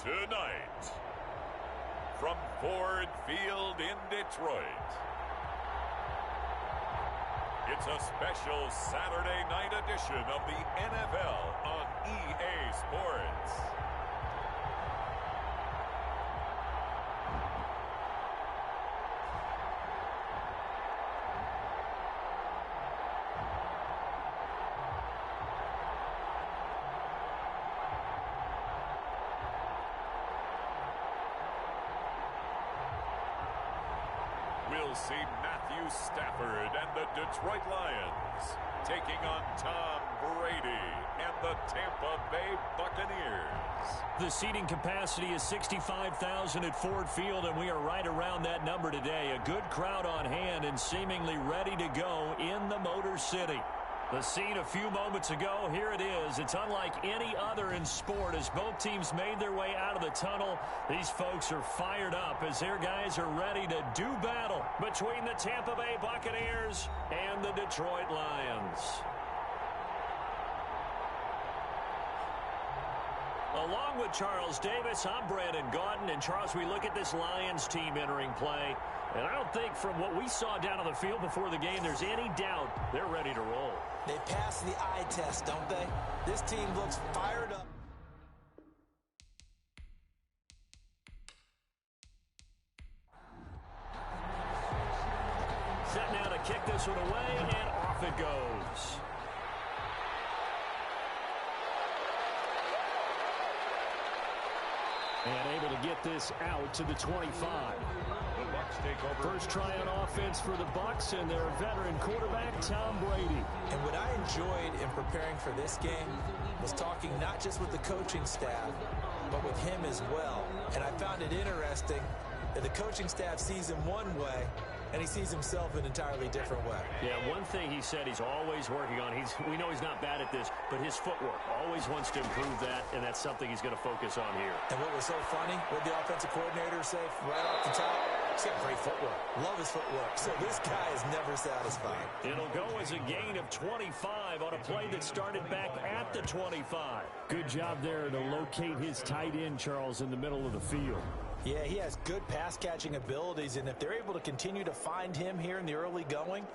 Tonight, from Ford Field in Detroit, it's a special Saturday night edition of the NFL on EA Sports. We'll see Matthew Stafford and the Detroit Lions taking on Tom Brady and the Tampa Bay Buccaneers. The seating capacity is 65,000 at Ford Field, and we are right around that number today. A good crowd on hand and seemingly ready to go in the Motor City. The scene a few moments ago, here it is. It's unlike any other in sport as both teams made their way out of the tunnel. These folks are fired up as their guys are ready to do battle between the Tampa Bay Buccaneers and the Detroit Lions. Along with Charles Davis, I'm Brandon Gaudin. And Charles, we look at this Lions team entering play, and I don't think from what we saw down on the field before the game there's any doubt they're ready to roll. They pass the eye test, don't they? This team looks fired up. Set now to kick this one away, and off it goes. And able to get this out to the 25. The Bucs take over. First try on offense for the Bucs and their veteran quarterback, Tom Brady. And what I enjoyed in preparing for this game was talking not just with the coaching staff, but with him as well. And I found it interesting that the coaching staff sees him one way, and he sees himself an entirely different way. Yeah, one thing he said he's always working on, we know he's not bad at this, but his footwork, always wants to improve that, and that's something he's going to focus on here. And what was so funny, what the offensive coordinator say right off the top, he's got great footwork. Love his footwork. So this guy is never satisfied. It'll go as a gain of 25 on a play that started back at the 25. Good job there to locate his tight end, Charles, in the middle of the field. Yeah, he has good pass-catching abilities, and if they're able to continue to find him here in the early going,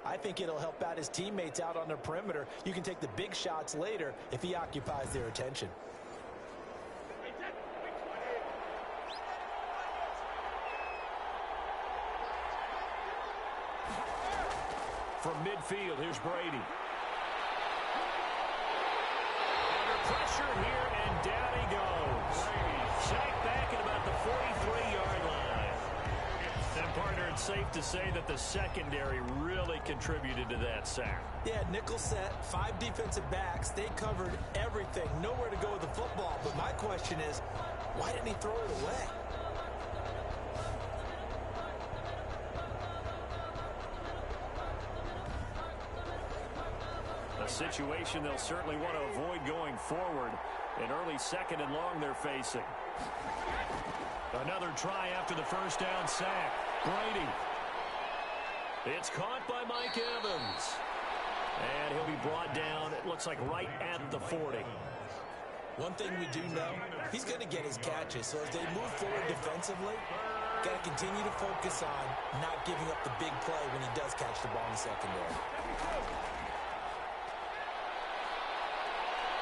I think it'll help out his teammates out on the perimeter. You can take the big shots later if he occupies their attention. From midfield, here's Brady. Under pressure here, and down he goes. Sacked back at about the 43-yard line. And, partner, it's safe to say that the secondary really contributed to that sack. Yeah, nickel set, 5 defensive backs. They covered everything. Nowhere to go with the football. But my question is, why didn't he throw it away? A situation they'll certainly want to avoid going forward. An early second and long they're facing. Another try after the first down sack. Brady. It's caught by Mike Evans. And he'll be brought down, it looks like right at the 40. One thing we do know, he's going to get his catches. So as they move forward defensively, got to continue to focus on not giving up the big play when he does catch the ball in the secondary.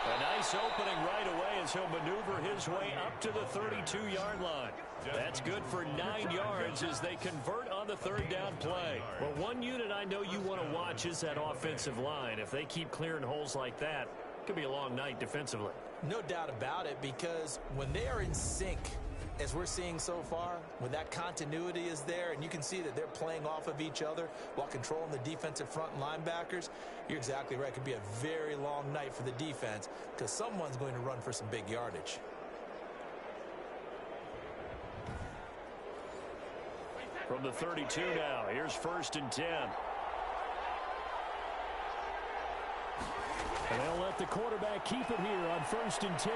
A nice opening right away as he'll maneuver his way up to the 32-yard line. That's good for 9 yards as they convert on the third down play. Well, one unit I know you want to watch is that offensive line. If they keep clearing holes like that, it could be a long night defensively. No doubt about it, because when they are in sync, as we're seeing so far, when that continuity is there and you can see that they're playing off of each other while controlling the defensive front and linebackers, you're exactly right. It could be a very long night for the defense because someone's going to run for some big yardage. From the 32 now, here's 1st and 10. And they'll let the quarterback keep it here on 1st and 10.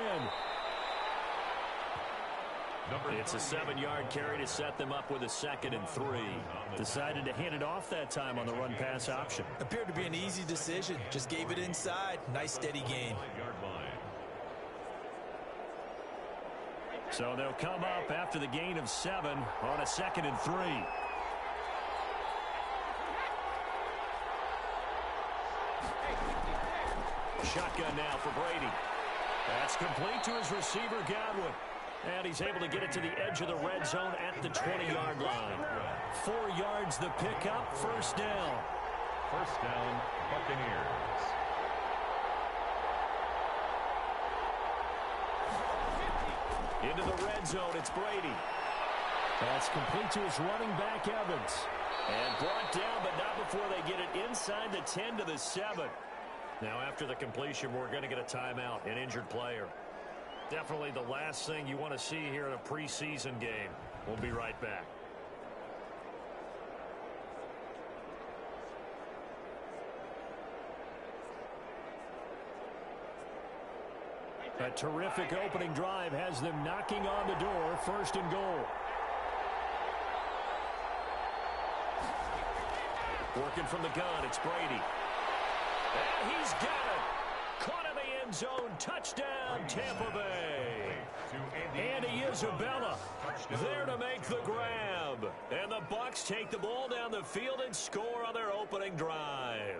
It's a 7-yard carry to set them up with a 2nd and 3. Decided to hand it off that time on the run-pass option. Appeared to be an easy decision. Just gave it inside. Nice steady gain. So they'll come up after the gain of 7 on a 2nd and 3. Shotgun now for Brady. That's complete to his receiver, Godwin. And he's able to get it to the edge of the red zone at the 20-yard line. 4 yards the pickup, first down. First down, Buccaneers. Into the red zone, it's Brady. That's complete to his running back, Evans. And brought down, but not before they get it inside the 10 to the 7. Now, after the completion, we're going to get a timeout, an injured player. Definitely the last thing you want to see here in a preseason game. We'll be right back. A terrific opening drive has them knocking on the door, 1st and goal. Working from the gun, it's Brady. And he's got it. Caught in the end zone. Touchdown, Tampa Bay. Andy Isabella there to make the grab. And the Bucs take the ball down the field and score on their opening drive.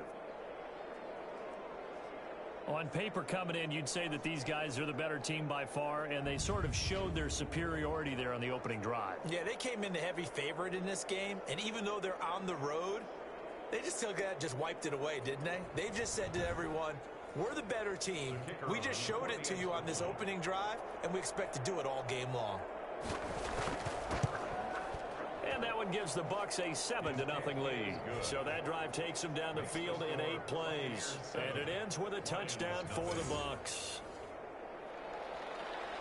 On paper coming in, you'd say that these guys are the better team by far, and they sort of showed their superiority there on the opening drive. Yeah, they came in the heavy favorite in this game, and even though they're on the road, they just wiped it away, didn't they? They just said to everyone, we're the better team. We just showed it to you on this opening drive, and we expect to do it all game long. And that one gives the Bucs a 7-0 lead. So that drive takes them down the field in 8 plays. And it ends with a touchdown for the Bucs.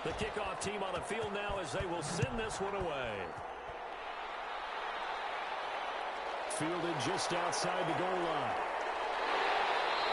The kickoff team on the field now as they will send this one away. Fielded just outside the goal line.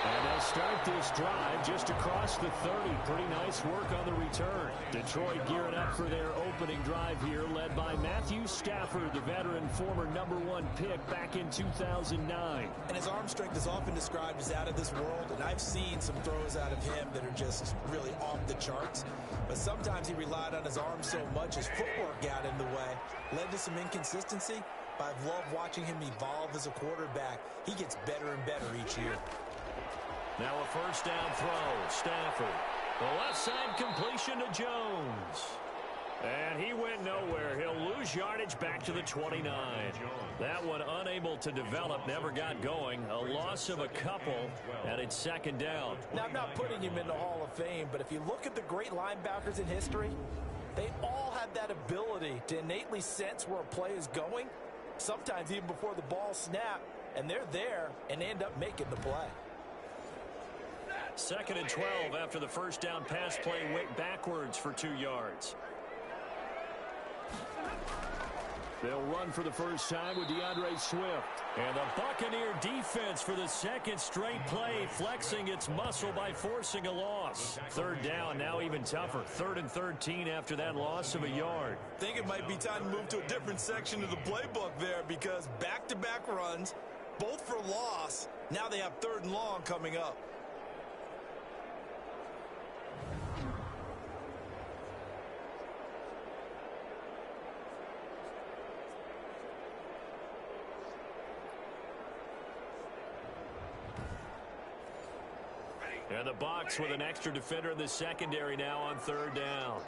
And they'll start this drive just across the 30. Pretty nice work on the return. Detroit gearing up for their opening drive here, led by Matthew Stafford, the veteran former #1 pick back in 2009. And his arm strength is often described as out of this world, and I've seen some throws out of him that are just really off the charts. But sometimes he relied on his arm so much his footwork got in the way, led to some inconsistency. But I've loved watching him evolve as a quarterback. He gets better and better each year. Now a first down throw. Stafford. The left side completion to Jones. And he went nowhere. He'll lose yardage back to the 29. That one unable to develop, never got going. A loss of a couple, and it's 2nd down. Now, I'm not putting him in the Hall of Fame, but if you look at the great linebackers in history, they all have that ability to innately sense where a play is going, sometimes even before the ball snapped, and they're there and end up making the play. 2nd and 12 after the first down pass play went backwards for 2 yards. They'll run for the first time with DeAndre Swift. And the Buccaneer defense for the 2nd straight play, flexing its muscle by forcing a loss. 3rd down, now even tougher. 3rd and 13 after that loss of a yard. I think it might be time to move to a different section of the playbook there, because back-to-back runs, both for loss. Now they have 3rd and long coming up. And the Bucs with an extra defender in the secondary now on 3rd down.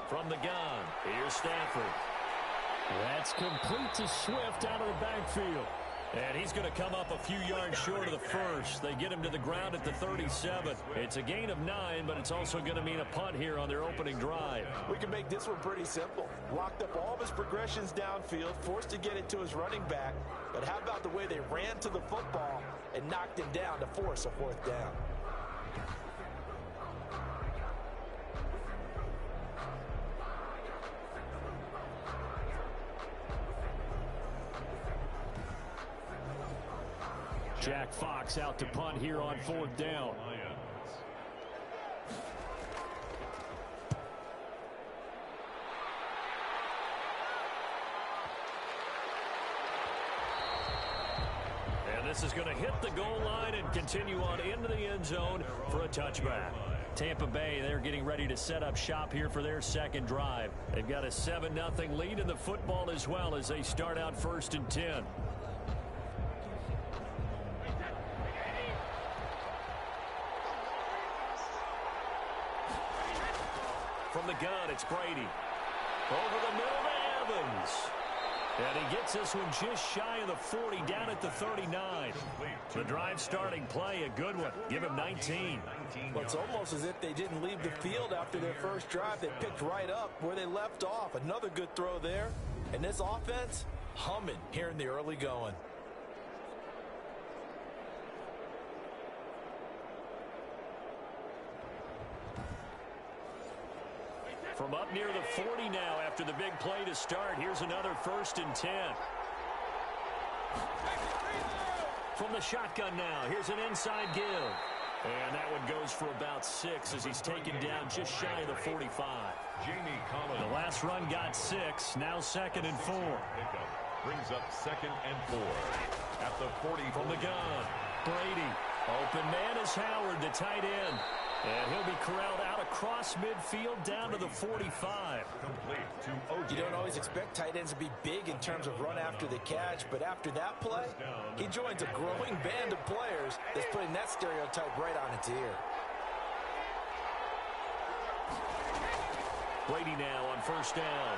From the gun, here's Stafford. That's complete to Swift out of the backfield. And he's going to come up a few yards short of the first. They get him to the ground at the 37. It's a gain of 9, but it's also going to mean a punt here on their opening drive. We can make this one pretty simple. Locked up all of his progressions downfield, forced to get it to his running back. But how about the way they ran to the football and knocked him down to force a 4th down? Jack Fox out to punt here on 4th down. And this is going to hit the goal line and continue on into the end zone for a touchback. Tampa Bay, they're getting ready to set up shop here for their second drive. They've got a 7-0 lead in the football as well as they start out 1st and 10. From the gun, it's Brady. Over the middle to Evans. And he gets this one just shy of the 40, down at the 39. The drive starting play, a good one. Give him 19. Well, it's almost as if they didn't leave the field after their first drive. They picked right up where they left off. Another good throw there. And this offense, humming here in the early going. From up near the 40 now after the big play to start. Here's another 1st and 10. From the shotgun now. Here's an inside give. And that one goes for about 6 as he's taken down just shy of the 45. The last run got 6. Now 2nd and 4. Brings up 2nd and 4. At the 40 from the gun. Brady. Open man is Howard, the tight end. And he'll be corralled out across midfield down to the 45. You don't always expect tight ends to be big in terms of run after the catch, but after that play, he joins a growing band of players that's putting that stereotype right on its ear. Brady now on 1st down.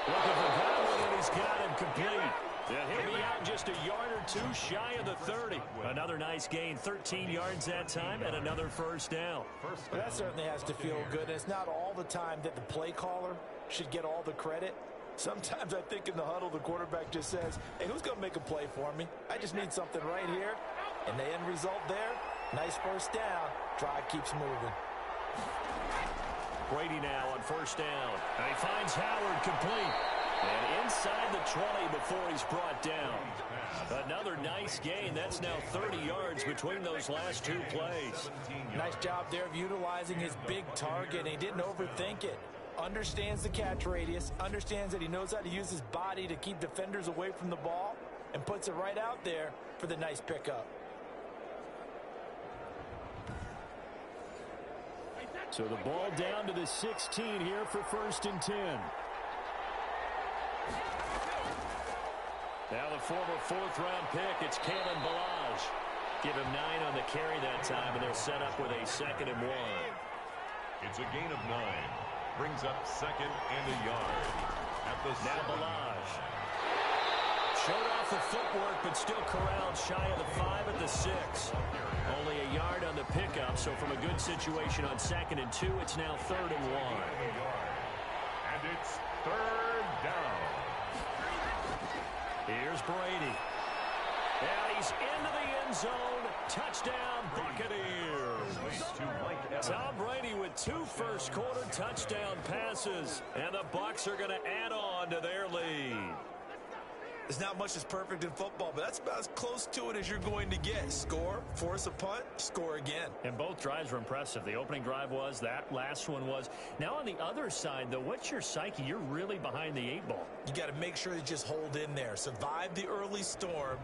Looking for Godwin, and he's got him complete. Yeah, he'll be out just a yard or 2 shy of the 30. Another nice gain, 13 yards that time, and another 1st down. Well, that certainly has to feel good. And it's not all the time that the play caller should get all the credit. Sometimes I think in the huddle, the quarterback just says, hey, who's going to make a play for me? I just need something right here. And the end result there, nice 1st down. Drive keeps moving. Brady now on 1st down. And he finds Howard complete. And inside the 20 before he's brought down. Another nice gain. That's now 30 yards between those last 2 plays. Nice job there of utilizing his big target. He didn't overthink it. Understands the catch radius. Understands that he knows how to use his body to keep defenders away from the ball. And puts it right out there for the nice pickup. So the ball down to the 16 here for 1st and 10. Now the former 4th-round pick, it's Kalen Ballage. Give him 9 on the carry that time, and they'll set up with a 2nd and 1. It's a gain of 9. Brings up 2nd and a yard. At the now Ballage. Showed off the footwork, but still corralled shy of the 5 at the 6. Only a yard on the pickup, so from a good situation on 2nd and 2, it's now 3rd and 1. And it's 3rd down. Here's Brady. And he's into the end zone. Touchdown, Buccaneers. Tom Brady with 2 first-quarter touchdown passes. And the Bucs are going to add on to their lead. There's not much that's perfect in football, but that's about as close to it as you're going to get. Score, force a punt, score again. And both drives were impressive. The opening drive was, that last one was. Now on the other side, though, what's your psyche? You're really behind the 8 ball. You got to make sure you just hold in there. Survive the early storm,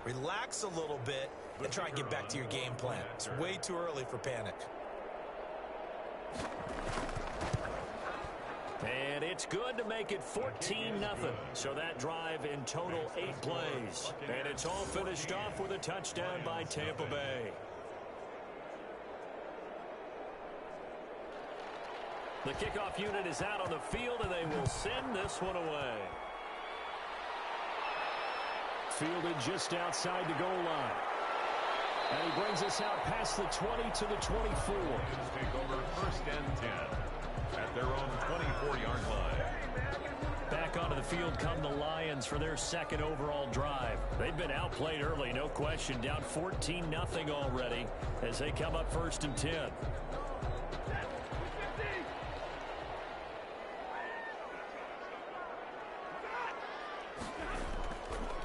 relax a little bit, and try and get back to your game plan. It's way too early for panic. And it's good to make it 14-0. So that drive in total 8 plays. And it's all finished off with a touchdown by Tampa Bay. The kickoff unit is out on the field, and they will send this one away. Fielded just outside the goal line. And he brings us out past the 20 to the 24. Take over 1st and 10. At their own 24-yard line. Back onto the field come the Lions for their 2nd overall drive. They've been outplayed early, no question. Down 14-0 already as they come up 1st and 10.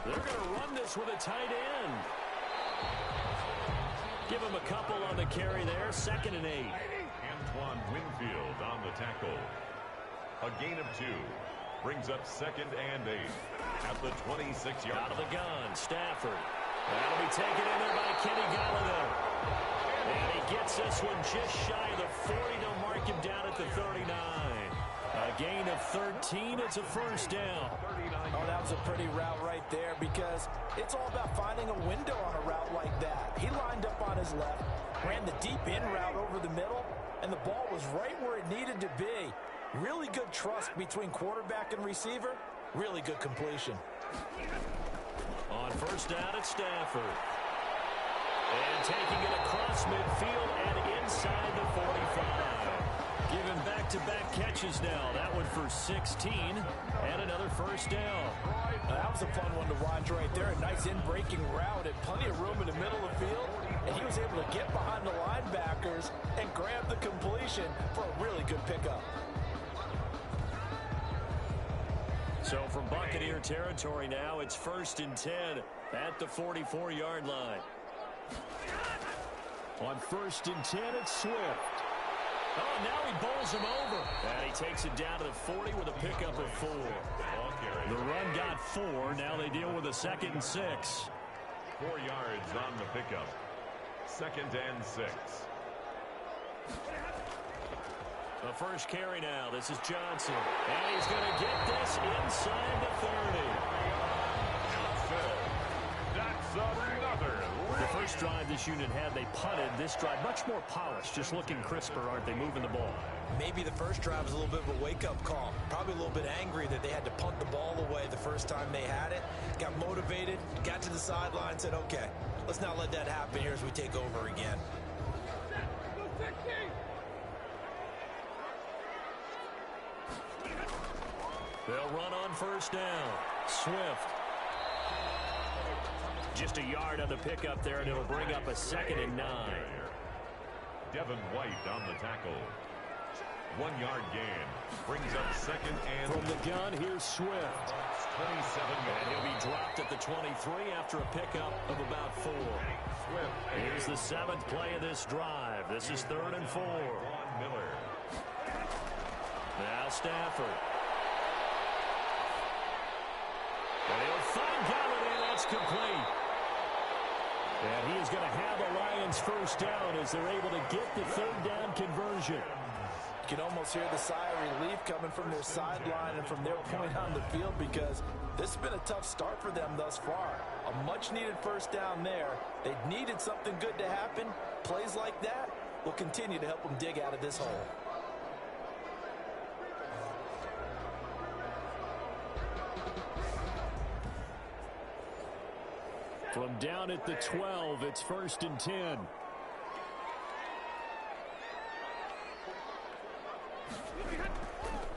They're going to run this with a tight end. Give him a couple on the carry there. 2nd and 8. Antoine Winfield on the tackle. A gain of 2. Brings up 2nd and 8. At the 26-yard line. Out of the gun, Stafford. That'll be taken in there by Kenny Galladay. And he gets this one just shy of the 40. They'll mark him down at the 39. A gain of 13. It's a first down. Oh, that was a pretty route right there because it's all about finding a window on a route like that. He lined up on his left, ran the deep in route over the middle, and the ball was right where it needed to be. Really good trust between quarterback and receiver. Really good completion. On first down, it's Stafford. And taking it across midfield and inside the 45. Given back-to-back catches now. That one for 16 and another first down. That was a fun one to watch right there. A nice in-breaking route and plenty of room in the middle of the field. And he was able to get behind the linebackers and grab the completion for a really good pickup. So from Buccaneer territory now, it's 1st and 10 at the 44-yard line. On 1st and 10, it's Swift. Oh, now he bowls him over. And he takes it down to the 40 with a pickup of 4. The run got 4. Now they deal with a 2nd and 6. 4 yards on the pickup. 2nd and 6. The first carry now. This is Johnson. And he's going to get this inside the 30. That's another. The first drive this unit had, they punted. This drive, much more polished, just looking crisper, aren't they, moving the ball? Maybe the first drive was a little bit of a wake-up call. Probably a little bit angry that they had to punt the ball away the first time they had it. Got motivated, got to the sideline, said, okay, let's not let that happen here as we take over again. They'll run on first down. Swift. Just a yard on the pickup there, and it'll bring up a 2nd and 9. Devin White on the tackle. 1 yard gain. Brings up 2nd and... From the gun, here's Swift. 27 yards. And he'll be dropped at the 23 after a pickup of about 4. Swift. Here's the 7th play of this drive. This is 3rd and 4. Miller. Now Stafford. And he'll find Galladay. That's complete. And he is going to have the Lions first down as they're able to get the 3rd down conversion. You can almost hear the sigh of relief coming from their sideline and from their point on the field because this has been a tough start for them thus far. A much-needed first down there. They needed something good to happen. Plays like that will continue to help them dig out of this hole. From down at the 12, it's 1st and 10.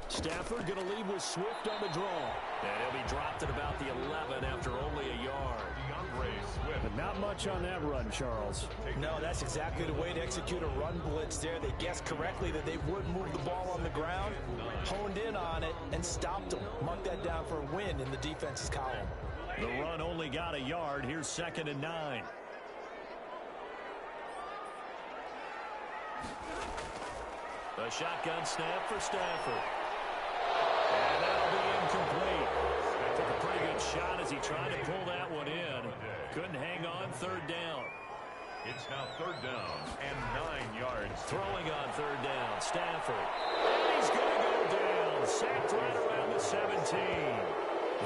Stafford going to leave with Swift on the draw. And he'll be dropped at about the 11 after only a yard. But not much on that run, Charles. No, that's exactly the way to execute a run blitz there. They guessed correctly that they would move the ball on the ground, honed in on it, and stopped them. Mark that down for a win in the defense's column. The run only got a yard. Here's 2nd and 9. The shotgun snap for Stafford. And that'll be incomplete. Took a pretty good shot as he tried to pull that one in. Couldn't hang on 3rd down. It's now 3rd down and 9 yards. Throwing on 3rd down. Stafford. And he's going to go down. Sacked right around the 17.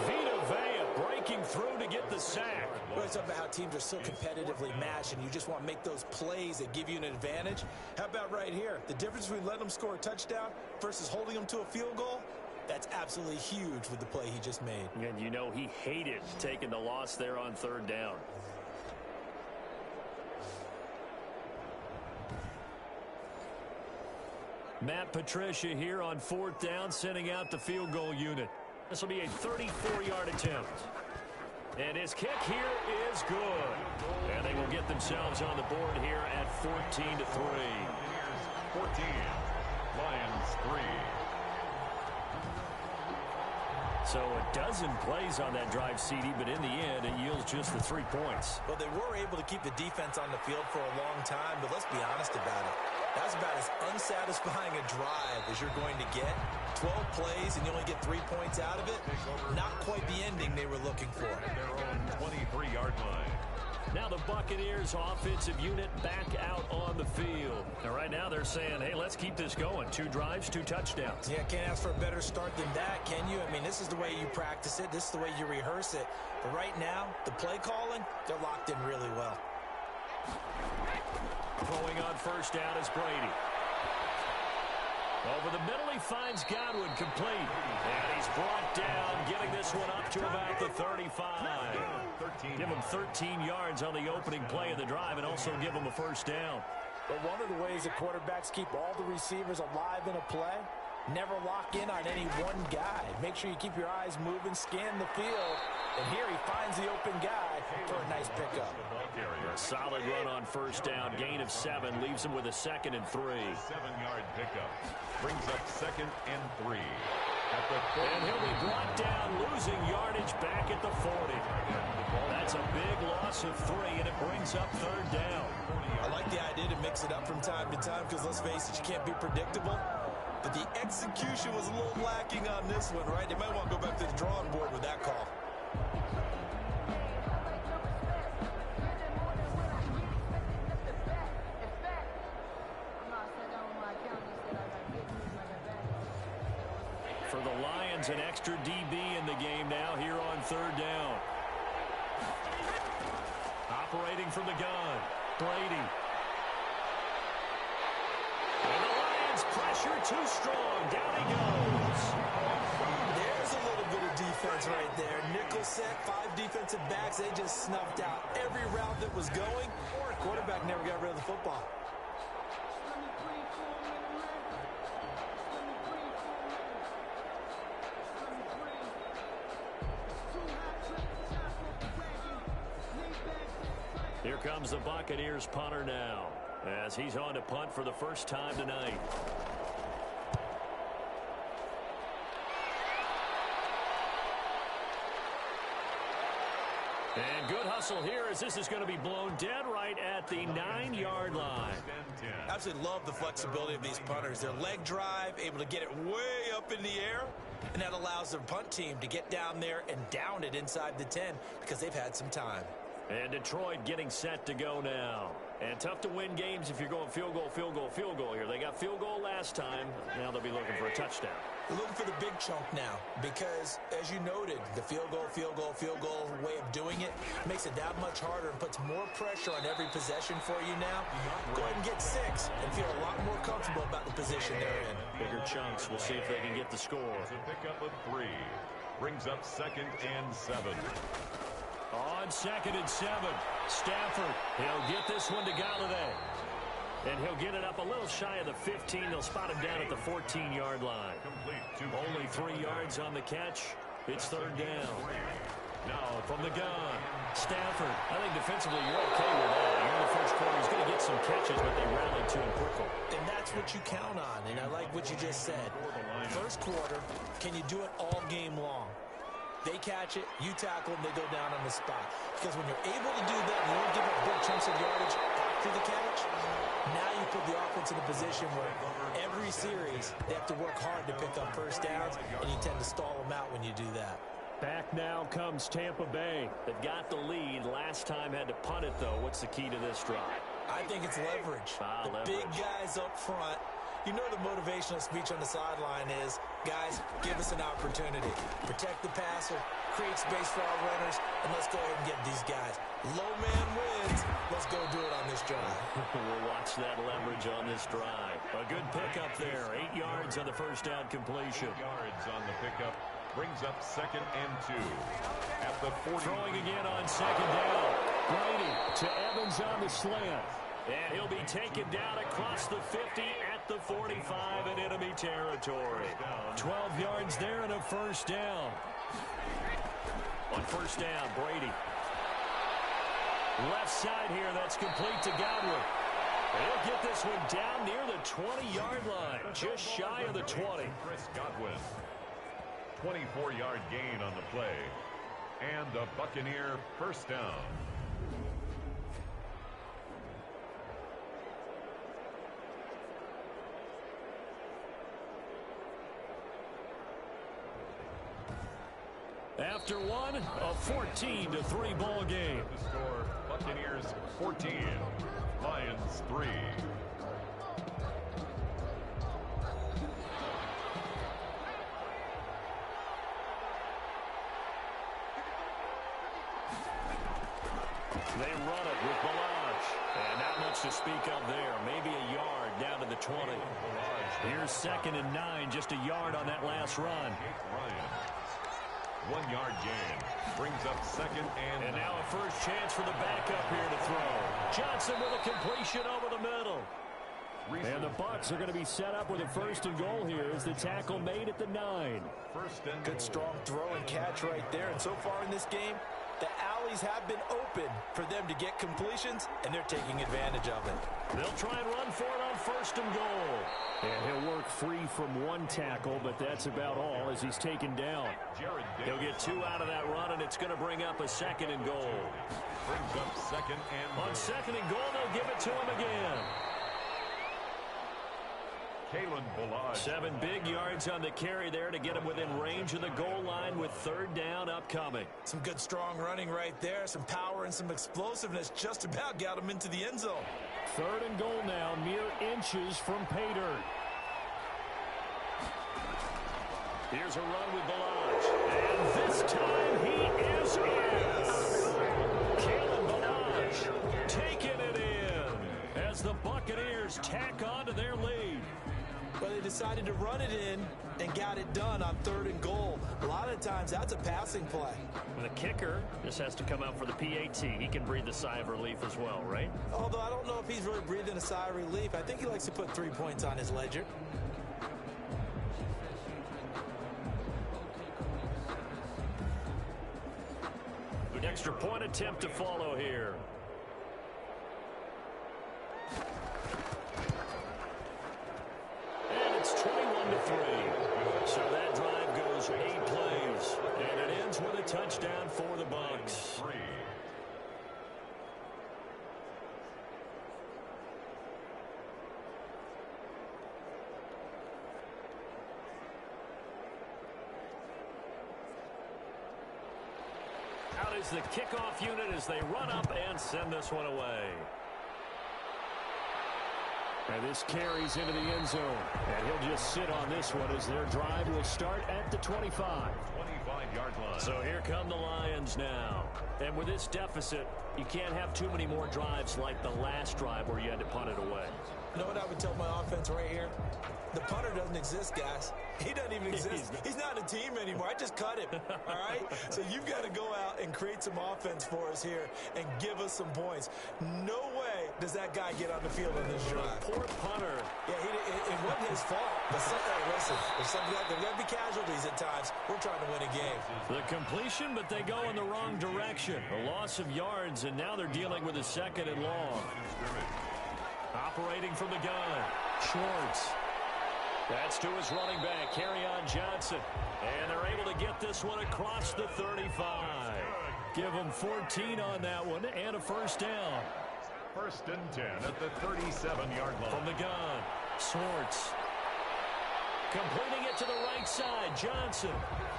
Vita Vea breaking through to get the sack. Well, it's about how teams are so competitively matched, and you just want to make those plays that give you an advantage. How about right here? The difference between letting them score a touchdown versus holding them to a field goal, that's absolutely huge with the play he just made. And you know he hated taking the loss there on 3rd down. Matt Patricia here on 4th down, sending out the field goal unit. This will be a 34-yard attempt. And his kick here is good. And they will get themselves on the board here at 14-3. 14. Lions 3. So a dozen plays on that drive, CD, but in the end, it yields just the 3 points. Well, they were able to keep the defense on the field for a long time, but let's be honest about it. That's about as unsatisfying a drive as you're going to get. 12 plays and you only get 3 points out of it. Not quite the ending they were looking for. Their own 23-yard line. Now the Buccaneers offensive unit back out on the field. And right now they're saying, hey, let's keep this going. 2 drives, 2 touchdowns. Yeah, can't ask for a better start than that, can you? I mean, this is the way you practice it. This is the way you rehearse it. But right now, the play calling, they're locked in really well. Throwing on first down is Brady. Over the middle, he finds Godwin complete. And he's brought down, getting this one up to about the 35. Give him 13 yards on the opening play of the drive and also give him a first down. But one of the ways that quarterbacks keep all the receivers alive in a play, never lock in on any one guy. Make sure you keep your eyes moving, scan the field. And here he finds the open guy for a nice pickup. A solid run on first down. Gain of 7. Leaves him with a 2nd and 3. 7-yard pickup. Brings up 2nd and 3. And he'll be brought down, losing yardage back at the 40. That's a big loss of 3, and it brings up 3rd down. I like the idea to mix it up from time to time because, let's face it, you can't be predictable. But the execution was a little lacking on this one, right? They might want to go back to the drawing board with that call. For the Lions, an extra DB in the game now here on 3rd down. Operating from the gun, Brady. And the Lions pressure too strong. Down he goes. There's a little bit of defense right there. Nickel set, 5 defensive backs. They just snuffed out every route that was going. Quarterback never got rid of the football. Here comes the Buccaneers punter now, as he's on to punt for the first time tonight. And good hustle here as this is going to be blown dead right at the 9-yard line. I absolutely love the flexibility of these punters. Their leg drive, able to get it way up in the air, and that allows their punt team to get down there and down it inside the 10 because they've had some time. And Detroit getting set to go now. And tough to win games if you're going field goal, field goal, field goal here. They got field goal last time. Now they'll be looking for a touchdown. They're looking for the big chunk now because, as you noted, the field goal way of doing it makes it that much harder and puts more pressure on every possession for you now. Go ahead and get 6 and feel a lot more comfortable about the position they're in. Bigger chunks. We'll see if they can get the score. It's a pickup of 3. Brings up 2nd and 7. On 2nd and 7, Stafford. He'll get this one to Galladay. And he'll get it up a little shy of the 15. They'll spot him down at the 14-yard line. Only 3 yards on the catch. It's 3rd down. Now from the gun, Stafford. I think defensively you're okay with that. You're in the first quarter. He's going to get some catches, but they rallied to him quickly. And that's what you count on. And I like what you just said. First quarter, can you do it all game long? They catch it, you tackle them, they go down on the spot. Because when you're able to do that, you don't give up big chunks of yardage after the catch, now you put the offense in a position where every series they have to work hard to pick up first downs, and you tend to stall them out when you do that. Back now comes Tampa Bay. They've got the lead. Last time had to punt it, though. What's the key to this drive? I think it's leverage. The big guys up front. You know the motivational speech on the sideline is, guys, give us an opportunity. Protect the passer, create space for our runners, and let's go ahead and get these guys. Low man wins. Let's go do it on this drive. We'll watch that leverage on this drive. A good pickup there. 8 yards on the first down completion. 8 yards on the pickup. Brings up 2nd and 2. At the 40. Throwing again on 2nd down. Brady to Evans on the slant. And he'll be taken down across the 50 at the 45 in enemy territory. 12 yards there and a first down. On first down, Brady. Left side here, that's complete to Godwin. He'll get this one down near the 20-yard line, just shy of the 20. Chris Godwin. 24-yard gain on the play. And a Buccaneer first down. After one, a 14-3 ball game. The score, Buccaneers 14, Lions 3. They run it with Balaj. And not much to speak of there. Maybe a yard down to the 20. Here's 2nd and 9, just a yard on that last run. 1 yard gain. Brings up 2nd and now a first chance for the backup here to throw. Johnson with a completion over the middle. And the Bucs are going to be set up with a 1st and goal here as the tackle made at the 9. Good strong throw and catch right there. And so far in this game, the alleys have been open for them to get completions, and they're taking advantage of it. They'll try and run for it on 1st and goal. And he'll work free from 1 tackle, but that's about all as he's taken down. He'll get 2 out of that run, and it's going to bring up a 2nd and goal. Brings up 2nd and on 2nd and goal, they'll give it to him again. 7 big yards on the carry there to get him within range of the goal line with 3rd down upcoming. Some good strong running right there. Some power and some explosiveness just about got him into the end zone. 3rd and goal now, mere inches from pay dirt. Here's a run with Balaj. And this time he is in. Kalen Balaj taking it in as the Buccaneers tack on to their lead. But they decided to run it in and got it done on 3rd and goal. A lot of times that's a passing play. The kicker just has to come out for the PAT. He can breathe a sigh of relief as well, right? Although I don't know if he's really breathing a sigh of relief. I think he likes to put 3 points on his ledger. An extra point attempt to follow here. It's 21-3. So that drive goes 8 plays. And it ends with a touchdown for the Bucs. Out is the kickoff unit as they run up and send this one away. And this carries into the end zone. And he'll just sit on this one as their drive will start at the 25. 25-yard line. So here come the Lions now. And with this deficit, you can't have too many more drives like the last drive where you had to punt it away. You know what I would tell my offense right here? The punter doesn't exist, guys. He doesn't even exist. He's not a team anymore. I just cut him, all right? So you've got to go out and create some offense for us here and give us some points. No way does that guy get on the field on this drive. Poor punter. Yeah, it wasn't his fault. But listen, there's got to be casualties at times. We're trying to win a game. The completion, but they go in the wrong direction. A loss of yards, and now they're dealing with a 2nd and long. Operating from the gun. Schwartz. That's to his running back, Kerryon Johnson. And they're able to get this one across the 35. Give them 14 on that one and a 1st down. 1st and 10 at the 37-yard line. From the gun, Schwartz. Completing it to the right side, Johnson.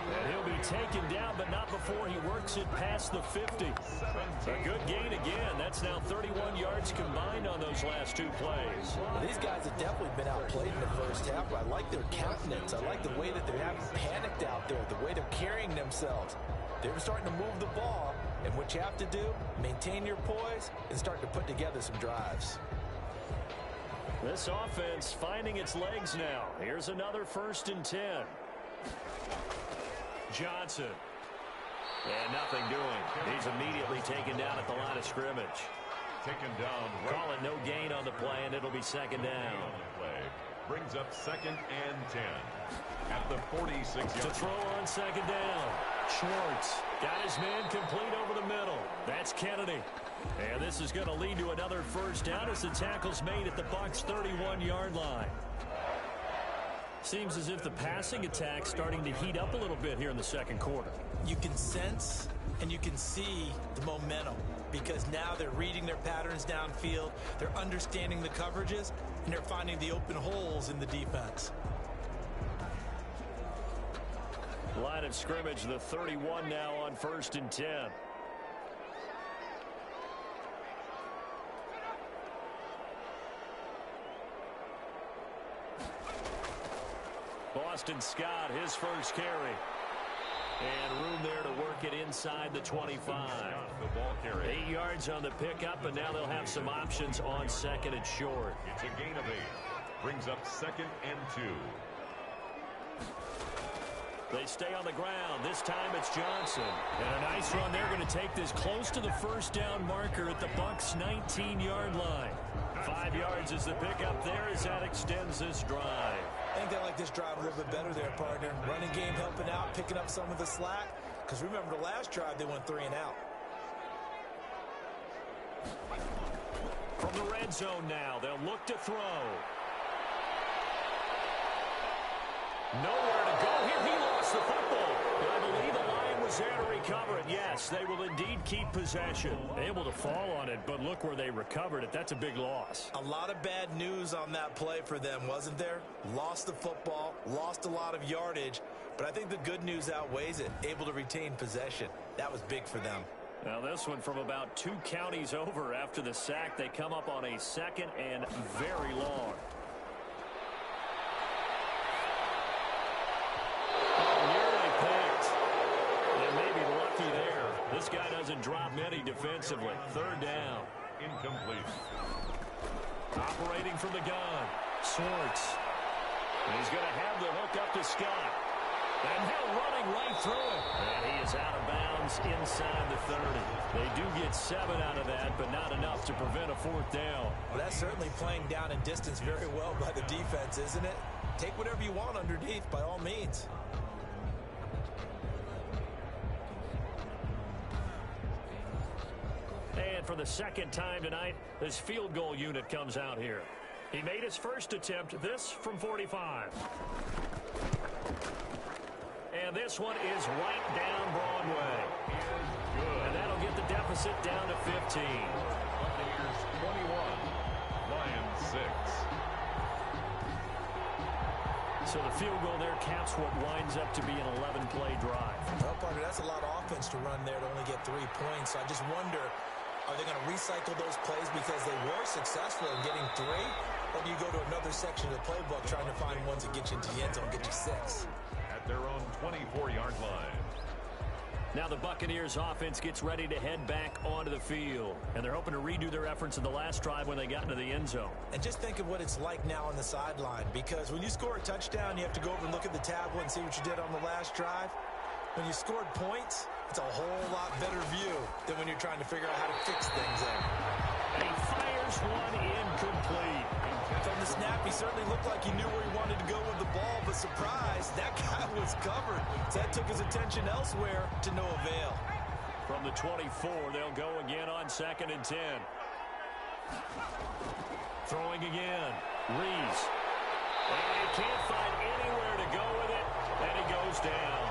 And he'll be taken down, but not before he works it past the 50. A good gain again. That's now 31 yards combined on those last 2 plays. Well, these guys have definitely been outplayed in the first half, but I like their countenance. I like the way that they haven't panicked out there, the way they're carrying themselves. They're starting to move the ball, and what you have to do, maintain your poise and start to put together some drives. This offense finding its legs now. Here's another 1st and 10. Johnson. And nothing doing. He's immediately taken down at the line of scrimmage. Taken down. Call it no gain on the play, and it'll be 2nd down. Brings up 2nd and 10 at the 46-yard line. To throw on 2nd down. Schwartz got his man complete over the middle. That's Kennedy. And this is going to lead to another 1st down as the tackle's made at the Bucs' 31-yard line. Seems as if the passing attack's starting to heat up a little bit here in the 2nd quarter. You can sense and you can see the momentum because now they're reading their patterns downfield, they're understanding the coverages, and they're finding the open holes in the defense. Line of scrimmage, the 31 now on 1st and 10. Boston Scott, his first carry. And room there to work it inside the 25. The ball carry. 8 yards on the pickup, and now they'll have some options on second and short. It's a gain of 8. Brings up 2nd and 2. They stay on the ground. This time it's Johnson. And a nice run. They're going to take this close to the first down marker at the Bucs' 19-yard line. 5 yards is the pickup there as that extends this drive. I think they like this drive a little bit better there, partner. Running game helping out, picking up some of the slack. Because remember, the last drive, they went 3 and out. From the red zone now, they'll look to throw. Nowhere to go here. He lost the football. I believe the line was there to recover it. Yes, they will indeed keep possession. Able to fall on it, but look where they recovered it. That's a big loss. A lot of bad news on that play for them, wasn't there? Lost the football, lost a lot of yardage, but I think the good news outweighs it. Able to retain possession. That was big for them. Now this one from about 2 counties over after the sack. They come up on a 2nd and very long. This guy doesn't drop many defensively. 3rd down. Incomplete. Operating from the gun. Swartz. And he's going to have the hook up to Scott. And now running right through it. And he is out of bounds inside the 30. They do get 7 out of that, but not enough to prevent a 4th down. Well, that's certainly playing down in distance very well by the defense, isn't it? Take whatever you want underneath, by all means. And for the 2nd time tonight, this field goal unit comes out here. He made his first attempt, this from 45. And this one is right down Broadway. And that'll get the deficit down to 15. Buccaneers 21, Lions 6. So the field goal there caps what winds up to be an 11-play drive. Well, partner, that's a lot of offense to run there to only get 3 points. So I just wonder, are they going to recycle those plays because they were successful in getting 3? Or do you go to another section of the playbook trying to find ones that get you into the end zone, get you 6? At their own 24-yard line. Now the Buccaneers offense gets ready to head back onto the field. And they're hoping to redo their efforts in the last drive when they got into the end zone. And just think of what it's like now on the sideline. Because when you score a touchdown, you have to go over and look at the tablet and see what you did on the last drive. When you scored points, it's a whole lot better view than when you're trying to figure out how to fix things there. And he fires one incomplete. From the snap, he certainly looked like he knew where he wanted to go with the ball, but surprise, that guy was covered. So that took his attention elsewhere to no avail. From the 24, they'll go again on 2nd and 10. Throwing again. Rees. And he can't find anywhere to go with it, and he goes down.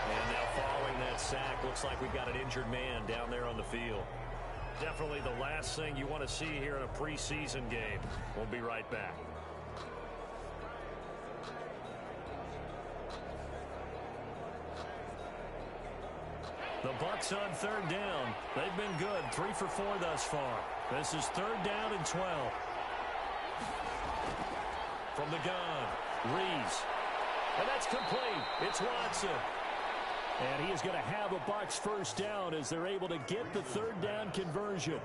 And now following that sack, looks like we've got an injured man down there on the field. Definitely the last thing you want to see here in a preseason game. We'll be right back. The Bucs on 3rd down. They've been good. 3 for 4 thus far. This is 3rd down and 12. From the gun, Rees. And that's complete. It's Watson. And he is going to have a Bucs first down as they're able to get the 3rd down conversion.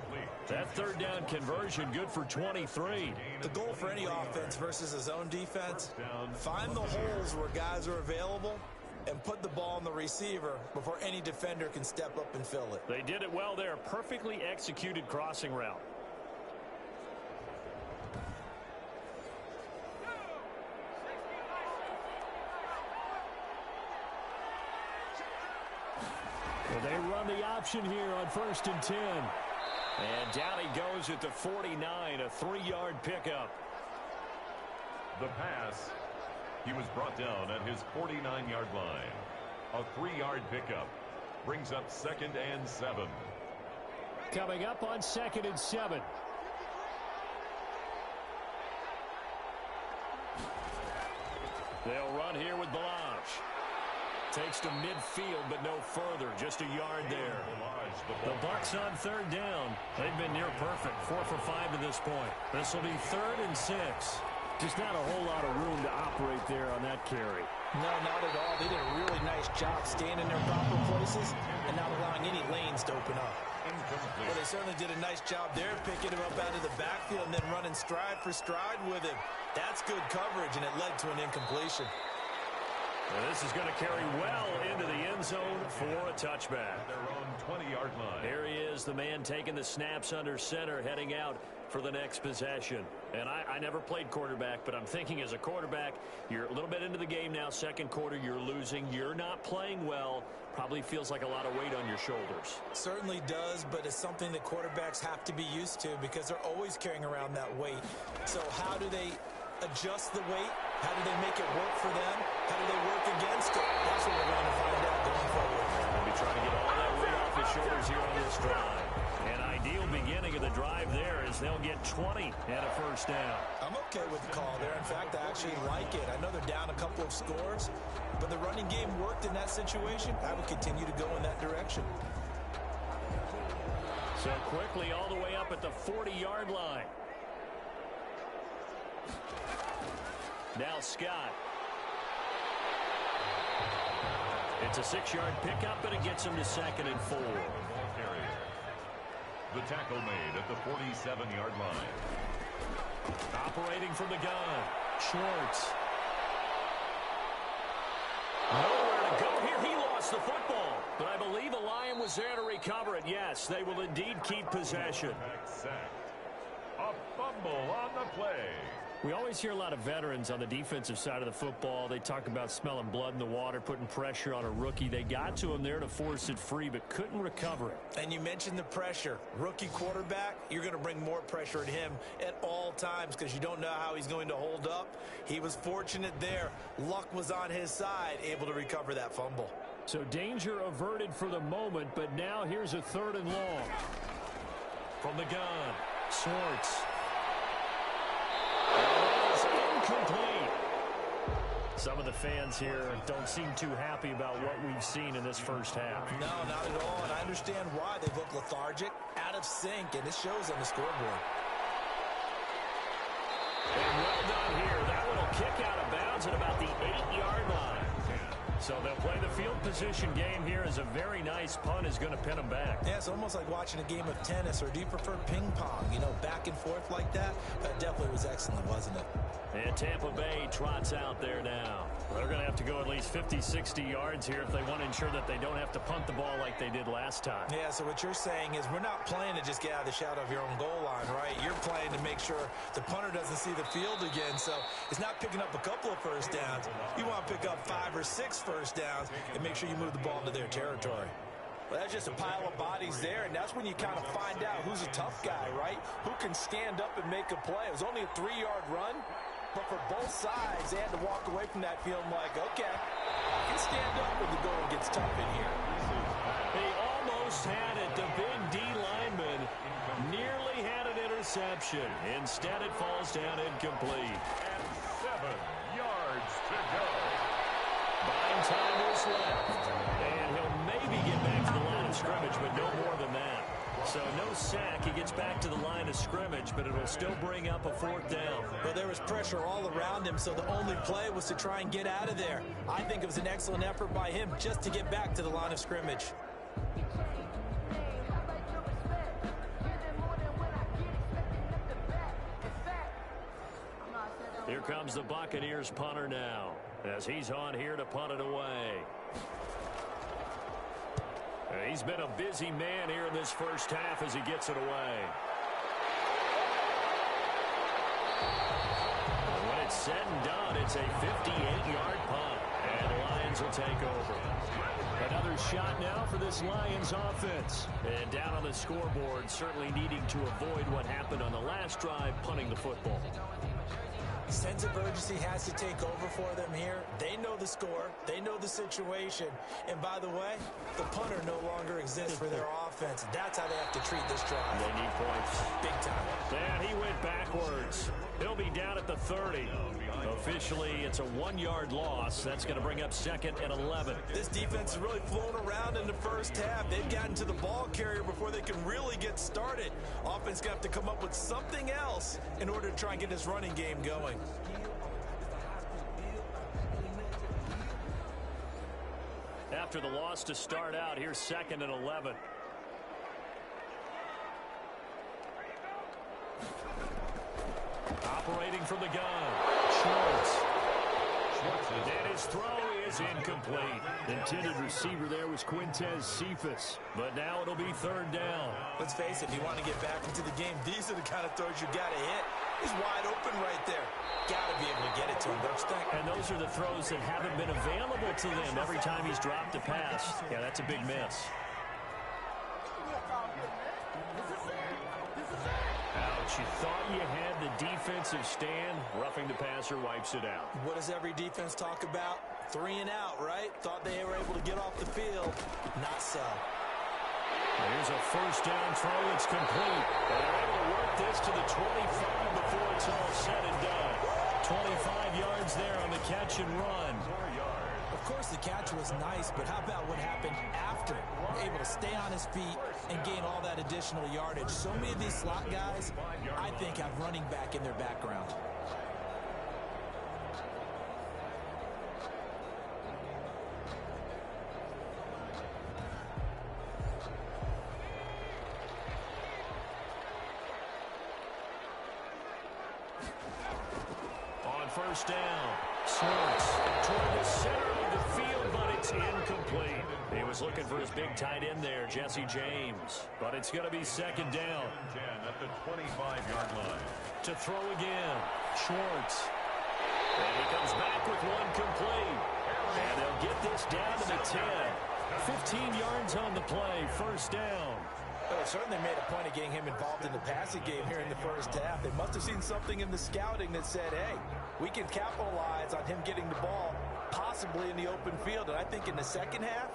That 3rd down conversion good for 23. The goal for any offense versus a zone defense, find the holes where guys are available and put the ball on the receiver before any defender can step up and fill it. They did it well there. Perfectly executed crossing route. They run the option here on 1st and 10. And down he goes at the 49, a 3-yard pickup. The pass, he was brought down at his 49-yard line. A 3-yard pickup brings up 2nd and 7. Coming up on 2nd and 7. They'll run here with Balazs. Takes to midfield, but no further. Just a yard there. The Bucs on 3rd down. They've been near perfect. 4 for 5 to this point. This will be 3rd and 6. Just not a whole lot of room to operate there on that carry. No, not at all. They did a really nice job staying in their proper places and not allowing any lanes to open up. Well, they certainly did a nice job there, picking him up out of the backfield and then running stride for stride with him. That's good coverage, and it led to an incompletion. And this is going to carry well into the end zone for a touchback. Their own 20-yard line. Here he is, the man taking the snaps under center, heading out for the next possession. And I never played quarterback, but I'm thinking as a quarterback, you're a little bit into the game now, second quarter, you're losing, you're not playing well, probably feels like a lot of weight on your shoulders. Certainly does, but it's something that quarterbacks have to be used to because they're always carrying around that weight. So how do they adjust the weight? How do they make it work for them? How do they work against it? That's what we're going to find out going forward. They'll be trying to get all that weight off his shoulders here on this drive. An ideal beginning of the drive there is they'll get 20 and a first down. I'm okay with the call there. In fact, I actually like it. I know they're down a couple of scores, but the running game worked in that situation. I would continue to go in that direction. So quickly all the way up at the 40-yard line. Now Scott. It's a 6-yard pickup, and it gets him to 2nd and 4. The tackle made at the 47-yard line. Operating from the gun. Schwartz. Nowhere to go here. He lost the football. But I believe a Lion was there to recover it. Yes, they will indeed keep possession. A fumble on the play. We always hear a lot of veterans on the defensive side of the football. They talk about smelling blood in the water, putting pressure on a rookie. They got to him there to force it free, but couldn't recover it. And you mentioned the pressure. Rookie quarterback, you're going to bring more pressure at him at all times because you don't know how he's going to hold up. He was fortunate there. Luck was on his side, able to recover that fumble. So danger averted for the moment, but now here's a 3rd and long. From the gun, Schwartz. Incomplete. Some of the fans here don't seem too happy about what we've seen in this first half. No, not at all, and I understand why. They look lethargic, out of sync, and it shows on the scoreboard. And well done here. That one will kick out of bounds at about the 8-yard line. So they'll play the field position game here as a very nice punt is going to pin them back. Yeah, it's almost like watching a game of tennis, or do you prefer ping pong? You know, back and forth like that? That definitely was excellent, wasn't it? And Tampa Bay trots out there now. They're going to have to go at least 50, 60 yards here if they want to ensure that they don't have to punt the ball like they did last time. Yeah, so what you're saying is we're not playing to just get out of the shadow of your own goal line, right? You're playing to make sure the punter doesn't see the field again, so it's not picking up a couple of first downs. You want to pick up 5 or 6 first downs and make sure you move the ball into their territory. Well, that's just a pile of bodies there, and that's when you kind of find out who's a tough guy, right? Who can stand up and make a play. It was only a 3-yard run, but for both sides, they had to walk away from that feeling like, okay, I can stand up when the going gets tough in here. They almost had it. The big D lineman nearly had an interception. Instead, it falls down incomplete. And 7 yards to go. Buying time is left. And he'll maybe get back to the line of scrimmage, but no more than that. So no sack. He gets back to the line of scrimmage, but it'll still bring up a 4th down. Well, there was pressure all around him, so the only play was to try and get out of there. I think it was an excellent effort by him just to get back to the line of scrimmage. Here comes the Buccaneers punter now, as he's on here to punt it away. He's been a busy man here in this first half as he gets it away. And when it's said and done, it's a 58-yard punt, and the Lions will take over. Another shot now for this Lions offense. And down on the scoreboard, certainly needing to avoid what happened on the last drive, punting the football. Sense of urgency has to take over for them here. They know the score. They know the situation. And by the way, the punter no longer exists for their offense. That's how they have to treat this drive. They need points. Big time. And he went backwards. He'll be down at the 30. Officially, it's a 1-yard loss. That's going to bring up 2nd and 11. This defense is really flown around in the first half. They've gotten to the ball carrier before they can really get started. Offense going to have to come up with something else in order to try and get this running game going. After the loss to start out, here's 2nd and 11. Operating from the gun. Schwartz. And his throw is incomplete. Intended receiver there was Quintez Cephas. But now it'll be 3rd down. Let's face it, if you want to get back into the game, these are the kind of throws you got to hit. He's wide open right there. Got to be able to get it to him, don't you think? And those are the throws that haven't been available to them every time he's dropped a pass. Yeah, that's a big miss. Ouch, you thought you had the defensive stand. Roughing the passer wipes it out. What does every defense talk about? 3 and out, right? Thought they were able to get off the field. Not so. Here's a 1st down throw. It's complete. And they're able to work this to the 25 before it's all said and done. 25 yards there on the catch and run. Of course, the catch was nice, but how about what happened after? Able to stay on his feet and gain all that additional yardage. So many of these slot guys, I think, have running back in their background. On 1st down, Schwartz toward the center of the field, but it's incomplete. He was looking for his big tight end there, Jesse James. But it's going to be 2nd down. 10 at the 25-yard line. To throw again, Schwartz. And he comes back with one complete. And they'll get this down to the 10. 15 yards on the play, 1st down. Well, they certainly made a point of getting him involved in the passing game here in the first half. They must have seen something in the scouting that said, hey, we can capitalize on him getting the ball possibly in the open field. And I think in the second half,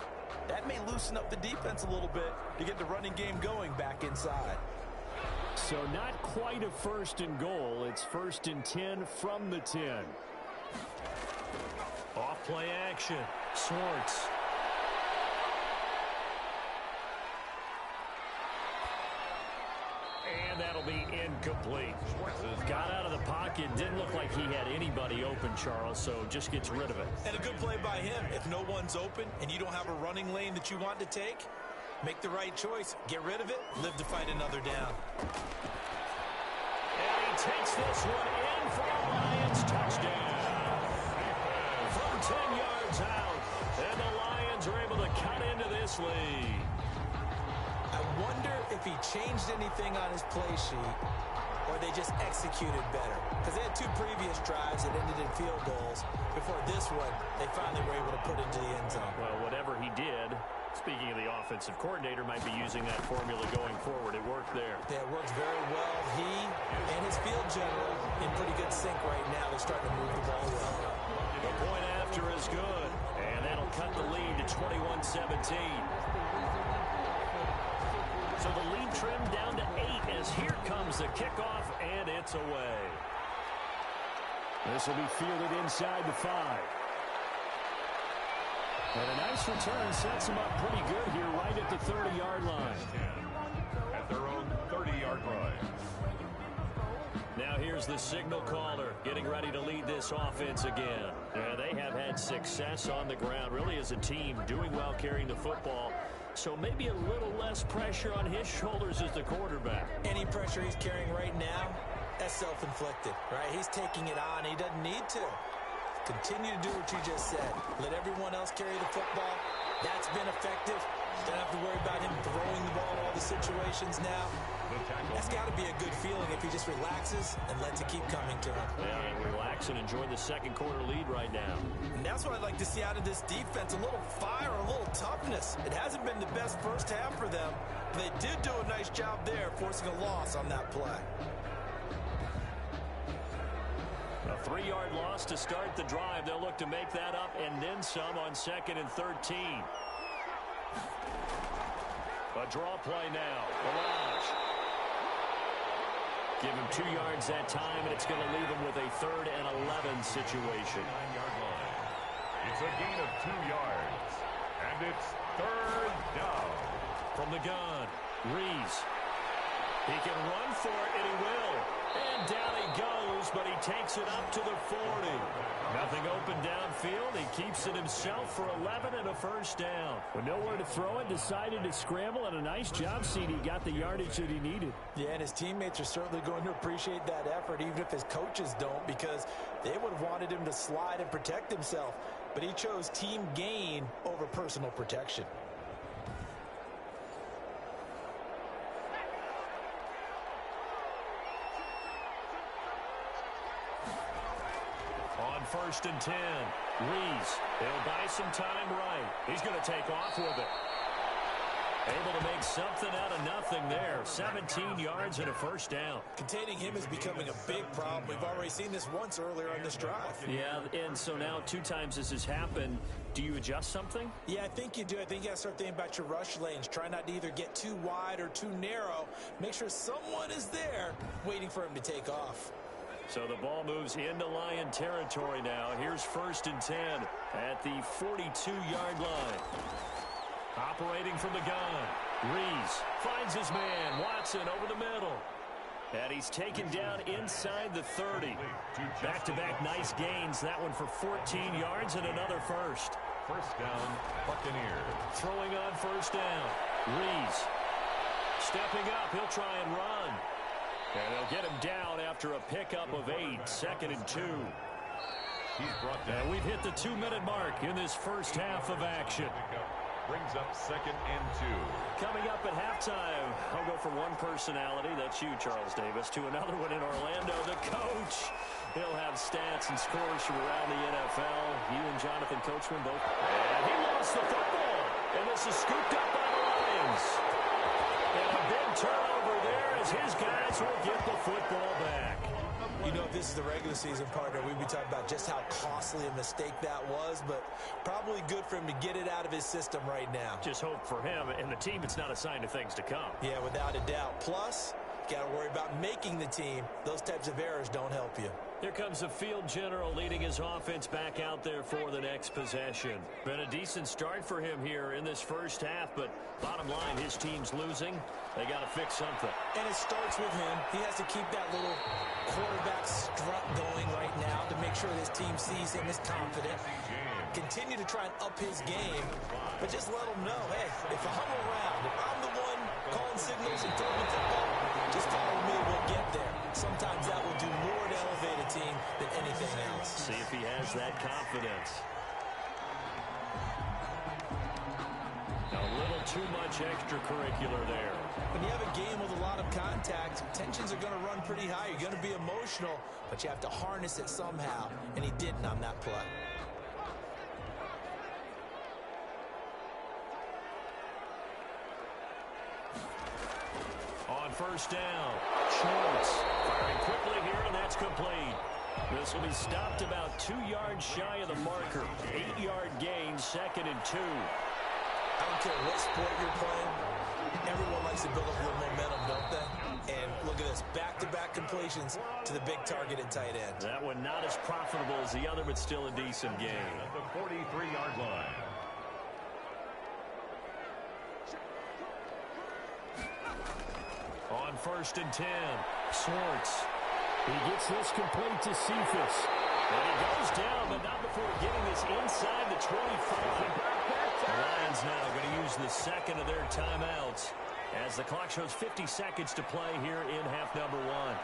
that may loosen up the defense a little bit to get the running game going back inside. So not quite a 1st and goal. It's 1st and 10 from the 10. Off play action, Schwartz. And that'll be incomplete. Got out of the pocket. Didn't look like he had anybody open, Charles, so just gets rid of it. And a good play by him. If no one's open and you don't have a running lane that you want to take, make the right choice. Get rid of it. Live to fight another down. And he takes this one in for a Lions touchdown. From 10 yards out. And the Lions are able to cut into this lead. I wonder if he changed anything on his play sheet or they just executed better. Because they had 2 previous drives that ended in field goals. Before this one, they finally were able to put into the end zone. Well, whatever he did, speaking of the offensive coordinator, might be using that formula going forward. It worked there. Yeah, it works very well. He and his field general in pretty good sync right now. They're starting to move the ball well. The point after is good. And that'll cut the lead to 21-17. So the lead trimmed down to 8 as here comes the kickoff, and it's away. This will be fielded inside the 5. And a nice return sets them up pretty good here right at the 30-yard line. At their own 30-yard line. Now here's the signal caller getting ready to lead this offense again. They have had success on the ground, really as a team, doing well carrying the football. So maybe a little less pressure on his shoulders as the quarterback. Any pressure he's carrying right now, that's self-inflicted, right? He's taking it on. He doesn't need to. Continue to do what you just said. Let everyone else carry the football. That's been effective. Don't have to worry about him throwing the ball in all the situations now. That's got to be a good feeling if he just relaxes and lets it keep coming to him. Yeah, relax and enjoy the second quarter lead right now. And that's what I'd like to see out of this defense, a little fire, a little toughness. It hasn't been the best first half for them, but they did do a nice job there forcing a loss on that play. A 3-yard loss to start the drive. They'll look to make that up and then some on 2nd and 13. A draw play now. Barrage. Give him 2 yards that time, and it's going to leave him with a 3rd and 11 situation. 9-yard line. It's a gain of 2 yards, and it's 3rd down. From the gun, Reese. He can run for it, and he will. And down he goes, but he takes it up to the 40. Nothing open downfield. He keeps it himself for 11 and a first down. With nowhere to throw it, decided to scramble, and a nice job, CD. Got the yardage that he needed. Yeah, and his teammates are certainly going to appreciate that effort, even if his coaches don't, because they would have wanted him to slide and protect himself. But he chose team gain over personal protection. On 1st and 10, Reese. He'll buy some time right. He's going to take off with it. Able to make something out of nothing there. 17 yards and a first down. Containing him is becoming a big problem. We've already seen this once earlier on this drive. Yeah, and so now 2 times this has happened. Do you adjust something? Yeah, I think you do. I think you got to start thinking about your rush lanes. Try not to either get too wide or too narrow. Make sure someone is there waiting for him to take off. So the ball moves into Lion territory now. Here's 1st and 10 at the 42-yard line. Operating from the gun. Reese finds his man. Watson over the middle. And he's taken down inside the 30. Back-to-back nice gains. That one for 14 yards and another first. First down, Buccaneers. Throwing on 1st down. Reese stepping up. He'll try and run. And they'll get him down after a pickup of 8. 2nd and 2. He's brought down. And we've hit the 2-minute mark in this first half of action. Brings up 2nd and 2. Coming up at halftime, I'll go from one personality, that's you, Charles Davis, to another one in Orlando, the coach. He'll have stats and scores from around the NFL. You and Jonathan Coachman both. And he lost the football. And this is scooped up by the Lions. And a big turnover there as his guys will get the football back. You know, if this is the regular season, partner, we'd be talking about just how costly a mistake that was, but probably good for him to get it out of his system right now. Just hope for him and the team it's not a sign of things to come. Yeah, without a doubt. Plus, got to worry about making the team. Those types of errors don't help you. Here comes the field general leading his offense back out there for the next possession. Been a decent start for him here in this first half, but bottom line, his team's losing. They got to fix something. And it starts with him. He has to keep that little quarterback strut going right now to make sure his team sees him as confident. Continue to try and up his game, but just let him know, hey, if I'm around, if I'm the one calling signals and throwing the football, just follow me, we'll get there. Sometimes that will do more to elevate a team than anything else. See if he has that confidence. A little too much extracurricular there. When you have a game with a lot of contact, tensions are going to run pretty high. You're going to be emotional, but you have to harness it somehow, and he didn't on that play. On 1st down, Schwartz firing quickly here, and that's complete. This will be stopped about 2 yards shy of the marker. 8-yard gain, 2nd and 2. I don't care what sport you're playing. Everyone likes to build up a little momentum, don't they? And look at this, back-to-back completions to the big targeted tight end. That one not as profitable as the other, but still a decent game. At the 43-yard line. On 1st and 10, Schwartz. He gets this complete to Cephas. And he goes down, but not before getting this inside the 25. The Lions now going to use the 2nd of their timeouts as the clock shows 50 seconds to play here in half number 1.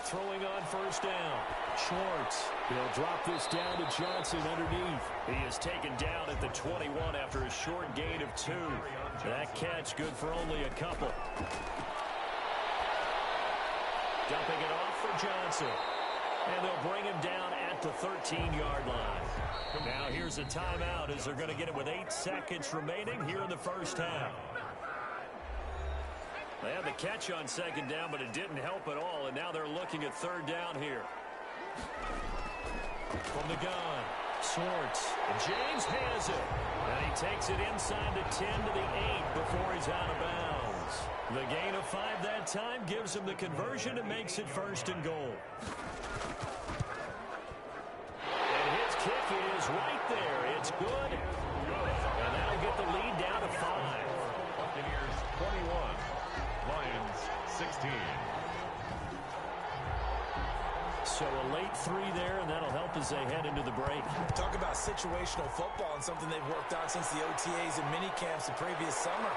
Throwing on 1st down, Schwartz. He'll drop this down to Johnson underneath. He is taken down at the 21 after a short gain of 2. That catch good for only a couple. Dumping it off for Johnson. And they'll bring him down at the 13-yard line. Now here's a timeout as they're going to get it with 8 seconds remaining here in the first half. They had the catch on second down, but it didn't help at all, and now they're looking at third down here. From the gun, Schwartz. James has it. And he takes it inside the 10 to the 8 before he's out of bounds. The gain of 5 that time gives him the conversion and makes it first and goal. And his kick is right there. It's good. And that'll get the lead down to 5. Buccaneers 21, Lions 16. So a late 3 there, and that'll help as they head into the break. Talk about situational football and something they've worked on since the OTAs and mini camps the previous summer.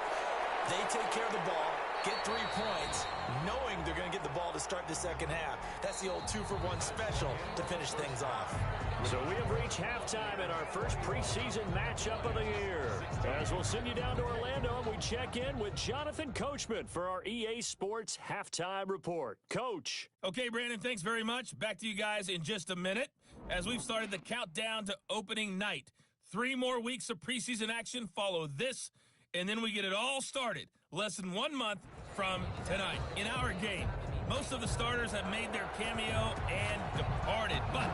They take care of the ball, get 3 points, knowing they're going to get the ball to start the second half. That's the old 2-for-1 special to finish things off. So we have reached halftime in our first preseason matchup of the year. As we'll send you down to Orlando, and we check in with Jonathan Coachman for our EA Sports Halftime Report. Coach. Okay, Brandon, thanks very much. Back to you guys in just a minute as we've started the countdown to opening night. 3 more weeks of preseason action follow this, and then we get it all started less than 1 month from tonight. In our game, most of the starters have made their cameo and departed, but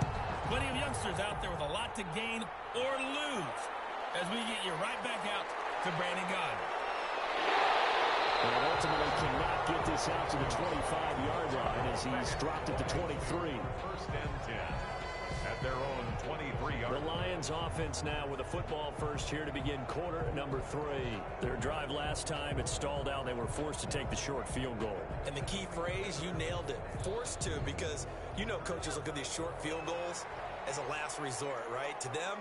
plenty of youngsters out there with a lot to gain or lose as we get you right back out to Brandon Gaudin. And ultimately cannot get this out to the 25-yard line as he's dropped it to 23. First and 10 at their own 23-yard line. The Lions offense now with a football first here to begin quarter number 3. Their drive last time, it stalled out. They were forced to take the short field goal. And the key phrase, you nailed it, forced to, because you know coaches look at these short field goals as a last resort, right? To them,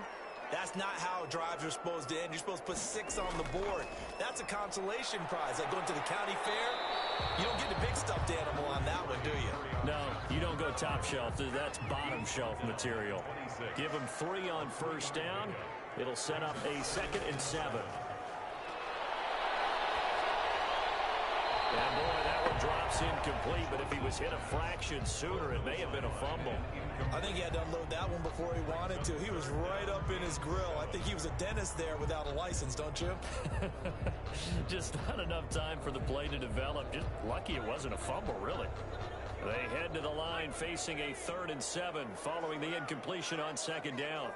that's not how drives are supposed to end. You're supposed to put 6 on the board. That's a consolation prize. Like going to the county fair, you don't get the big stuffed animal on that one, do you? No, you don't go top shelf. That's bottom shelf material. Give them 3 on first down. It'll set up a 2nd and 7. And boy, that one drops incomplete, but if he was hit a fraction sooner, it may have been a fumble. I think he had to unload that one before he wanted to. He was right up in his grill. I think he was a dentist there without a license, don't you? Just not enough time for the play to develop. Just lucky it wasn't a fumble, really. They head to the line facing a 3rd and 7 following the incompletion on second down.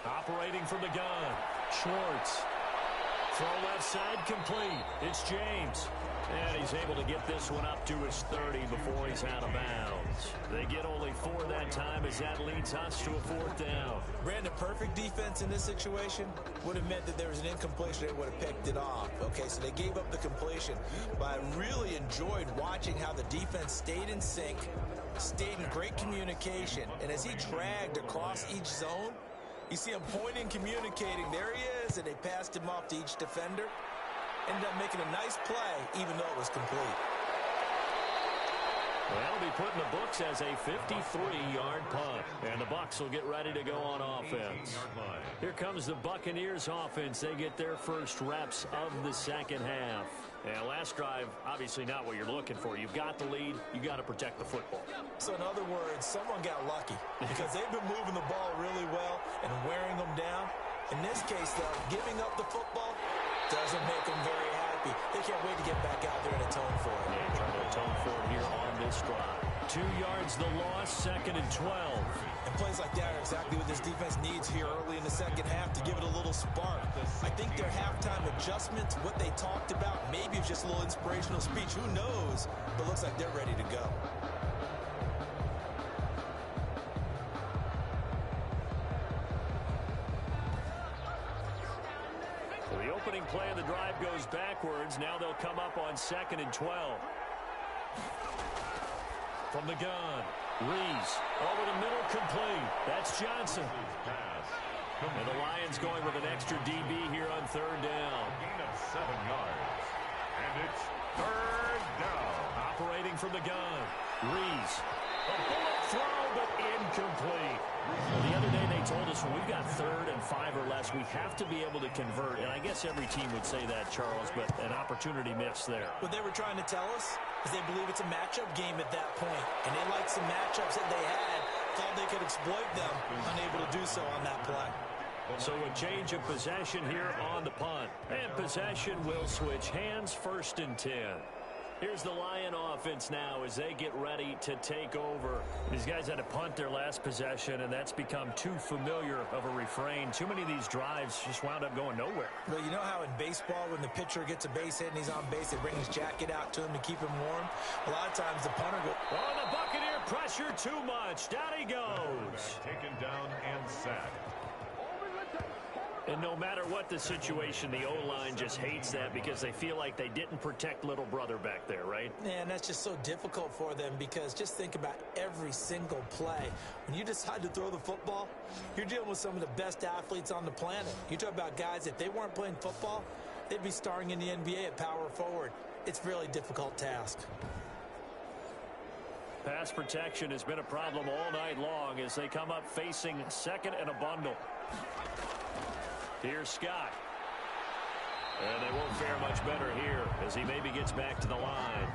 Operating from the gun, Schwartz. Throw left side complete. It's James. And he's able to get this one up to his 30 before he's out of bounds. They get only 4 that time as that leads us to a 4th down. Brandon, perfect defense in this situation would have meant that there was an incompletion. They would have picked it off. Okay, so they gave up the completion. But I really enjoyed watching how the defense stayed in sync, stayed in great communication. And as he dragged across each zone, you see him pointing, communicating. There he is, and they passed him off to each defender. Ended up making a nice play, even though it was complete. Well, that'll be put in the books as a 53-yard punt. And the Bucs will get ready to go on offense. Here comes the Buccaneers offense. They get their first reps of the second half. And last drive, obviously not what you're looking for. You've got the lead. You got to protect the football. So in other words, someone got lucky because they've been moving the ball really well and wearing them down. In this case, though, giving up the football doesn't make them very happy. They can't wait to get back out there and atone for it. Yeah, trying to atone for it here on this drive. 2 yards the loss, 2nd and 12. And plays like that are exactly what this defense needs here early in the second half to give it a little spark. I think their halftime adjustments, what they talked about, maybe it's just a little inspirational speech. Who knows? But looks like they're ready to go. The opening play of the drive goes backwards. Now they'll come up on 2nd and 12. From the gun, Reese over the middle, complete. That's Johnson. And the Lions going with an extra DB here on 3rd down. Gain of 7 yards. And it's 3rd down. Operating from the gun, Reese. A bullet throw, but incomplete. Well, the other day they told us when we've got 3rd and 5 or less, we have to be able to convert. And I guess every team would say that, Charles, but an opportunity missed there. What they were trying to tell us is they believe it's a matchup game at that point. And they liked some matchups that they had, thought they could exploit them, unable to do so on that play. So a change of possession here on the punt. And possession will switch hands, 1st and 10. Here's the Lion offense now as they get ready to take over. These guys had to punt their last possession, and that's become too familiar of a refrain. Too many of these drives just wound up going nowhere. Well, you know how in baseball when the pitcher gets a base hit and he's on base, they bring his jacket out to him to keep him warm? A lot of times the punter goes, oh, the Buccaneer pressure too much. Down he goes. Taken down and sacked. And no matter what the situation, the O-line just hates that because they feel like they didn't protect little brother back there, right? Man, that's just so difficult for them because just think about every single play. When you decide to throw the football, you're dealing with some of the best athletes on the planet. You talk about guys, if they weren't playing football, they'd be starring in the NBA at power forward. It's a really difficult task. Pass protection has been a problem all night long as they come up facing 2nd and a bundle. Here's Scott. And they won't fare much better here as he maybe gets back to the line.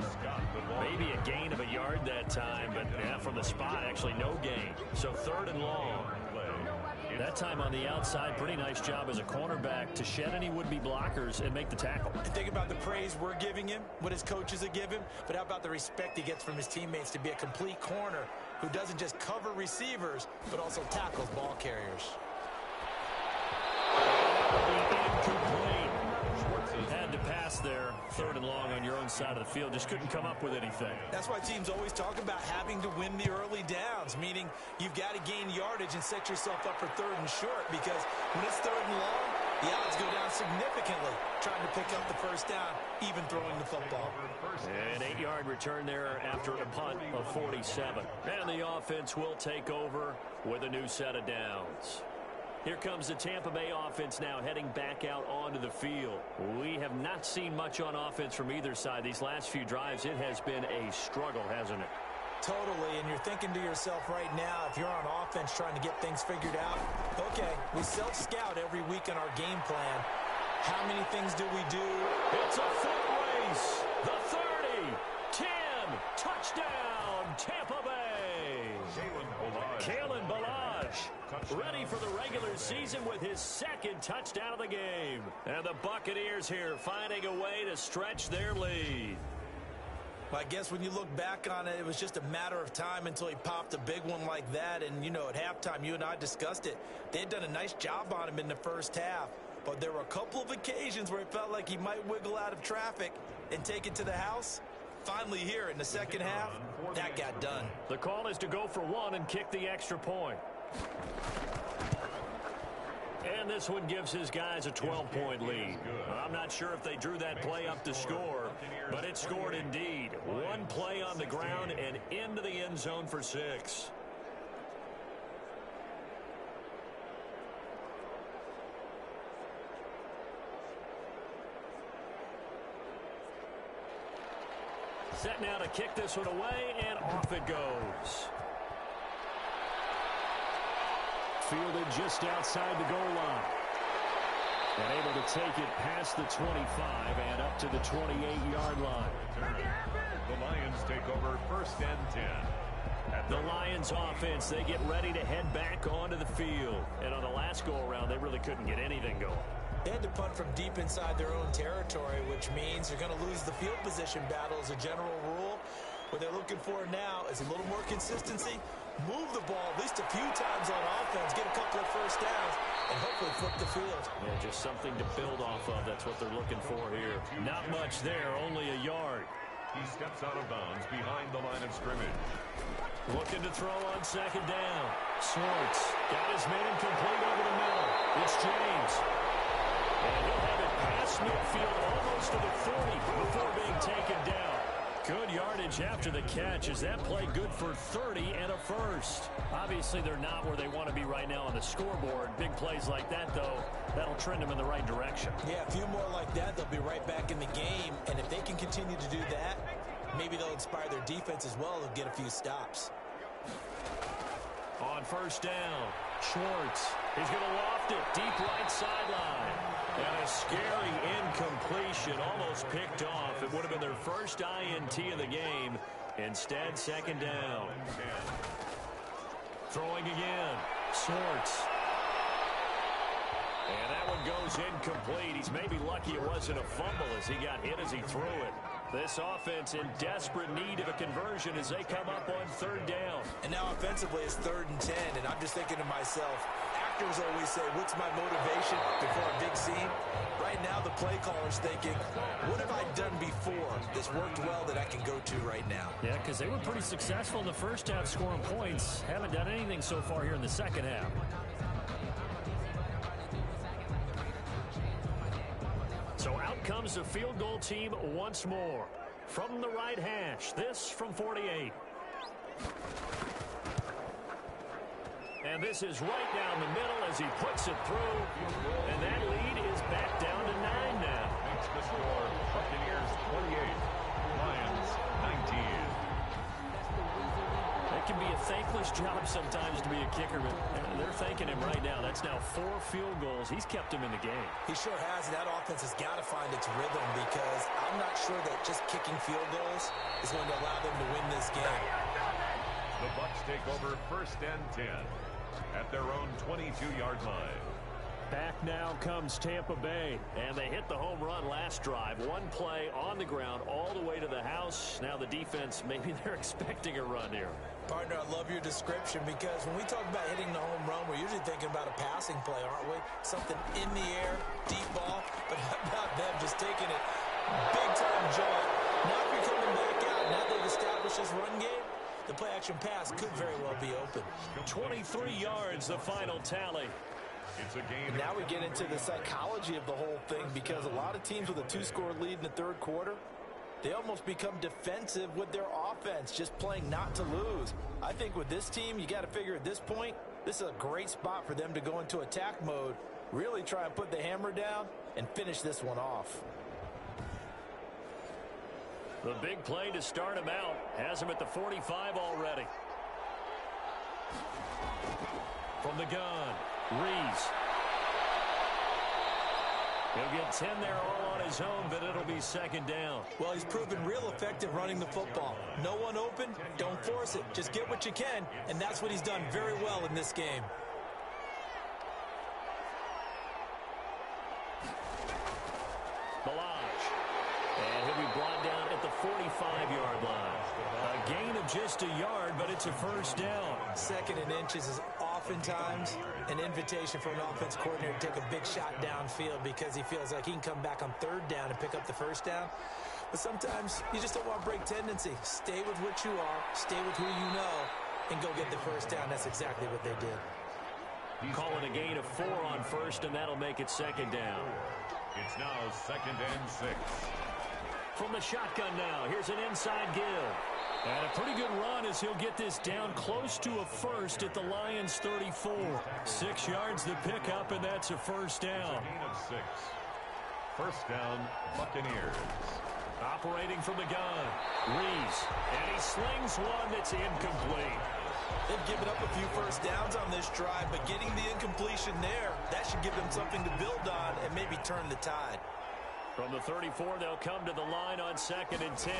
Maybe a gain of a yard that time, but yeah, from the spot, actually no gain. So 3rd and long. That time on the outside, pretty nice job as a cornerback to shed any would-be blockers and make the tackle. Think about the praise we're giving him, what his coaches have given, but how about the respect he gets from his teammates to be a complete corner who doesn't just cover receivers, but also tackles ball carriers. Incomplete. Had to pass there, 3rd and long on your own side of the field. Just couldn't come up with anything. That's why teams always talk about having to win the early downs, meaning you've got to gain yardage and set yourself up for 3rd and short, because when it's 3rd and long, the odds go down significantly trying to pick up the 1st down, even throwing the football. An 8-yard return there after a punt of 47. And the offense will take over with a new set of downs. Here comes the Tampa Bay offense now heading back out onto the field. We have not seen much on offense from either side. These last few drives, it has been a struggle, hasn't it? Totally, and you're thinking to yourself right now, if you're on offense trying to get things figured out, okay, we self-scout every week on our game plan. How many things do we do? It's a foot race. The 30, 10, touchdown, Tampa Bay. Kalen Balazs, ready for the regular season with his 2nd touchdown of the game. And the Buccaneers here finding a way to stretch their lead. Well, I guess when you look back on it, it was just a matter of time until he popped a big one like that. And, you know, at halftime, you and I discussed it. They had done a nice job on him in the 1st half. But there were a couple of occasions where it felt like he might wiggle out of traffic and take it to the house. Finally here in the 2nd half, that got done. The call is to go for 1 and kick the extra point. And this one gives his guys a 12-point lead. I'm not sure if they drew that play up to score, but it scored indeed. One play on the ground and into the end zone for 6. Set now to kick this one away, and off it goes. Fielded just outside the goal line. And able to take it past the 25 and up to the 28-yard line. The Lions take over 1st and 10. The Lions offense, they get ready to head back onto the field. And on the last go-around, they really couldn't get anything going. They had to punt from deep inside their own territory, which means they're going to lose the field position battle as a general rule. What they're looking for now is a little more consistency, move the ball at least a few times on offense, get a couple of 1st downs, and hopefully flip the field. Yeah, just something to build off of. That's what they're looking for here. Not much there, only a yard. He steps out of bounds behind the line of scrimmage. Looking to throw on 2nd down. Schwartz got his man complete over the middle. It's James. And he'll have it past midfield almost to the 40 before being taken down. Good yardage after the catch. Is that play good for 30 and a 1st? Obviously, they're not where they want to be right now on the scoreboard. Big plays like that, though, that'll trend them in the right direction. Yeah, a few more like that, they'll be right back in the game. And if they can continue to do that, maybe they'll inspire their defense as well. They'll get a few stops. On 1st down, Schwartz. He's going to loft it deep right sideline. And a scary incompletion, almost picked off. It would have been their first INT of the game. Instead, 2nd down. Throwing again. Schwartz. goes incomplete. He's maybe lucky it wasn't a fumble as he got hit as he threw it. This offense in desperate need of a conversion as they come up on third down. And now offensively it's 3rd and 10, and I'm just thinking to myself, actors always say, what's my motivation before a big scene? Right now the play caller's thinking, what have I done before that's worked well that I can go to right now? Yeah, because they were pretty successful in the first half scoring points. Haven't done anything so far here in the second half. So out comes the field goal team once more. From the right hash, this from 48. And this is right down the middle as he puts it through. And that lead is back down to 9 now. Makes the score Buccaneers 28, Lions 19. It can be a thankless job sometimes to be a kicker, but they're thanking him right now. That's now 4 field goals. He's kept him in the game. He sure has. That offense has got to find its rhythm because I'm not sure that just kicking field goals is going to allow them to win this game. The Bucs take over 1st and 10 at their own 22-yard line. Back now comes Tampa Bay, and they hit the home run last drive. One play on the ground all the way to the house. Now the defense, maybe they're expecting a run here. Partner, I love your description because when we talk about hitting the home run, we're usually thinking about a passing play, aren't we? Something in the air, deep ball, but how about them just taking it big-time joy? Now if you're coming back out, now they've established this run game, the play-action pass could very well be open. 23 yards, the final tally. It's a game. Now we get into the psychology of the whole thing because a lot of teams with a 2-score lead in the 3rd quarter, they almost become defensive with their offense, just playing not to lose. I think with this team, you got to figure at this point, this is a great spot for them to go into attack mode, really try and put the hammer down and finish this one off. The big play to start him out has him at the 45 already. From the gun, Reese. He'll get 10 there all on his own, but it'll be 2nd down. Well, he's proven real effective running the football. No one open, don't force it. Just get what you can, and that's what he's done very well in this game. Balaj. And he'll be brought down at the 45-yard line. A gain of just a yard, but it's a 1st down. 2nd and inches is oftentimes an invitation for an offense coordinator to take a big shot downfield because he feels like he can come back on 3rd down and pick up the 1st down. But sometimes you just don't want break tendency. Stay with what you are, stay with who you know, and go get the 1st down. That's exactly what they did. Calling a gain of 4 on 1st, and that'll make it 2nd down. It's now 2nd and 6. From the shotgun now, here's an inside give. And a pretty good run as he'll get this down close to a 1st at the Lions 34. 6 yards the pickup, and that's a 1st down. Gain of 6. 1st down, Buccaneers. Operating from the gun, Reese. And he slings one that's incomplete. They've given up a few 1st downs on this drive, but getting the incompletion there, that should give them something to build on and maybe turn the tide. From the 34, they'll come to the line on 2nd and 10.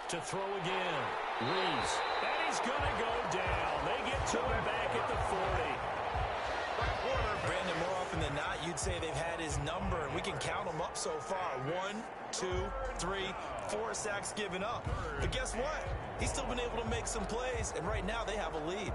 To throw again, Reese. And he's going to go down. They get to him back at the 40. Brandon, more often than not, you'd say they've had his number, and we can count them up so far. 1, 2, 3, 4 sacks given up. But guess what? He's still been able to make some plays, and right now they have a lead.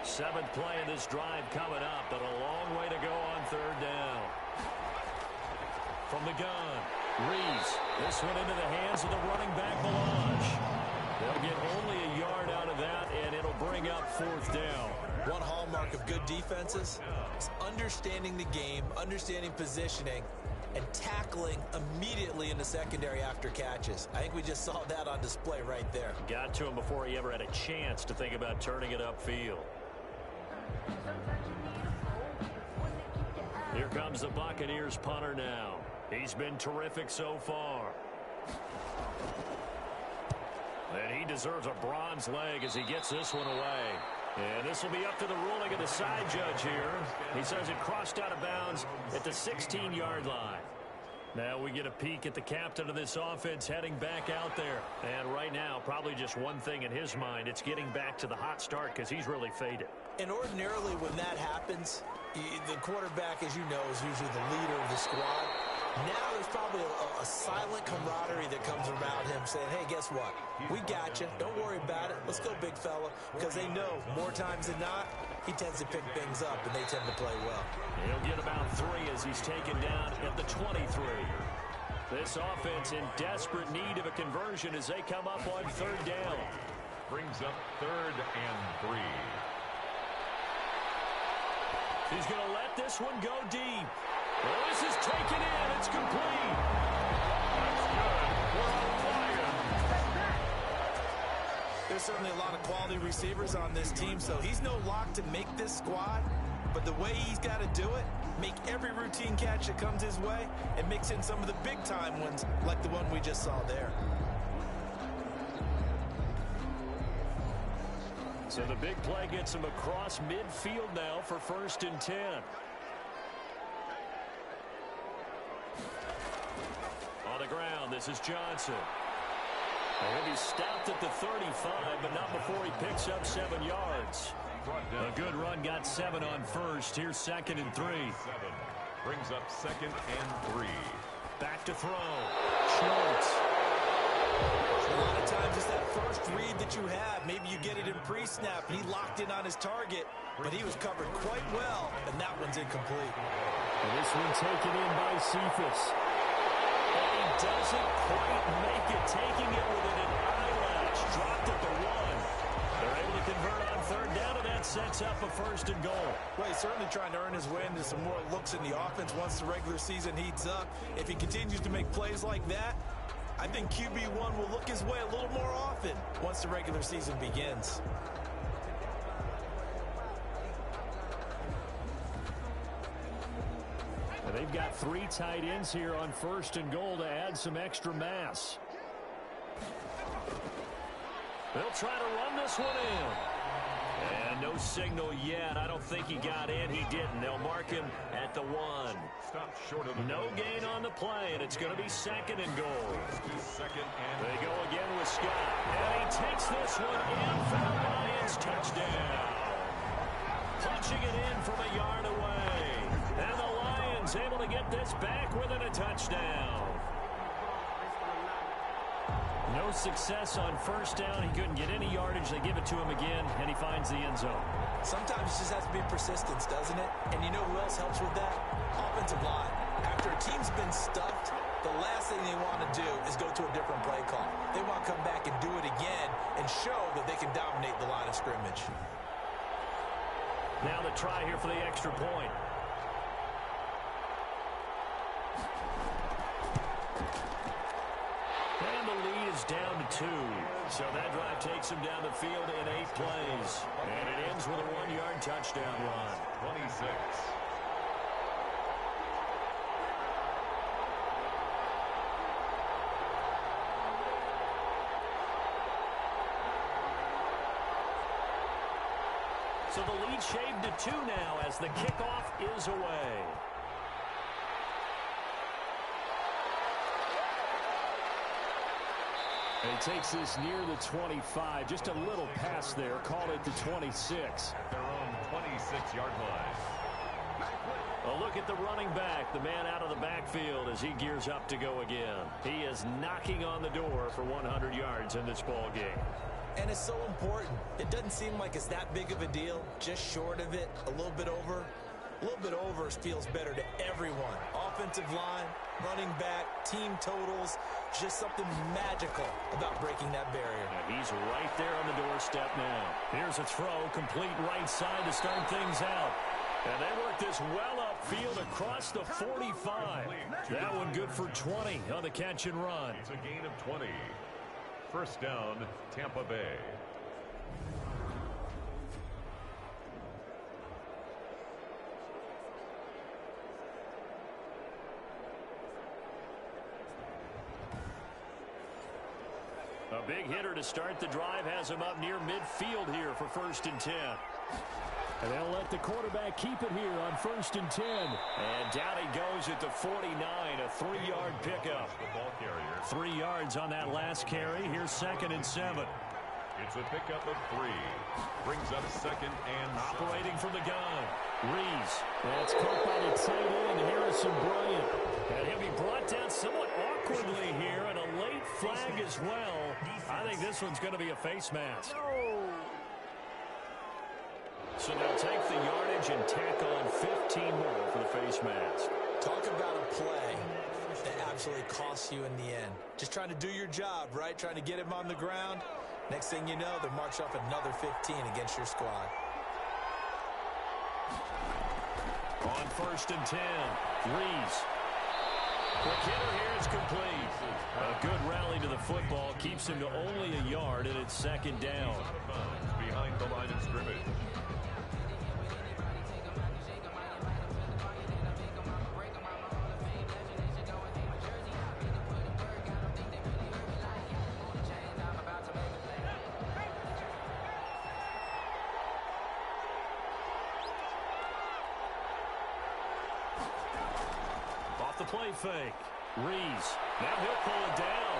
Seventh play of this drive coming up, but a long way to go on 3rd down. From the gun, Reese. This one into the hands of the running back, Balaj. They'll get only a yard out of that, and it'll bring up 4th down. One hallmark of good defenses is understanding the game, understanding positioning, and tackling immediately in the secondary after catches. I think we just saw that on display right there. Got to him before he ever had a chance to think about turning it upfield. Here comes the Buccaneers punter now. He's been terrific so far. And he deserves a bronze leg as he gets this one away. And this will be up to the ruling of the side judge here. He says it crossed out of bounds at the 16-yard line. Now we get a peek at the captain of this offense heading back out there. And right now, probably just one thing in his mind. It's getting back to the hot start because he's really faded. And ordinarily when that happens, the quarterback, as you know, is usually the leader of the squad. Now there's probably a silent camaraderie that comes around him saying, hey, guess what? We got you. Don't worry about it. Let's go, big fella. Because they know more times than not, he tends to pick things up, and they tend to play well. He'll get about 3 as he's taken down at the 23. This offense in desperate need of a conversion as they come up on 3rd down. Brings up 3rd and 3. He's going to let this one go deep. Well, this is taken in. It's complete. That's good for a Lion. There's certainly a lot of quality receivers on this team, so he's no lock to make this squad. But the way he's got to do it, make every routine catch that comes his way, and mix in some of the big-time ones like the one we just saw there. So the big play gets him across midfield now for 1st and 10. On the ground, this is Johnson. He'll be stopped at the 35, but not before he picks up 7 yards. A good run got 7 on 1st. Here's 2nd and 3. 7 brings up 2nd and 3. Back to throw. Schultz. A lot of times it's that first read that you have. Maybe you get it in pre-snap, and he locked in on his target, but he was covered quite well, and that one's incomplete. And this one taken in by Cephas. And he doesn't quite make it, taking it within an eyelash. Dropped at the 1. They're able to convert on 3rd down, and that sets up a 1st and goal. Well, he's certainly trying to earn his way into some more looks in the offense once the regular season heats up. If he continues to make plays like that, I think QB1 will look his way a little more often once the regular season begins. And they've got 3 tight ends here on 1st and goal to add some extra mass. They'll try to run this one in. And no signal yet. I don't think he got in. He didn't. They'll mark him at the 1. Stop short of the No gain on the play, and it's going to be 2nd and goal. 2nd and They go again with Scott. And he takes this one in for the Lions. Touchdown. Punching it in from a yard away. And the Lions able to get this back within a touchdown. No success on 1st down. He couldn't get any yardage. They give it to him again, and he finds the end zone. Sometimes it just has to be persistence, doesn't it? And you know who else helps with that? Offensive line. After a team's been stuffed, the last thing they want to do is go to a different play call. They want to come back and do it again and show that they can dominate the line of scrimmage. Now the try here for the extra point. And the lead is down to 2. So that drive takes him down the field in 8 plays. And it ends with a 1-yard touchdown run. 26. So the lead shaved to 2 now as the kickoff is away. He takes this near the 25. Just a little pass there. Call it the 26. At their own 26-yard line. A look at the running back, the man out of the backfield as he gears up to go again. He is knocking on the door for 100 yards in this ball game. And it's so important. It doesn't seem like it's that big of a deal. Just short of it, a little bit over. A little bit over feels better to everyone. Offensive line, running back, team totals, just something magical about breaking that barrier. And he's right there on the doorstep now. Here's a throw, complete right side to start things out. And they work this well upfield across the 45. That one good for 20 on the catch and run. It's a gain of 20. 1st down, Tampa Bay. A big hitter to start the drive has him up near midfield here for 1st and 10. And they'll let the quarterback keep it here on 1st and 10. And down he goes at the 49, a 3-yard pickup. 3 yards on that last carry. Here's 2nd and 7. It's a pickup of 3. Brings up 2nd and operating from the gun. Rees. That's caught by the tight end, Harrison Bryant. And he'll be brought down somewhat awkwardly here, and a late flag as well. I think this one's going to be a face mask. So they'll take the yardage and tack on 15 more for the face mask. Talk about a play that absolutely costs you in the end. Just trying to do your job, right? Trying to get him on the ground. Next thing you know, they march off another 15 against your squad. On 1st and 10, Rees. Quick hitter here is complete. A good rally to the football keeps him to only a yard, and it's 2nd down. behind the line of scrimmage. The play fake. Rees. Now he'll pull it down.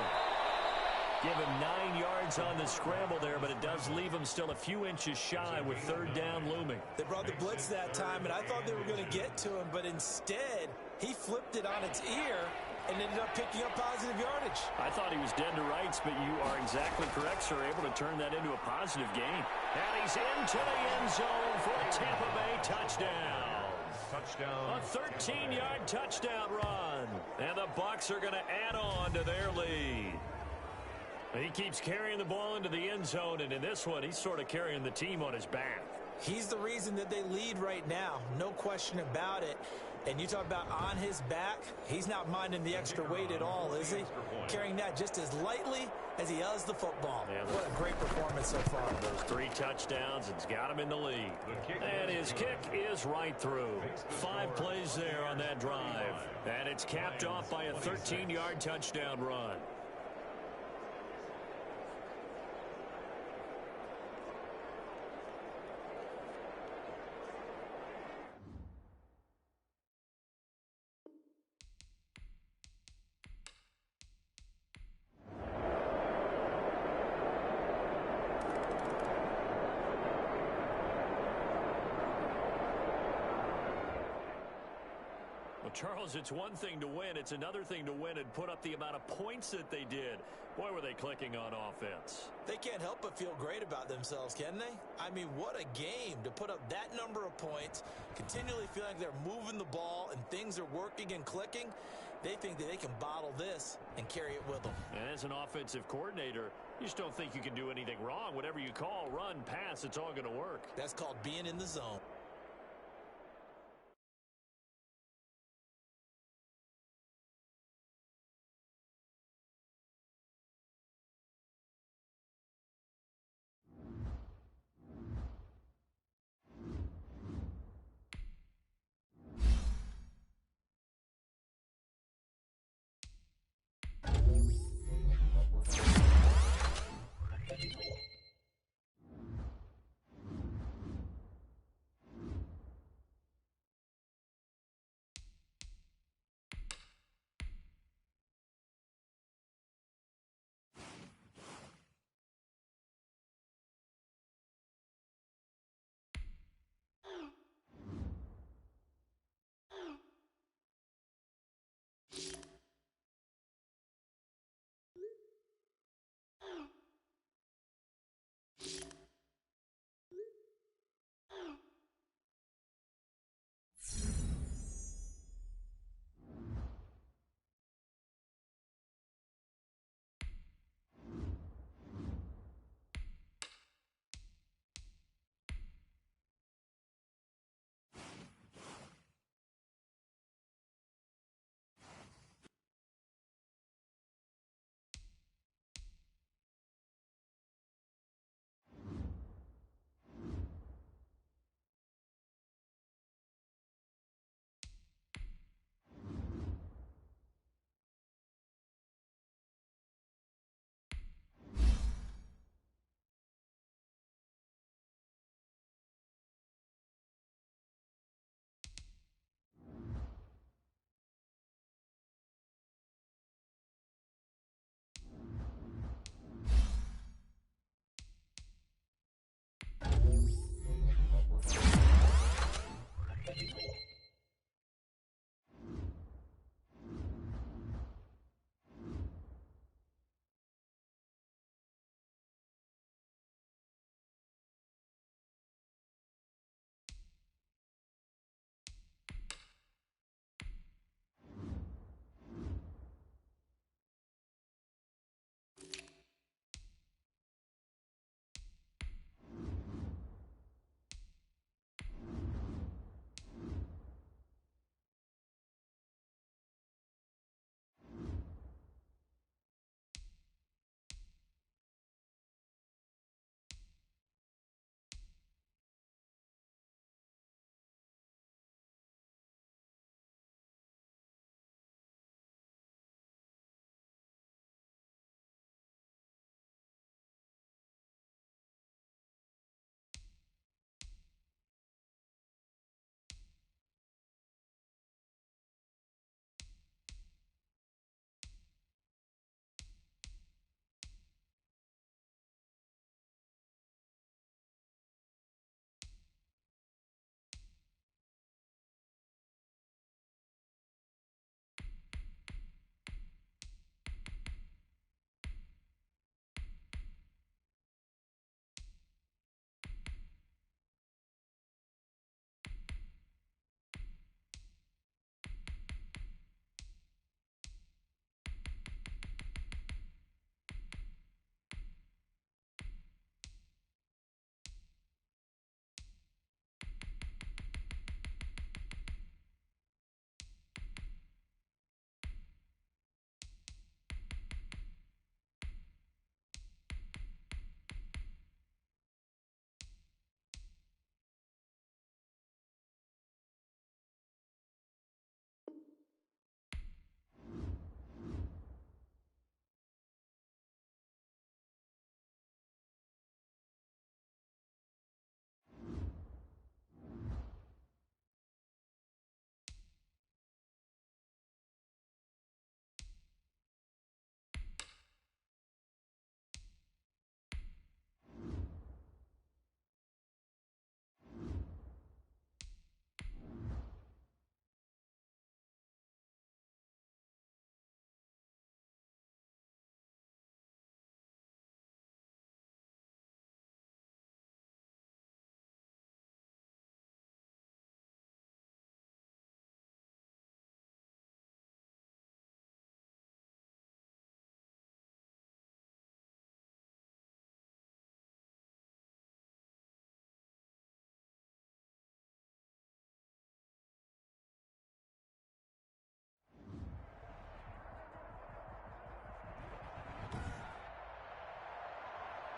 Give him 9 yards on the scramble there, but it does leave him still a few inches shy with 3rd down looming. They brought the blitz that time, and I thought they were going to get to him, but instead he flipped it on its ear and ended up picking up positive yardage. I thought he was dead to rights, but you are exactly correct, sir. Able to turn that into a positive gain. And he's into the end zone for a Tampa Bay touchdown. Touchdown. A 13-yard touchdown run. And the Bucs are going to add on to their lead. He keeps carrying the ball into the end zone, and in this one, he's sort of carrying the team on his back. He's the reason that they lead right now. No question about it. And you talk about on his back, he's not minding the extra weight at all, is he? Carrying that just as lightly as he does the football. Yeah, what a great performance so far. Those 3 touchdowns, it's got him in the lead. And his kick is right through. 5 plays there on that drive. And it's capped off by a 13-yard touchdown run. Charles, it's one thing to win. It's another thing to win and put up the amount of points that they did. Boy, were they clicking on offense. They can't help but feel great about themselves, can they? I mean, what a game to put up that number of points, continually feeling like they're moving the ball and things are working and clicking. They think that they can bottle this and carry it with them. And as an offensive coordinator, you just don't think you can do anything wrong. Whatever you call, run, pass, it's all going to work. That's called being in the zone.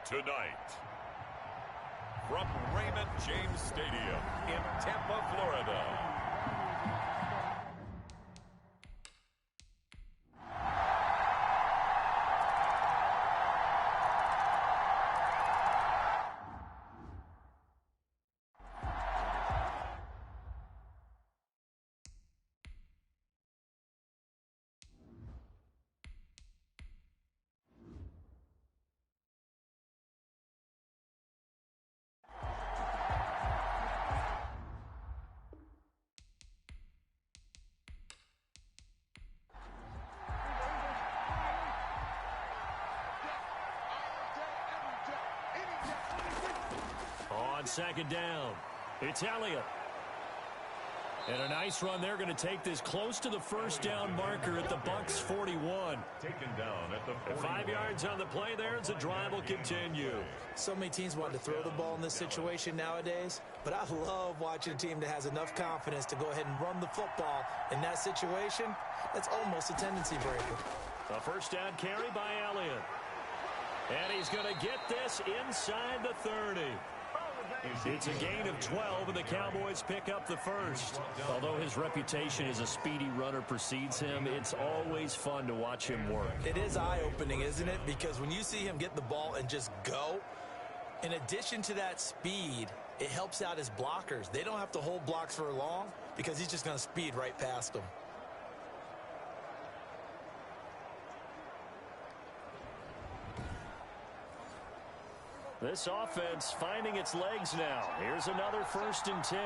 tonight. From Raymond James Stadium in Tampa, Florida. On second down, it's Elliott. And a nice run. They're going to take this close to the first down marker at the Bucs 41. Taken down at the 5 yards on the play there as the drive will continue. So many teams want to throw the ball in this situation nowadays, but I love watching a team that has enough confidence to go ahead and run the football in that situation. That's almost a tendency breaker. A first down carry by Elliott. And he's going to get this inside the 30. It's a gain of 12, and the Cowboys pick up the first. Although his reputation as a speedy runner precedes him, it's always fun to watch him work. It is eye-opening, isn't it? Because when you see him get the ball and just go, in addition to that speed, it helps out his blockers. They don't have to hold blocks for long because he's just going to speed right past them. This offense finding its legs now. Here's another 1st and 10.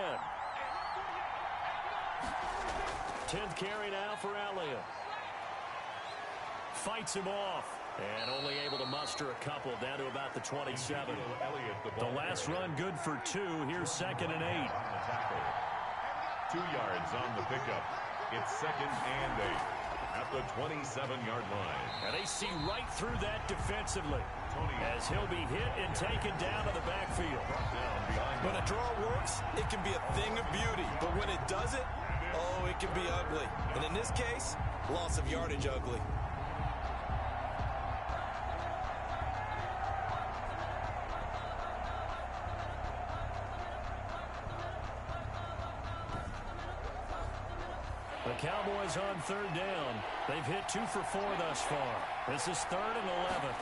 10th carry now for Elliott. Fights him off. And only able to muster a couple down to about the 27. The last run good for 2. Here's 2nd and 8. 2 yards on the pickup. It's 2nd and 8 at the 27-yard line. And they see right through that defensively as he'll be hit and taken down to the backfield. When a draw works, it can be a thing of beauty. But when it doesn't, oh, it can be ugly. And in this case, loss of yardage ugly. The Cowboys on 3rd down. They've hit 2 for 4 thus far. This is 3rd and 11.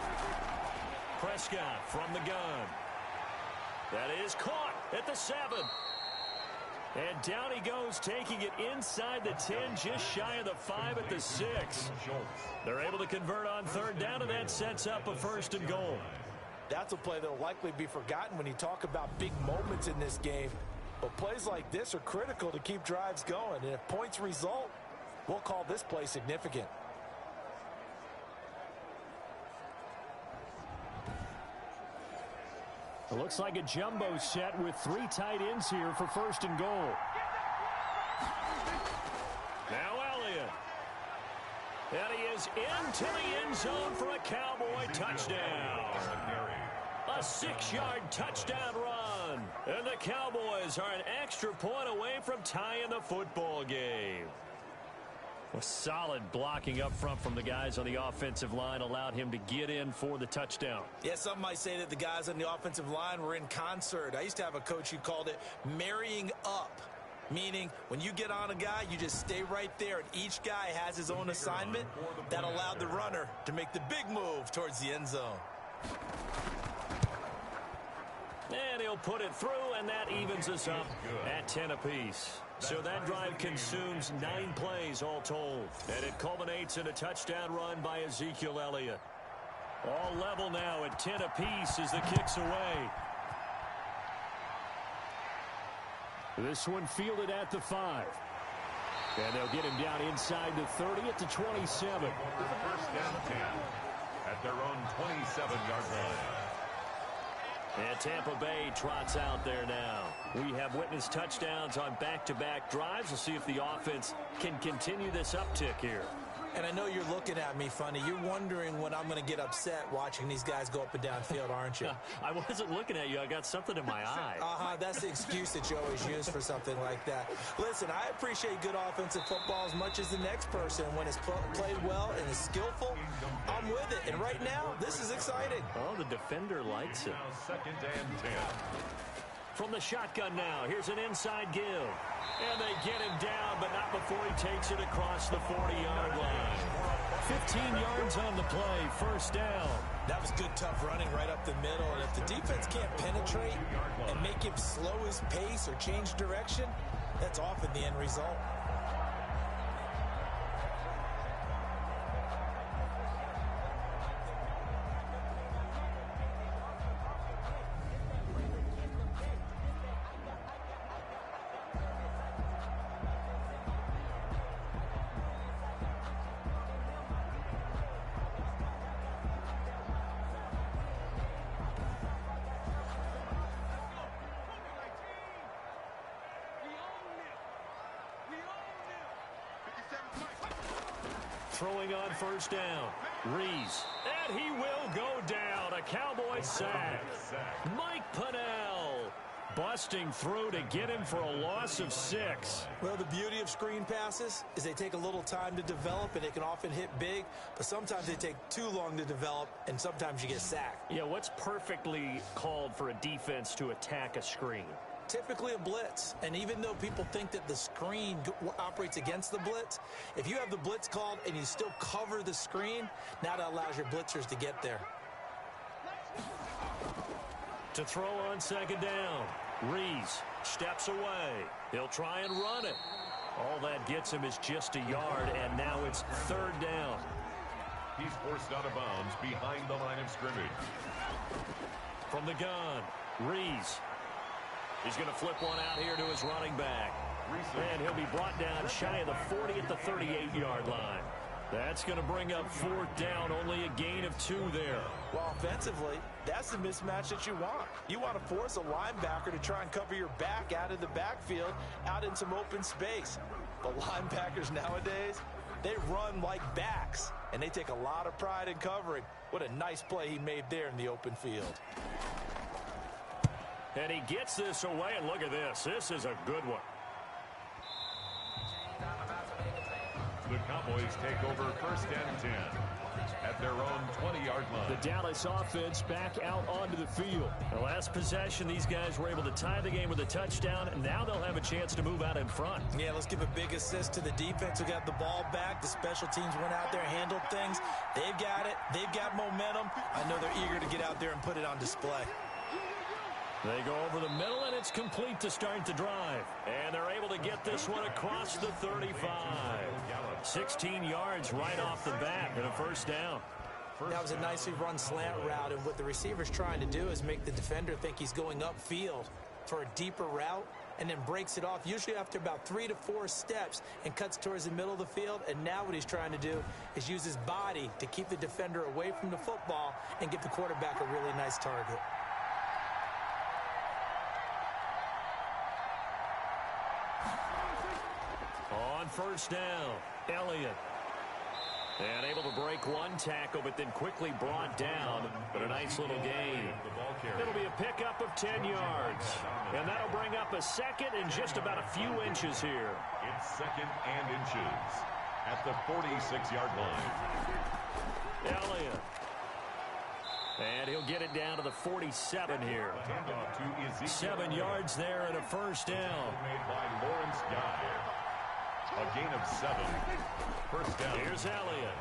Prescott from the gun. That is caught at the 7. And down he goes, taking it inside the 10, just shy of the 5 at the 6. They're able to convert on 3rd down, and that sets up a 1st and goal. That's a play that will likely be forgotten when you talk about big moments in this game. But plays like this are critical to keep drives going. And if points result, we'll call this play significant. It looks like a jumbo set with 3 tight ends here for 1st and goal. Now Elliott. And he is into the end zone for a Cowboy touchdown. A 6-yard touchdown run. And the Cowboys are an extra point away from tying the football game. A solid blocking up front from the guys on the offensive line allowed him to get in for the touchdown. Yeah, some might say that the guys on the offensive line were in concert. I used to have a coach who called it marrying up, meaning when you get on a guy, you just stay right there, and each guy has his own assignment that allowed the runner to make the big move towards the end zone. And he'll put it through, and that evens us up at 10 apiece. So that drive consumes 9 plays all told. And it culminates in a touchdown run by Ezekiel Elliott. All level now at 10 apiece as the kick's away. This one fielded at the 5. And they'll get him down inside the 30 at the 27. First down 10 at their own 27-yard line. And Tampa Bay trots out there now. We have witnessed touchdowns on back-to-back drives. We'll see if the offense can continue this uptick here. And I know you're looking at me funny. You're wondering when I'm going to get upset watching these guys go up and down field, aren't you? I wasn't looking at you. I got something in my eye. That's the excuse that you always use for something like that. Listen, I appreciate good offensive football as much as the next person. When it's played well and is skillful, I'm with it. And right now, this is exciting. Oh, the defender likes it. Now 2nd and 10. From the shotgun now, here's an inside give. And they get him down, but not before he takes it across the 40-yard line. 15 yards on the play, first down. That was good, tough running right up the middle. And if the defense can't penetrate and make him slow his pace or change direction, that's often the end result. Throwing on first down. Rees. And he will go down. A Cowboy sack. Mike Pennell busting through to get him for a loss of 6. Well, the beauty of screen passes is they take a little time to develop, and they can often hit big, but sometimes they take too long to develop, and sometimes you get sacked. Yeah, what's perfectly called for a defense to attack a screen? Typically a blitz, and even though people think that the screen operates against the blitz, if you have the blitz called and you still cover the screen, now that allows your blitzers to get there. To throw on second down, Rees steps away. He'll try and run it. All that gets him is just a yard, and now it's third down. He's forced out of bounds behind the line of scrimmage. From the gun, Rees. He's going to flip one out here to his running back. And he'll be brought down shy of the 40 at the 38-yard line. That's going to bring up fourth down, only a gain of 2 there. Well, offensively, that's the mismatch that you want. You want to force a linebacker to try and cover your back out of the backfield, out in some open space. But linebackers nowadays, they run like backs, and they take a lot of pride in covering. What a nice play he made there in the open field. And he gets this away, and look at this. This is a good one. The Cowboys take over 1st and 10 at their own 20-yard line. The Dallas offense back out onto the field. The last possession, these guys were able to tie the game with a touchdown, and now they'll have a chance to move out in front. Yeah, let's give a big assist to the defense who got the ball back. The special teams went out there, handled things. They've got it. They've got momentum. I know they're eager to get out there and put it on display. They go over the middle, and it's complete to start the drive. And they're able to get this one across the 35. 16 yards right off the bat and a first down. That was a nicely run slant route, and what the receiver's trying to do is make the defender think he's going upfield for a deeper route, and then breaks it off, usually after about 3 to 4 steps, and cuts towards the middle of the field. And now what he's trying to do is use his body to keep the defender away from the football and give the quarterback a really nice target. On first down, Elliott. And able to break one tackle, but then quickly brought down. But a nice little gain. It'll be a pickup of 10 yards. And that'll bring up a second and just about a few inches here. It's 2nd and inches at the 46-yard line. Elliott. And he'll get it down to the 47 here. 7 yards there and a first down. Made by Lawrence Guy. A gain of 7. First down. Here's Elliott.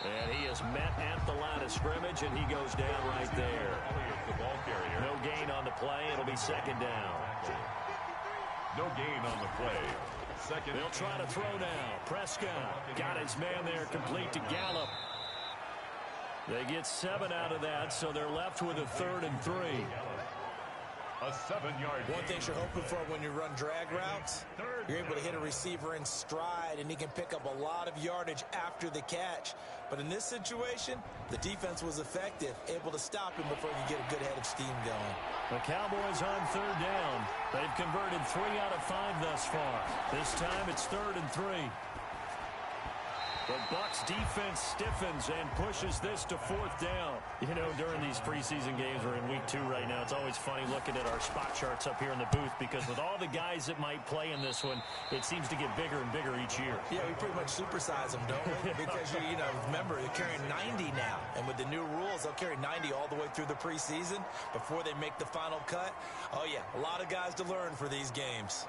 And he is met at the line of scrimmage, and he goes down right there. The ball carrier. No gain on the play. It'll be second down. No gain on the play. Second. They'll try to throw now. Prescott got his man there, complete to Gallup. They get 7 out of that, so they're left with a 3rd and 3. A 7-yard. One thing you're hoping for when you run drag routes, you're able to hit a receiver in stride, and he can pick up a lot of yardage after the catch. But in this situation, the defense was effective, able to stop him before you get a good head of steam going. The Cowboys on 3rd down. They've converted 3 out of 5 thus far. This time it's 3rd and 3. The Bucs defense stiffens and pushes this to 4th down. You know, during these preseason games, we're in week 2 right now. It's always funny looking at our spot charts up here in the booth because with all the guys that might play in this one, it seems to get bigger and bigger each year. Yeah, we pretty much supersize them, don't we? Because, you know, remember, they're carrying 90 now. And with the new rules, they'll carry 90 all the way through the preseason before they make the final cut. Oh, yeah, a lot of guys to learn for these games.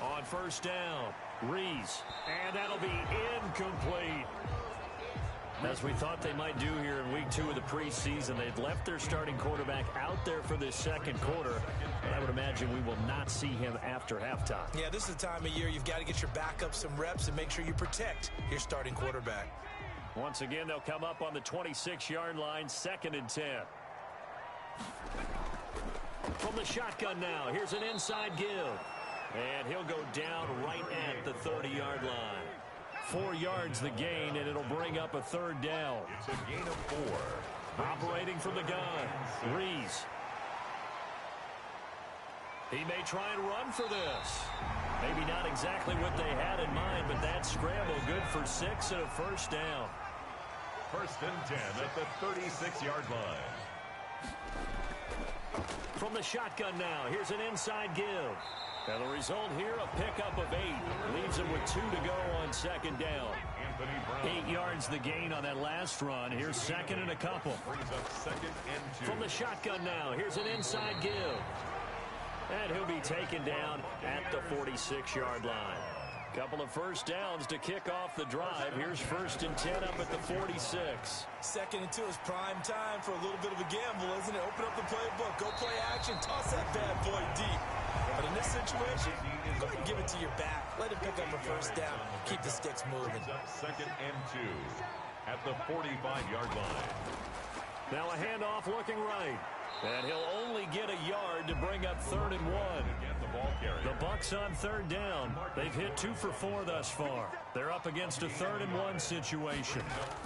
On 1st down, Rees, and that'll be incomplete. As we thought they might do here in week 2 of the preseason, they've left their starting quarterback out there for this second quarter, but I would imagine we will not see him after halftime. Yeah, this is the time of year you've got to get your backup some reps and make sure you protect your starting quarterback. Once again, they'll come up on the 26-yard line, 2nd and 10. From the shotgun now, here's an inside give. And he'll go down right at the 30-yard line. 4 yards the gain, and it'll bring up a 3rd down. It's a gain of 4. Operating from the gun, Rees. He may try and run for this. Maybe not exactly what they had in mind, but that scramble good for 6 and a 1st down. 1st and 10 at the 36-yard line. From the shotgun now, here's an inside give. And the result here, a pickup of 8. Leaves him with 2 to go on 2nd down. 8 yards the gain on that last run. Here's 2nd and a couple. Brings up 2nd and 2. From the shotgun now, here's an inside give. And he'll be taken down at the 46-yard line. Couple of 1st downs to kick off the drive. Here's 1st and 10 up at the 46. 2nd and 2 is prime time for a little bit of a gamble, isn't it? Open up the playbook, go play action, toss that bad boy deep. But in this situation, go ahead and give it to your back. Let him pick up a 1st down. Keep the sticks moving. 2nd and 2 at the 45-yard line. Now a handoff looking right. And he'll only get a yard to bring up 3rd and 1. The Bucs on 3rd down. They've hit 2 for 4 thus far. They're up against a 3rd and 1 situation.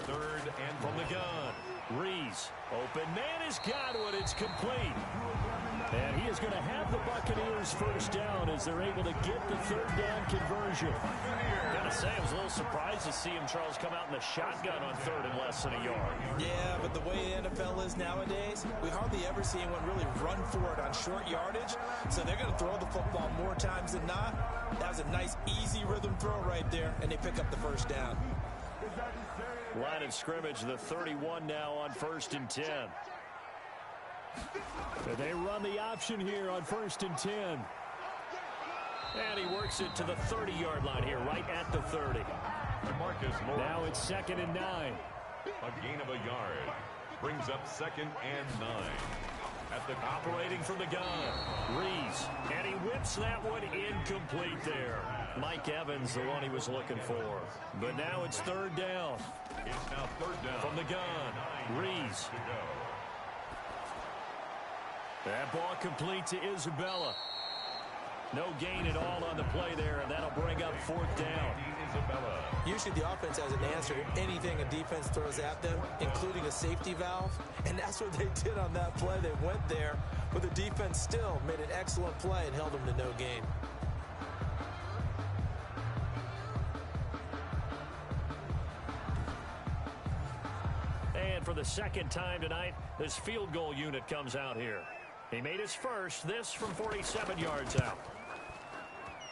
3rd and from the gun. Rees. Open man has got one. It's complete. And he is going to have the Buccaneers 1st down as they're able to get the 3rd down conversion. Gotta say, I was a little surprised to see him, Charles, come out in the shotgun on 3rd and less than a yard. Yeah, but the way the NFL is nowadays, we hardly ever see anyone really run for it on short yardage. So they're going to throw the football more times than not. That was a nice, easy rhythm throw right there, and they pick up the 1st down. Line of scrimmage, the 31 now on 1st and 10. They run the option here on 1st and 10. And he works it to the 30-yard line here, right at the 30. Now it's 2nd and 9. A gain of a yard. Brings up 2nd and 9. At the operating from the gun, Rees. And he whips that one incomplete there. Mike Evans, the one he was looking for. But now it's 3rd down. It's now 3rd down. From the gun, Rees. That ball complete to Isabella. No gain at all on the play there, and that'll bring up 4th down. Usually the offense has an answer to anything a defense throws at them, including a safety valve, and that's what they did on that play. They went there, but the defense still made an excellent play and held them to no gain. And for the 2nd time tonight, this field goal unit comes out here. He made his first, this from 47 yards out.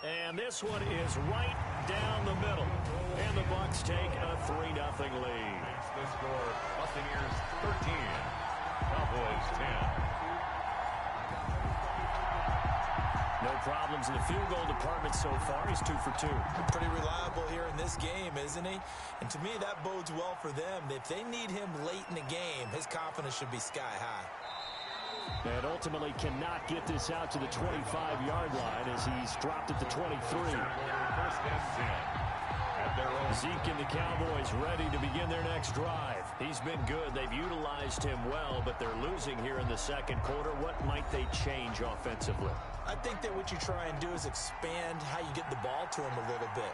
And this one is right down the middle. And the Bucs take a 3-0 lead. It's the score, Buccaneers 13, Cowboys 10. No problems in the field goal department so far. He's 2 for 2. Pretty reliable here in this game, isn't he? And to me, that bodes well for them. If they need him late in the game, his confidence should be sky high. And ultimately cannot get this out to the 25-yard line as he's dropped at the 23. 1st and 10. Zeke and the Cowboys ready to begin their next drive. He's been good. They've utilized him well, but they're losing here in the 2nd quarter. What might they change offensively? I think that what you try and do is expand how you get the ball to him a little bit.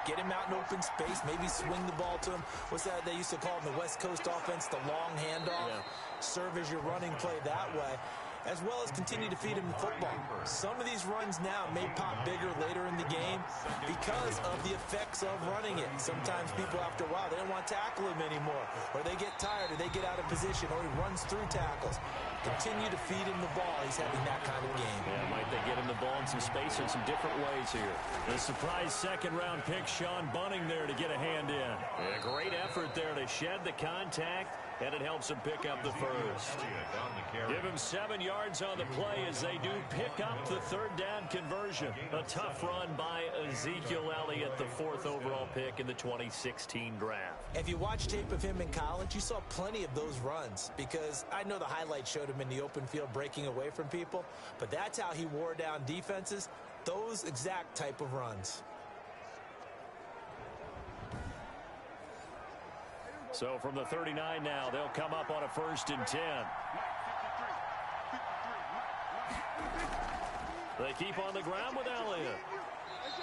Get him out in open space, maybe swing the ball to him. What's that they used to call in the West Coast offense, the long handoff? Yeah. Serve as your running play that way, as well as continue to feed him the football. Some of these runs now may pop bigger later in the game because of the effects of running it. Sometimes people, after a while, they don't want to tackle him anymore, or they get tired, or they get out of position, or he runs through tackles. Continue to feed him the ball. He's having that kind of game. Yeah, might they get him the ball in some space in some different ways here. The surprise second-round pick, Sean Bunting, there to get a hand in. A great effort there to shed the contact, and it helps him pick up the first. Give him 7 yards on the play as they do pick up the third down conversion. A tough run by Ezekiel Elliott, the 4th overall pick in the 2016 draft. If you watch tape of him in college, you saw plenty of those runs, because I know the highlights showed him in the open field breaking away from people, but that's how he wore down defenses, those exact type of runs. So from the 39 now, they'll come up on a 1st and 10. They keep on the ground with Elliott.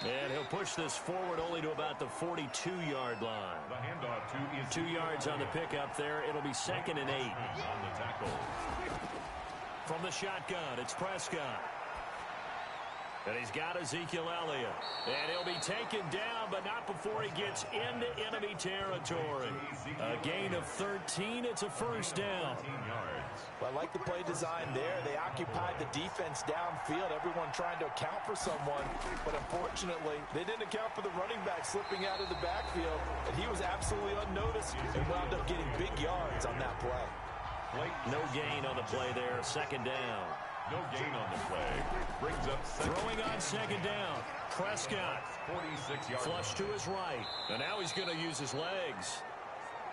And he'll push this forward only to about the 42-yard line. The handoff to 2 yards on the pickup there. It'll be 2nd and 8. on the tackle. From the shotgun, it's Prescott. And he's got Ezekiel Elliott. And he'll be taken down, but not before he gets into enemy territory. A gain of 13. It's a 1st down. Well, I like the play design there. They occupied the defense downfield, everyone trying to account for someone. But unfortunately, they didn't account for the running back slipping out of the backfield. And he was absolutely unnoticed and wound up getting big yards on that play. No gain on the play there. 2nd down. No gain on the play. Brings up throwing on 2nd down. Prescott. 46 yards. Flush to his right. And now he's going to use his legs.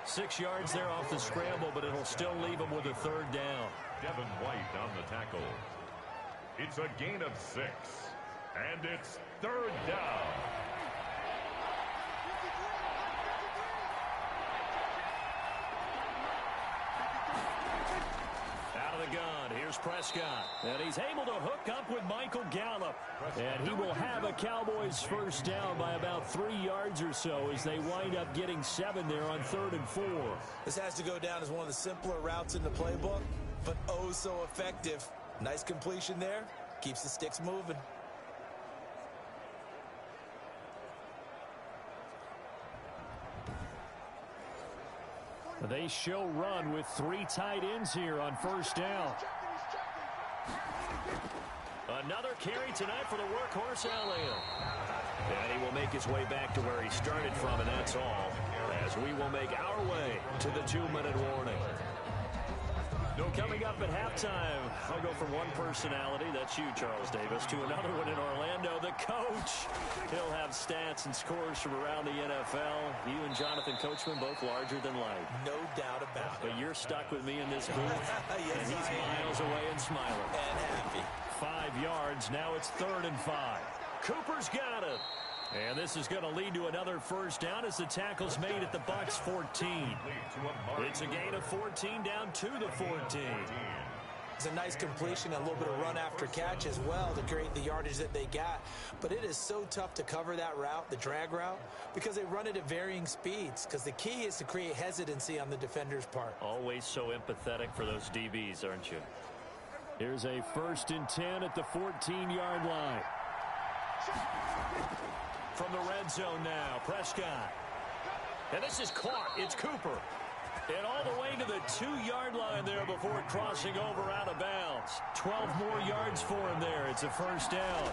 6 yards there off the scramble, but it'll still leave him with a 3rd down. Devin White on the tackle. It's a gain of 6. And it's 3rd down. Gun. Here's Prescott. And he's able to hook up with Michael Gallup. And he will have a Cowboys 1st down by about 3 yards or so as they wind up getting 7 there on 3rd and 4. This has to go down as one of the simpler routes in the playbook, but oh so effective. Nice completion there. Keeps the sticks moving. They show run with 3 tight ends here on 1st down. Another carry tonight for the workhorse Elliott. And he will make his way back to where he started from, and that's all, as we will make our way to the 2-minute warning. Coming up at halftime, I'll go from one personality, that's you, Charles Davis, to another one in Orlando, the coach. He'll have stats and scores from around the NFL. You and Jonathan Coachman, both larger than life. No doubt about it. But you're stuck with me in this booth, yes, and he's miles away and smiling. And happy. 5 yards, now it's 3rd and 5. Cooper's got it. And this is going to lead to another 1st down as the tackle's made at the Bucs 14. It's a gain of 14 down to the 14. It's a nice completion, a little bit of run after catch as well to create the yardage that they got. But it is so tough to cover that route, the drag route, because they run it at varying speeds. Because the key is to create hesitancy on the defender's part. Always so empathetic for those DBs, aren't you? Here's a 1st and 10 at the 14-yard line. From the red zone now, Prescott. And this is caught. It's Cooper. And all the way to the 2-yard line there before crossing over out of bounds. 12 more yards for him there. It's a 1st down.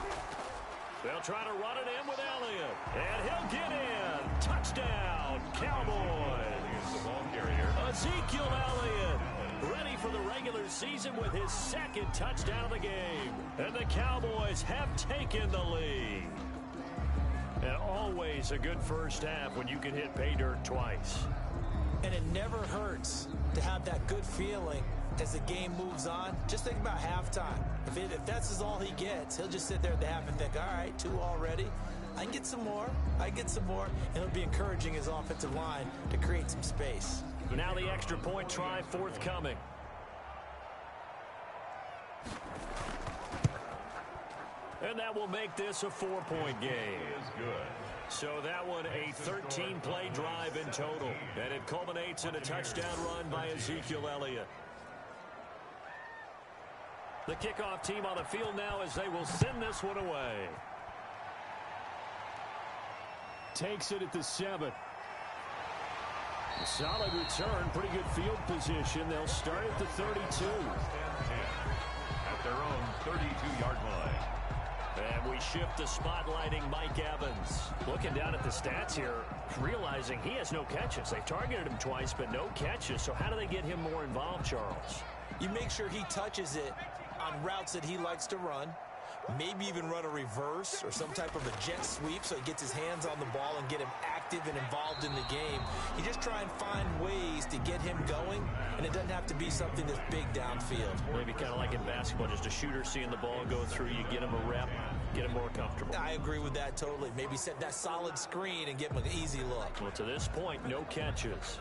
They'll try to run it in with Elliott. And he'll get in. Touchdown, Cowboys. The ball carrier. Ezekiel Elliott, ready for the regular season with his 2nd touchdown of the game. And the Cowboys have taken the lead. And always a good 1st half when you can hit pay dirt twice. And it never hurts to have that good feeling as the game moves on. Just think about halftime. If that's all he gets, he'll just sit there at the half and think, all right, 2 already. I can get some more. And it'll be encouraging his offensive line to create some space. Now the extra point try forthcoming. And that will make this a 4-point game. Is good. So that one a 13-play drive in total. And it culminates in a touchdown run by Ezekiel Elliott. The kickoff team on the field now as they will send this one away. Takes it at the 7. A solid return, pretty good field position. They'll start at the 32. At their own 32-yard line. And we shift to spotlighting Mike Evans. Looking down at the stats here, realizing he has no catches. They've targeted him twice, but no catches. So how do they get him more involved, Charles? You make sure he touches it on routes that he likes to run. Maybe even run a reverse or some type of a jet sweep so he gets his hands on the ball and get him active and involved in the game. You just try and find ways to get him going, and it doesn't have to be something that's big downfield. Maybe kind of like in basketball, just a shooter seeing the ball go through, you get him a rep, get him more comfortable. I agree with that totally. Maybe set that solid screen and give him an easy look. Well, to this point, no catches.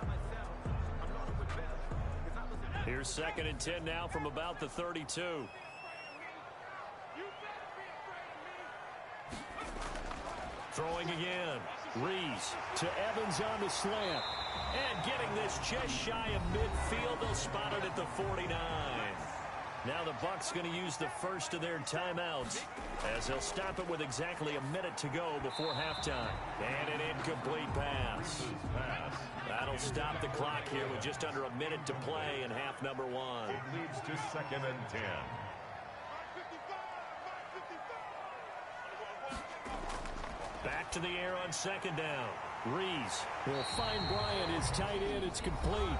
Here's 2nd and 10 now from about the 32. Throwing again. Rees to Evans on the slant. And getting this just shy of midfield. They'll spot it at the 49. Now the Bucs going to use the first of their timeouts as they'll stop it with exactly a minute to go before halftime. And an incomplete pass. That'll stop the clock here with just under a minute to play in half number 1. It leads to 2nd and 10. Back to the air on 2nd down. Rees will find Bryant. His tight end. It's complete.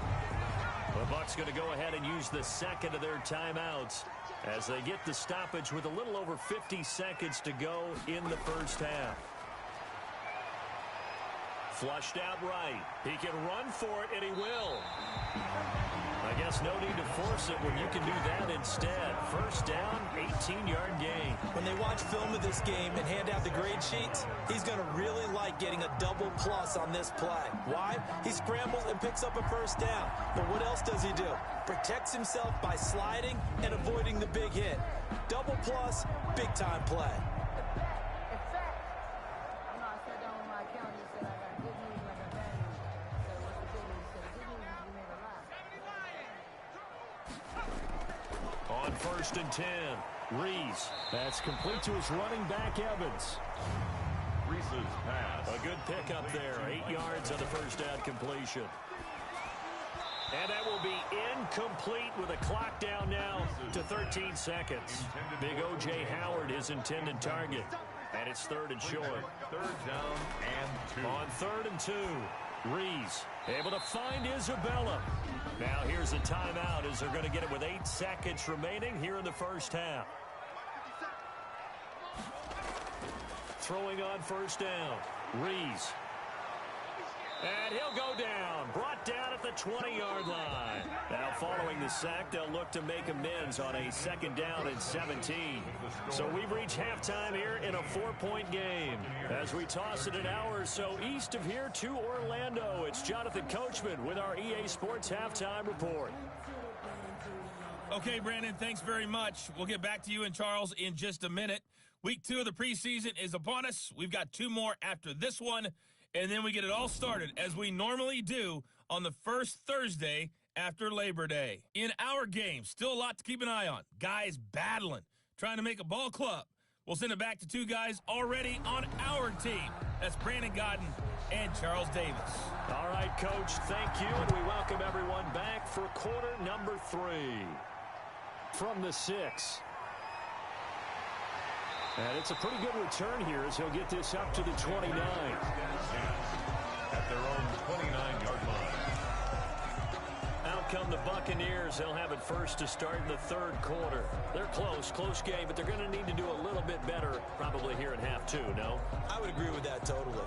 The Bucs going to go ahead and use the second of their timeouts as they get the stoppage with a little over 50 seconds to go in the first half. Flushed out right. He can run for it, and he will. I guess no need to force it when you can do that instead. First down, 18-yard gain. When they watch film of this game and hand out the grade sheets, he's going to really like getting a double plus on this play. Why? He scrambles and picks up a first down. But what else does he do? Protects himself by sliding and avoiding the big hit. Double plus, big-time play. On 1st and 10, Rees. That's complete to his running back, Evans. Reese's pass. A good pickup there. 8 yards on the first down completion. And that will be incomplete with a clock down now to 13 seconds. Big O.J. Howard, his intended target. And it's 3rd and short. 3rd down and 2. On 3rd and 2, Rees able to find Isabella. Now here's a timeout as they're going to get it with 8 seconds remaining here in the first half. Throwing on 1st down, Rees. And he'll go down. Brought down at the 20-yard line. Now following the sack, they'll look to make amends on a 2nd down and 17. So we've reached halftime here in a 4-point game. As we toss it an hour or so east of here to Orlando, it's Jonathan Coachman with our EA Sports Halftime Report. Okay, Brandon, thanks very much. We'll get back to you and Charles in just a minute. Week 2 of the preseason is upon us. We've got 2 more after this one. And then we get it all started, as we normally do, on the first Thursday after Labor Day. In our game, still a lot to keep an eye on. Guys battling, trying to make a ball club. We'll send it back to 2 guys already on our team. That's Brandon Godden and Charles Davis. All right, Coach, thank you, and we welcome everyone back for quarter number 3. From the 6. And it's a pretty good return here as he'll get this up to the 29. At their own 29-yard line. Out come the Buccaneers. They'll have it first to start in the 3rd quarter. They're close game, but they're going to need to do a little bit better probably here in half 2, no? I would agree with that totally.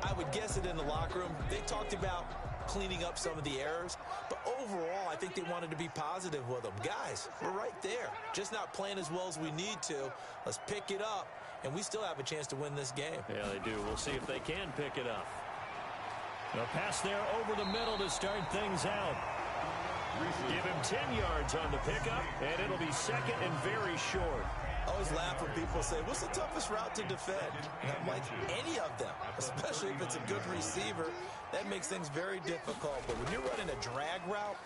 I would guess it in the locker room. They talked about cleaning up some of the errors, but overall, I think they wanted to be positive with them. Guys, we're right there. Just not playing as well as we need to. Let's pick it up, and we still have a chance to win this game. Yeah, they do. We'll see if they can pick it up. A pass there over the middle to start things out. Give him 10 yards on the pickup, and it'll be 2nd and very short. I always laugh when people say, what's the toughest route to defend? And I'm like, any of them, especially if it's a good receiver. That makes things very difficult. But when you're running a drag route,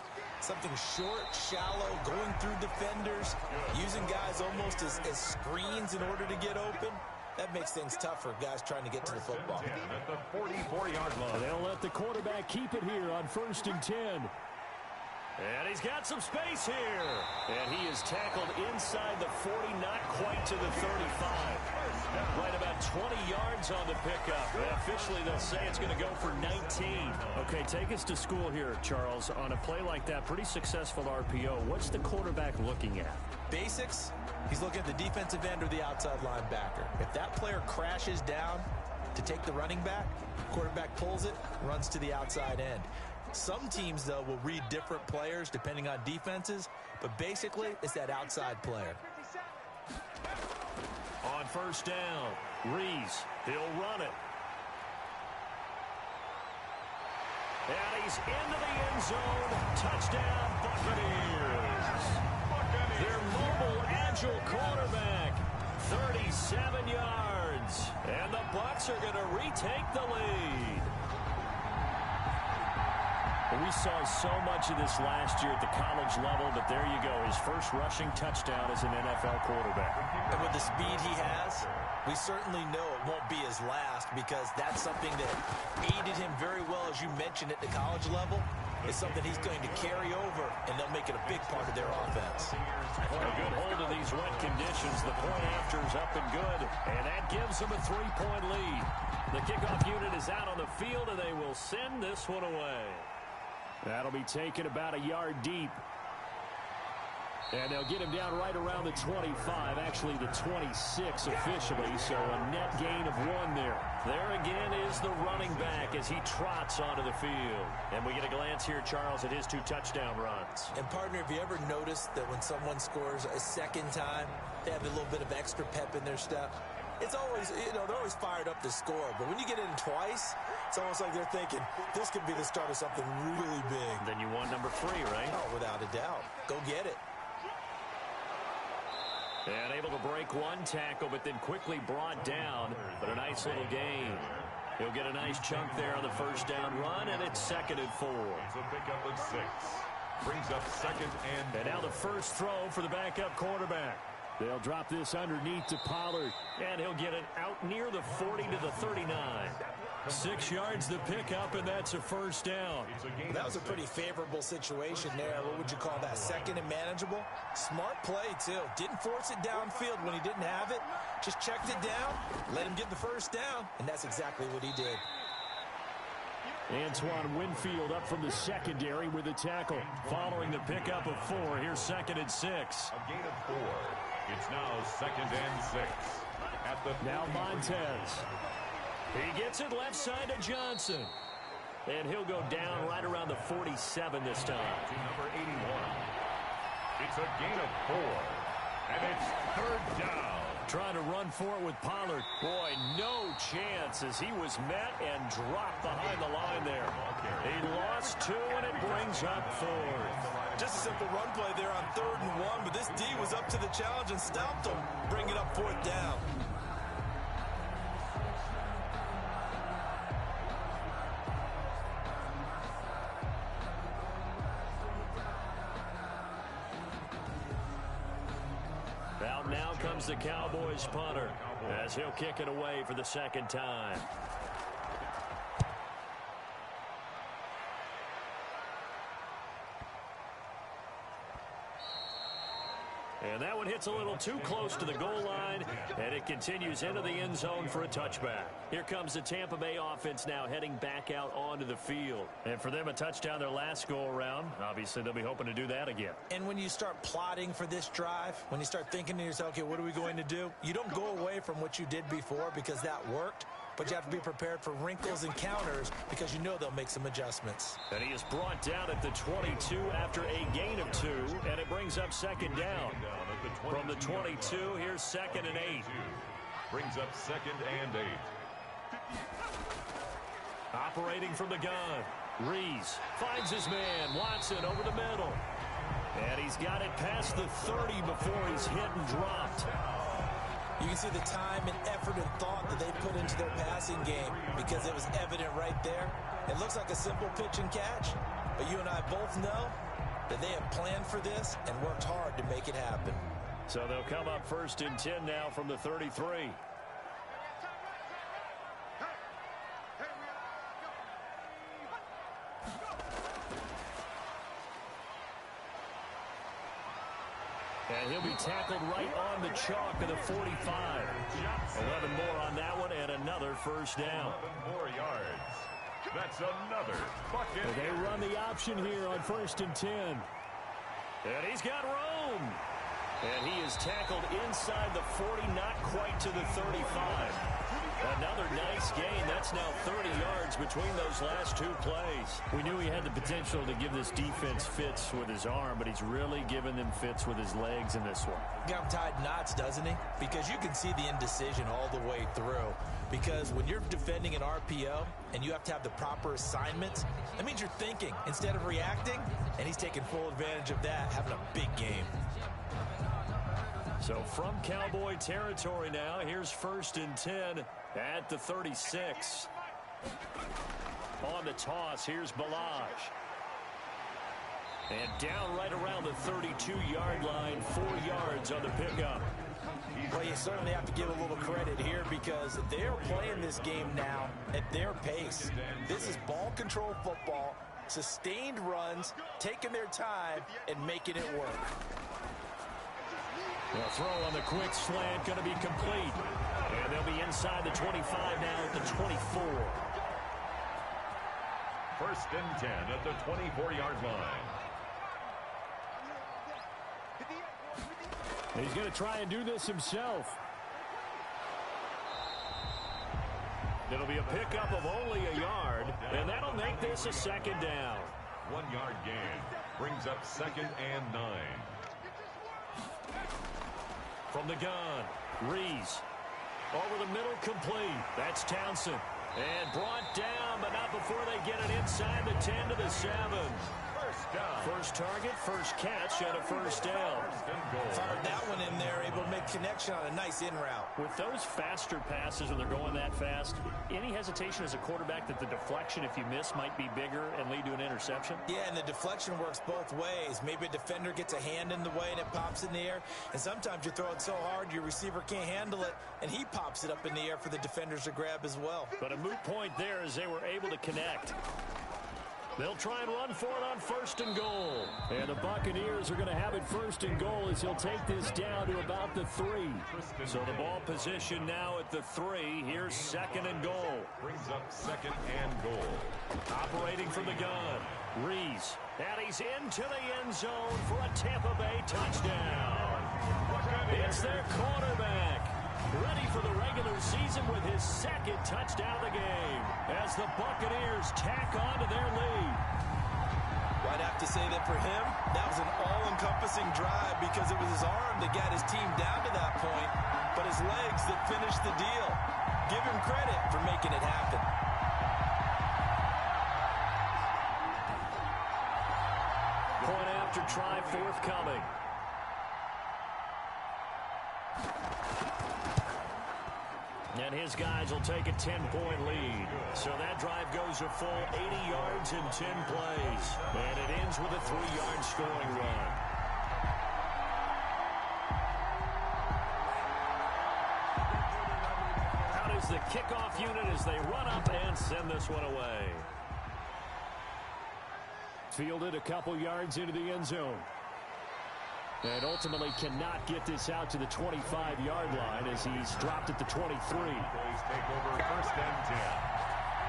something short, shallow, going through defenders, using guys almost as screens in order to get open, that makes things tough for guys trying to get to the football. At the 44-yard line. They'll let the quarterback keep it here on 1st and 10. And he's got some space here. And he is tackled inside the 40, not quite to the 35. Right about 20 yards on the pickup. And officially, they'll say it's going to go for 19. Okay, take us to school here, Charles. On a play like that, pretty successful RPO. What's the quarterback looking at? Basics, he's looking at the defensive end or the outside linebacker. If that player crashes down to take the running back, quarterback pulls it, runs to the outside end. Some teams, though, will read different players depending on defenses, but basically it's that outside player. On 1st down, Reese, he'll run it. And he's into the end zone. Touchdown, Buccaneers. Their mobile, agile quarterback, 37 yards. And the Bucs are going to retake the lead. We saw so much of this last year at the college level, but there you go. His first rushing touchdown as an NFL quarterback. And with the speed he has, we certainly know it won't be his last, because that's something that aided him very well, as you mentioned, at the college level. It's something he's going to carry over, and they'll make it a big part of their offense. A good hold of these wet conditions. The point after is up and good, and that gives them a 3-point lead. The kickoff unit is out on the field, and they will send this one away. That'll be taken about a yard deep. And they'll get him down right around the 25, actually the 26 officially, so a net gain of 1 there. There again is the running back as he trots onto the field. And we get a glance here, Charles, at his 2 touchdown runs. And, partner, have you ever noticed that when someone scores a second time, they have a little bit of extra pep in their step? It's always, they're always fired up to score. But when you get in twice, it's almost like they're thinking, this could be the start of something really big. Then you want number 3, right? Oh, without a doubt. Go get it. And able to break 1 tackle, but then quickly brought down. But a nice little gain. He'll get a nice chunk there on the 1st down run, and it's 2nd and 4. It's a pickup of 6. Brings up 2nd and 4. And now the first throw for the backup quarterback. They'll drop this underneath to Pollard. And he'll get it out near the 40 to the 39. 6 yards the pickup, and that's a 1st down. That was a pretty favorable situation there. What would you call that? 2nd and manageable? Smart play, too. Didn't force it downfield when he didn't have it. Just checked it down, let him get the 1st down, and that's exactly what he did. Antoine Winfield up from the secondary with a tackle. Following the pickup of 4, here's 2nd and 6. A gain of 4. It's now 2nd and 6. At the now Montez. He gets it left side to Johnson. And he'll go down right around the 47 this time. To number 81. It's a gain of 4. And it's 3rd down. Trying to run for it with Pollard. Boy, no chance as he was met and dropped behind the line there. He lost 2, and it brings up 4th. Just a simple run play there on 3rd and 1, but this D was up to the challenge and stopped him. Bring it up 4th down. Out now comes the Cowboys punter as he'll kick it away for the 2nd time. And that one hits a little too close to the goal line, and it continues into the end zone for a touchback. Here comes the Tampa Bay offense now heading back out onto the field. And for them, a touchdown their last go-around. Obviously, they'll be hoping to do that again. And when you start plotting for this drive, when you start thinking to yourself, okay, what are we going to do? You don't go away from what you did before because that worked. But you have to be prepared for wrinkles and counters because you know they'll make some adjustments. And he is brought down at the 22 after a gain of 2, and it brings up 2nd down. From the 22, here's 2nd and 8. Brings up 2nd and 8. Operating from the gun. Reese finds his man. Watson over the middle. And he's got it past the 30 before he's hit and dropped. You can see the time and effort and thought that they put into their passing game because it was evident right there. It looks like a simple pitch and catch, but you and I both know that they have planned for this and worked hard to make it happen. So they'll come up 1st and 10 now from the 33. And he'll be tackled right on the chalk of the 45. 11 more on that one and another first down. 11 more yards. That's another bucket. They run the option here on 1st and 10. And he's got room. And he is tackled inside the 40, not quite to the 35. Another nice gain. That's now 30 yards between those last two plays. We knew he had the potential to give this defense fits with his arm, but he's really given them fits with his legs in this one. Got him tied knots, doesn't he? Because you can see the indecision all the way through. Because when you're defending an RPO and you have to have the proper assignments, that means you're thinking instead of reacting, and he's taking full advantage of that, having a big game. So from Cowboy territory now, here's 1st and 10 at the 36. On the toss, here's Balaj. And down right around the 32-yard line, 4 yards on the pickup. Well, you certainly have to give a little credit here because they're playing this game now at their pace. This is ball control football, sustained runs, taking their time, and making it work. The throw on the quick slant going to be complete. And they'll be inside the 25 now at the 24. 1st and 10 at the 24-yard line. He's going to try and do this himself. It'll be a pickup of only a yard, and that'll make this a 2nd down. 1-yard gain brings up 2nd and 9. From the gun, Rees. Over the middle, complete. That's Townsend. And brought down, but not before they get it inside the 10 to the 7. First down. First target, first catch, and a first down. Fired that one in there, able to make connection on a nice in route. With those faster passes when they're going that fast, any hesitation as a quarterback that the deflection, if you miss, might be bigger and lead to an interception? Yeah, and the deflection works both ways. Maybe a defender gets a hand in the way and it pops in the air. And sometimes you throw it so hard your receiver can't handle it, and he pops it up in the air for the defenders to grab as well. But a moot point there as they were able to connect. They'll try and run for it on 1st and goal. And the Buccaneers are going to have it 1st and goal as he'll take this down to about the 3. So the ball position now at the 3. Here's 2nd and goal. Brings up 2nd and goal. Operating from the gun, Rees. And he's into the end zone for a Tampa Bay touchdown. It's their quarterback. Ready for the regular season with his 2nd touchdown of the game as the Buccaneers tack on to their lead. I'd have to say that for him, that was an all-encompassing drive because it was his arm that got his team down to that point, but his legs that finished the deal. Give him credit for making it happen. Point after try forthcoming. And his guys will take a 10-point lead. So that drive goes a full 80 yards in 10 plays. And it ends with a 3-yard scoring run. Out is the kickoff unit as they run up and send this one away. Fielded a couple yards into the end zone. And ultimately cannot get this out to the 25-yard line as he's dropped at the 23. Cowboys take over 1st and 10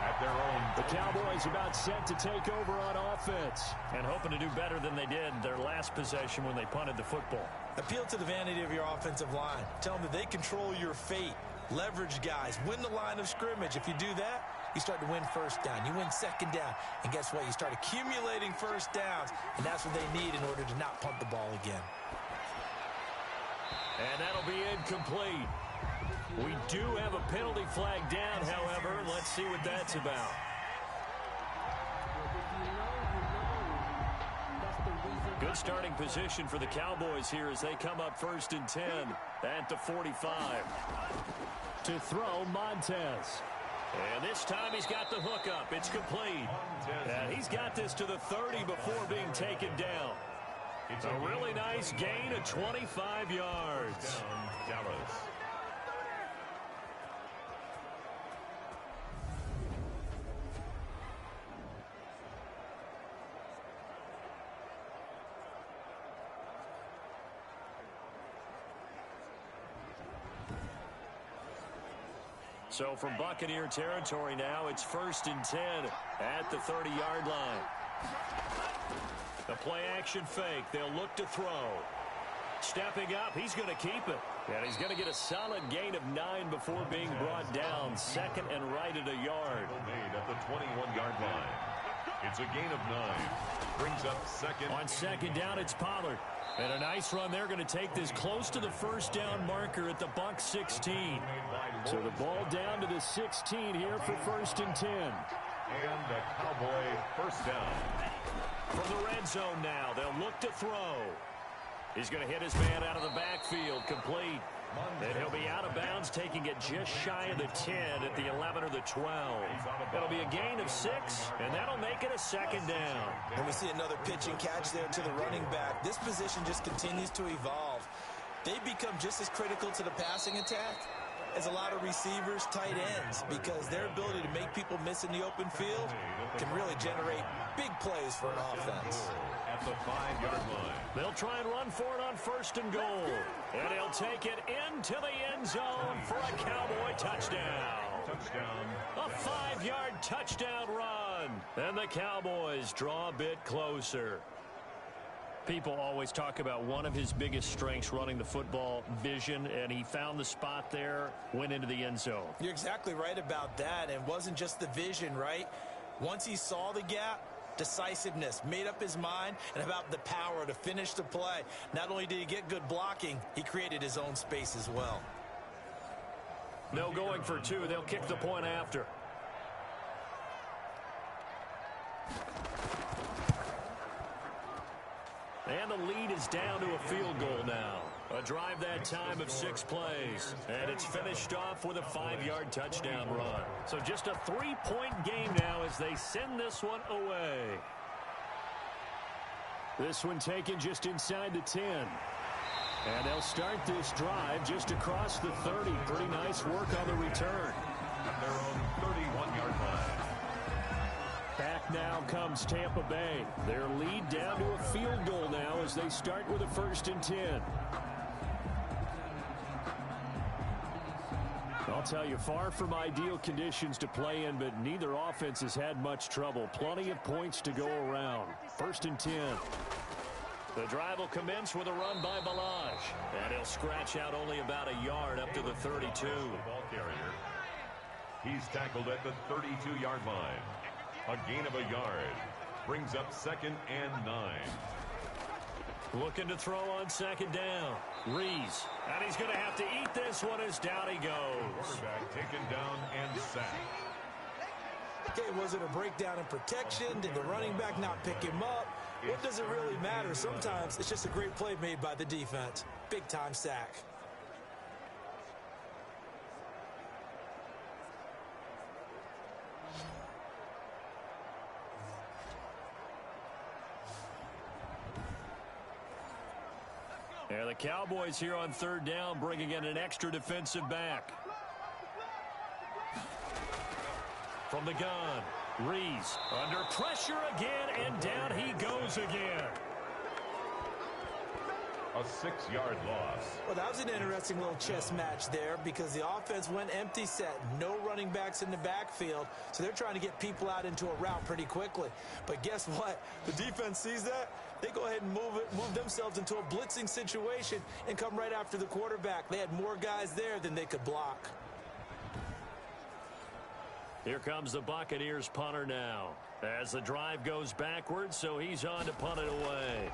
at their own. The Cowboys about set to take over on offense. And hoping to do better than they did their last possession when they punted the football. Appeal to the vanity of your offensive line. Tell them that they control your fate. Leverage guys. Win the line of scrimmage. If you do that, you start to win 1st down. You win 2nd down. And guess what? You start accumulating 1st downs. And that's what they need in order to not punt the ball again. And that'll be incomplete. We do have a penalty flag down, however. Let's see what that's about. Good starting position for the Cowboys here as they come up 1st and 10 at the 45. To throw, Montez. And this time he's got the hook up. It's complete. And he's got this to the 30 before being taken down. It's a really nice gain of 25 yards. Dallas. So from Buccaneer territory now, it's 1st and 10 at the 30-yard line. The play-action fake. They'll look to throw. Stepping up, he's going to keep it. And he's going to get a solid gain of 9 before being brought down. 2nd and right at a yard. Made at the 21-yard line. It's a gain of 9. Brings up 2nd. On 2nd down, it's Pollard. And a nice run. They're going to take this close to the 1st down marker at the Bucs 16. So the ball down to the 16 here for 1st and 10. And the Cowboy 1st down. From the red zone now, they'll look to throw. He's going to hit his man out of the backfield, complete. And he'll be out of bounds, taking it just shy of the 10 at the 11 or the 12. It'll be a gain of 6, and that'll make it a 2nd down. And we see another pitch and catch there to the running back. This position just continues to evolve. They become just as critical to the passing attack as a lot of receivers, tight ends, because their ability to make people miss in the open field can really generate big plays for an offense. At the 5-yard line. They'll try and run for it on 1st and goal. And he'll take it into the end zone for a Cowboy touchdown. A 5-yard touchdown run. And the Cowboys draw a bit closer. People always talk about one of his biggest strengths, running the football, vision, and he found the spot there, went into the end zone. You're exactly right about that. And it wasn't just the vision, right? Once he saw the gap, decisiveness, made up his mind, and about the power to finish the play. Not only did he get good blocking, he created his own space as well. No going for 2. They'll kick the point after. And the lead is down to a field goal now. A drive that time of 6 plays. And it's finished off with a 5-yard touchdown run. So just a 3-point game now as they send this one away. This one taken just inside the 10. And they'll start this drive just across the 30. Pretty nice work on the return. At their own 31-yard line. Back now comes Tampa Bay. Their lead down to a field goal now as they start with a 1st and 10. I'll tell you, far from ideal conditions to play in, but neither offense has had much trouble. Plenty of points to go around. 1st and 10. The drive will commence with a run by Balaj. And he'll scratch out only about a yard up to the 32. The ball carrier. He's tackled at the 32-yard line. A gain of a yard. Brings up 2nd and 9. Looking to throw on 2nd down. Rees. And he's going to have to eat this one as down he goes. Quarterback taken down and sacked. Okay, was it a breakdown in protection? Did the running back not pick him up? What does it really matter? Sometimes it's just a great play made by the defense. Big-time sack. And the Cowboys here on 3rd down, bringing in an extra defensive back. From the gun, Rees under pressure again, and down he goes again. A 6-yard loss. Well, that was an interesting little chess match there because the offense went empty set. No running backs in the backfield, so they're trying to get people out into a route pretty quickly. But guess what? The defense sees that. They go ahead and move themselves into a blitzing situation and come right after the quarterback. They had more guys there than they could block. Here comes the Buccaneers punter now as the drive goes backwards, so he's on to punt it away.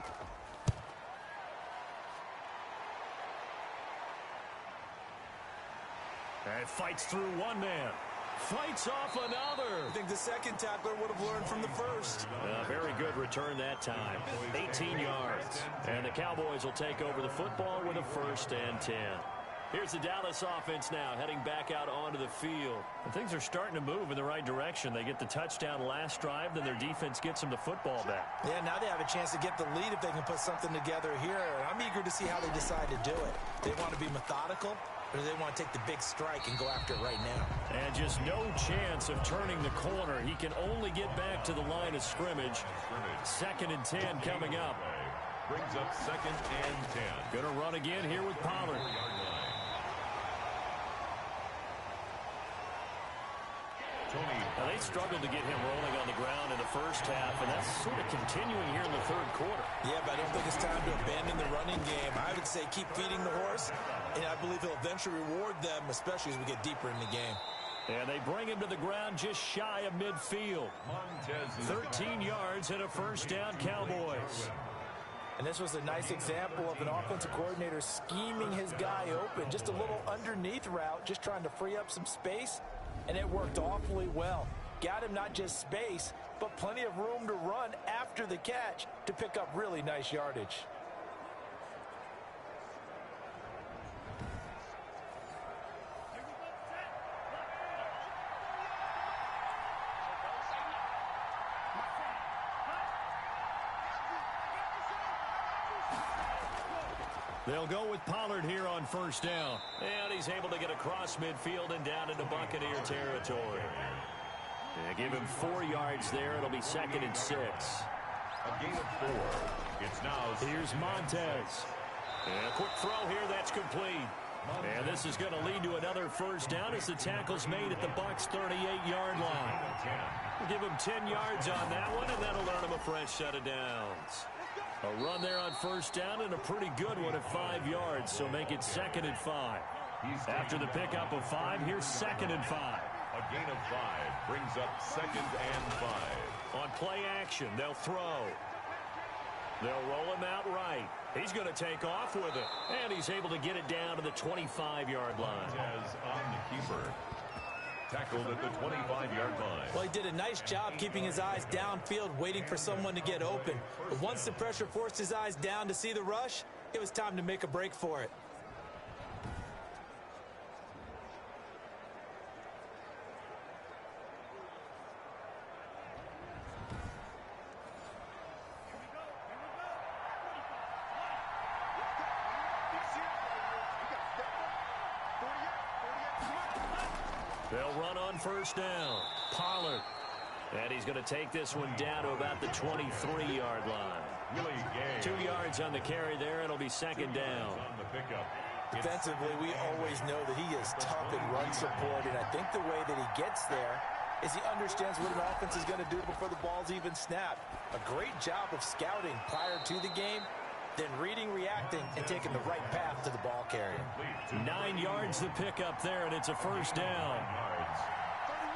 And fights through one man. Fights off another. I think the second tackler would have learned from the first. Very good return that time. 18 yards. And the Cowboys will take over the football with a 1st and 10. Here's the Dallas offense now heading back out onto the field. And things are starting to move in the right direction. They get the touchdown last drive, then their defense gets them the football back. Yeah, now they have a chance to get the lead if they can put something together here. I'm eager to see how they decide to do it. They want to be methodical, or do they want to take the big strike and go after it right now? And just no chance of turning the corner. He can only get back to the line of scrimmage. 2nd and 10 coming up. Brings up 2nd and 10. Going to run again here with Pollard. Now, they struggled to get him rolling on the ground in the first half, and that's sort of continuing here in the 3rd quarter. Yeah, but I don't think it's time to abandon the running game. I would say keep feeding the horse, and I believe he'll eventually reward them, especially as we get deeper in the game. And they bring him to the ground just shy of midfield. 13 yards and a first down, Cowboys. And this was a nice example of an offensive coordinator scheming his guy open. Just a little underneath route, just trying to free up some space. And it worked awfully well. Got him not just space, but plenty of room to run after the catch to pick up really nice yardage. They'll go with Pollard here on first down. And he's able to get across midfield and down into Buccaneer territory. They give him 4 yards there. It'll be 2nd and 6. A gain of 4. It's now... Here's Montez. And a quick throw here. That's complete. And this is going to lead to another first down as the tackle's made at the Bucs' 38-yard line. We'll give him 10 yards on that one, and that'll earn him a fresh set of downs. A run there on first down and a pretty good one at 5 yards, so make it 2nd and 5. After the pickup of 5, here's 2nd and 5. A gain of 5 brings up 2nd and 5. On play action, they'll throw. They'll roll him out right. He's going to take off with it, and he's able to get it down to the 25-yard line. Montez on the keeper. Tackled at the 25-yard line. Well, he did a nice job keeping his eyes downfield, waiting for someone to get open. But once the pressure forced his eyes down to see the rush, it was time to make a break for it. They'll run on first down. Pollard. And he's going to take this one down to about the 23-yard line. 2 yards on the carry there. It'll be 2nd down. Defensively, we always know that he is tough in run support, and I think the way that he gets there is he understands what an offense is going to do before the ball's even snapped. A great job of scouting prior to the game, then reading, reacting, and taking the right path to the ball carrier. 9 yards to pick up there, and it's a first down.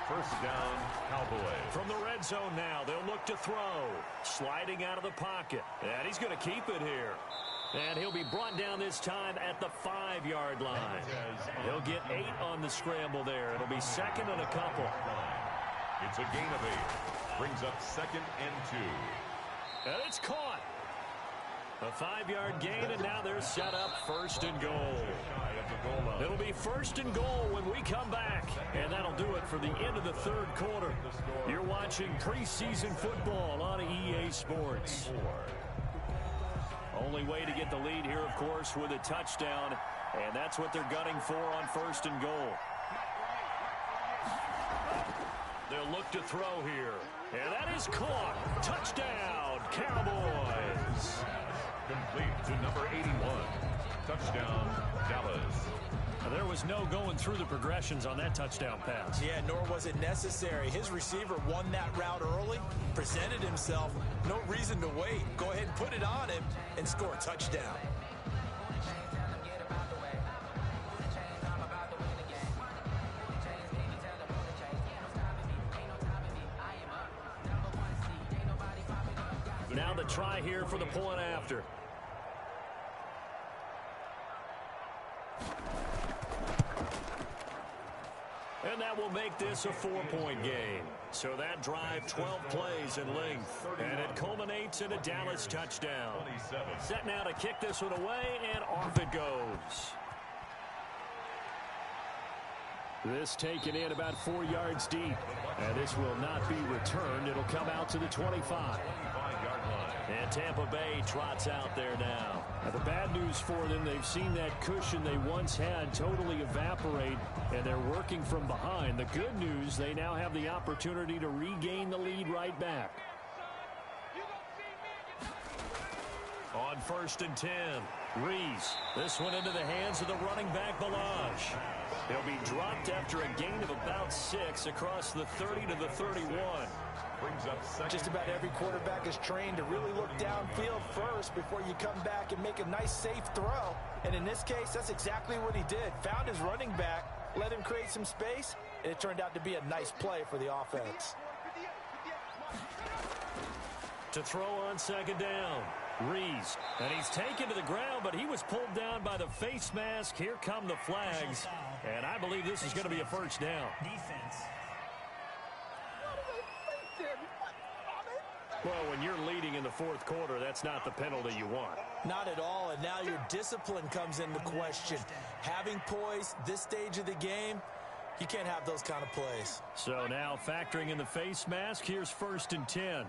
First down, Cowboys. From the red zone now, they'll look to throw. Sliding out of the pocket. And he's going to keep it here. And he'll be brought down this time at the 5-yard line. He'll get 8 on the scramble there. It'll be 2nd and a couple. It's a gain of 8. Brings up 2nd and 2. And it's caught. A 5-yard gain, and now they're set up 1st and goal. It'll be 1st and goal when we come back. And that'll do it for the end of the 3rd quarter. You're watching preseason football on EA Sports. Only way to get the lead here, of course, with a touchdown. And that's what they're gunning for on 1st and goal. They'll look to throw here. And that is caught. Touchdown, Cowboys. Complete to number 81. Touchdown, Dallas. There was no going through the progressions on that touchdown pass. Yeah, nor was it necessary. His receiver won that route early, presented himself. No reason to wait. Go ahead and put it on him and score a touchdown. Now the try here for the point after. And that will make this a 4-point game. So that drive, 12 plays in length. And it culminates in a Dallas touchdown. Set now to kick this one away, and off it goes. This taken in about 4 yards deep. And this will not be returned. It'll come out to the 25. And Tampa Bay trots out there now. Now, the bad news for them, they've seen that cushion they once had totally evaporate, and they're working from behind. The good news, they now have the opportunity to regain the lead right back. On 1st and 10, Rees. This one into the hands of the running back, Balaj. He'll be dropped after a gain of about 6 across the 30 to the 31. Just about every quarterback is trained to really look downfield first before you come back and make a nice, safe throw. And in this case, that's exactly what he did. Found his running back, let him create some space, and it turned out to be a nice play for the offense. To throw on 2nd down, Rees. And he's taken to the ground, but he was pulled down by the face mask. Here come the flags. And I believe this is going to be a 1st down. Defense. Well, when you're leading in the 4th quarter, that's not the penalty you want. Not at all, and now your discipline comes into question. Having poise this stage of the game, you can't have those kind of plays. So now factoring in the face mask, here's 1st and 10.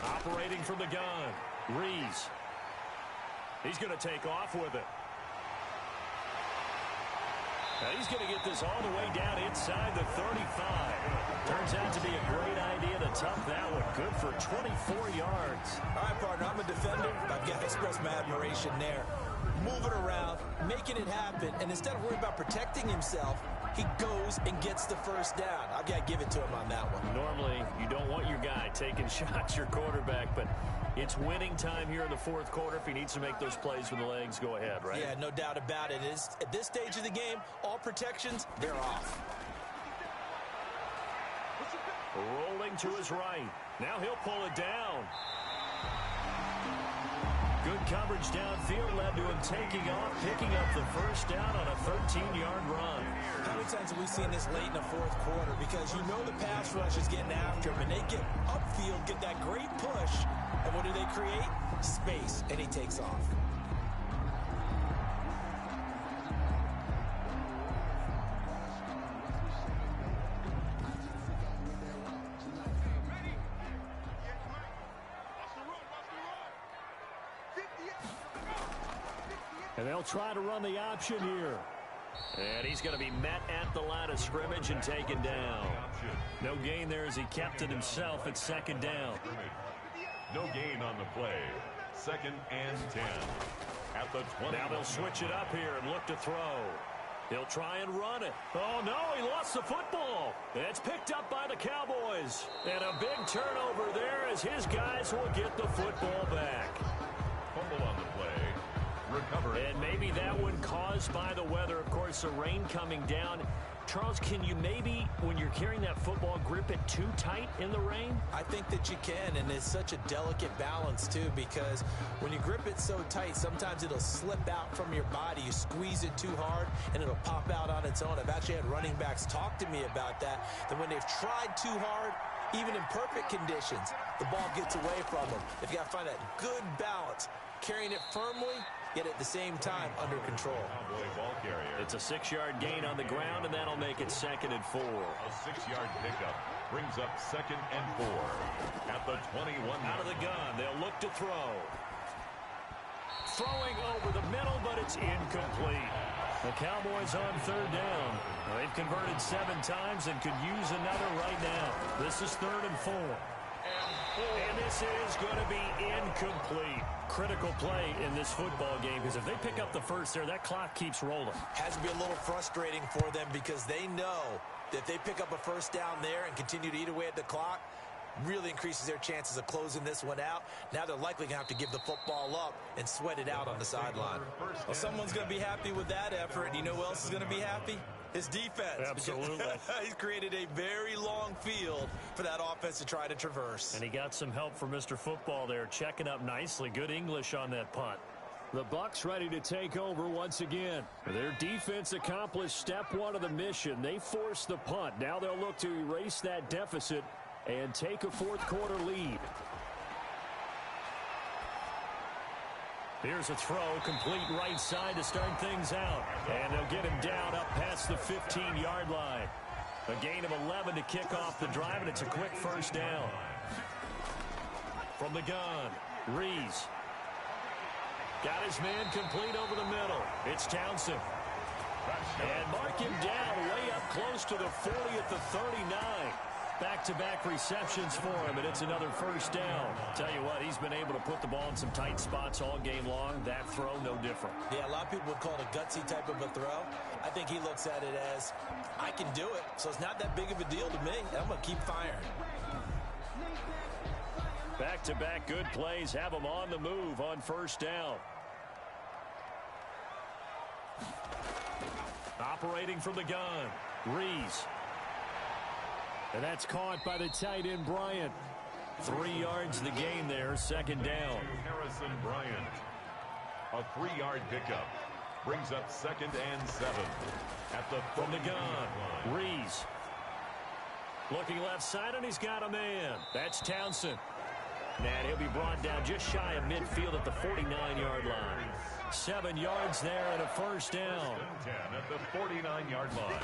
Operating from the gun, Rees. He's going to take off with it. Now he's going to get this all the way down inside the 35. Turns out to be a great idea to tuck that one. Good for 24 yards. All right, partner, I'm a defender. I've got to express my admiration there. Moving around, making it happen, and instead of worrying about protecting himself, he goes and gets the 1st down. I've got to give it to him on that one. Normally, you don't want your guy taking shots, your quarterback, but it's winning time here in the 4th quarter. If he needs to make those plays with the legs, go ahead, right? Yeah, no doubt about it. At this stage of the game, all protections, they're off. Rolling to his right. Now he'll pull it down. Good coverage downfield led to him taking off, picking up the 1st down on a 13-yard run. How many times have we seen this late in the 4th quarter? Because you know the pass rush is getting after him, and they get upfield, get that great push, and what do they create? Space, and he takes off. And they'll try to run the option here. And he's going to be met at the line of scrimmage and taken down. No gain there as he kept it himself at 2nd down. No gain on the play. 2nd and 10. At the 20. Now they'll switch it up here and look to throw. He'll try and run it. Oh, no, he lost the football. It's picked up by the Cowboys. And a big turnover there as his guys will get the football back. Fumble on the play. Recovery. And maybe that one caused by the weather. Of course, the rain coming down. Charles, can you maybe, when you're carrying that football, grip it too tight in the rain? I think that you can, and it's such a delicate balance, too, because when you grip it so tight, sometimes it'll slip out from your body. You squeeze it too hard, and it'll pop out on its own. I've actually had running backs talk to me about that when they've tried too hard, even in perfect conditions, the ball gets away from them. They've got to find that good balance, carrying it firmly, yet at the same time under control. Ball carrier. It's a 6-yard gain on the ground, and that'll make it 2nd and 4. A 6-yard pickup brings up 2nd and 4. At the 21. Out of the gun, they'll look to throw. Throwing over the middle, but it's incomplete. The Cowboys on 3rd down. They've converted 7 times and could use another right now. This is 3rd and 4. And this is going to be incomplete. Critical play in this football game, because if they pick up the 1st there, that clock keeps rolling. Has to be a little frustrating for them because they know that if they pick up a 1st down there and continue to eat away at the clock, really increases their chances of closing this one out. Now they're likely going to have to give the football up and sweat it out on the sideline. Well, someone's going to be happy with that effort. And you know who else is going to be happy? His defense. Absolutely. He's created a very long field for that offense to try to traverse. And he got some help from Mr. Football there, checking up nicely. Good English on that punt. The Bucs ready to take over once again. Their defense accomplished step 1 of the mission. They forced the punt. Now they'll look to erase that deficit and take a 4th quarter lead. Here's a throw, complete right side to start things out. And they'll get him down up past the 15-yard line. A gain of 11 to kick off the drive, and it's a quick first down. From the gun, Rees. Got his man complete over the middle. It's Townsend. And mark him down way up close to the 40 at the 39. Back-to-back receptions for him, and it's another first down. Tell you what, he's been able to put the ball in some tight spots all game long. That throw, no different. Yeah, a lot of people would call it a gutsy type of a throw. I think he looks at it as, I can do it, so it's not that big of a deal to me. I'm going to keep firing. Back-to-back good plays have him on the move on first down. Operating from the gun, Rees. And that's caught by the tight end, Bryant. 3 yards the gain there, second down. Harrison Bryant. A 3-yard pickup. Brings up 2nd and 7. At the from the gun, Rees. Looking left side, and he's got a man. That's Townsend. And he'll be brought down just shy of midfield at the 49-yard line. 7 yards there and a first down. 10 at the 49-yard line.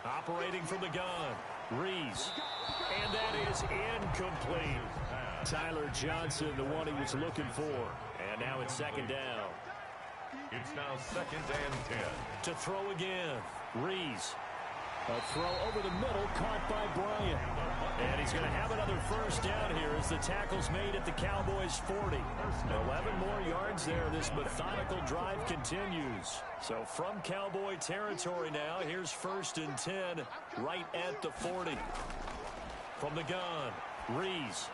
Operating from the gun, Rees. And that is incomplete. Tyler Johnson, the one he was looking for. And now it's second down. It's now 2nd and 10. To throw again, Rees. A throw over the middle, caught by Bryant. And he's going to have another first down here as the tackle's made at the Cowboys' 40. 11 more yards there. This methodical drive continues. So from Cowboy territory now, here's 1st and 10 right at the 40. From the gun, Rees.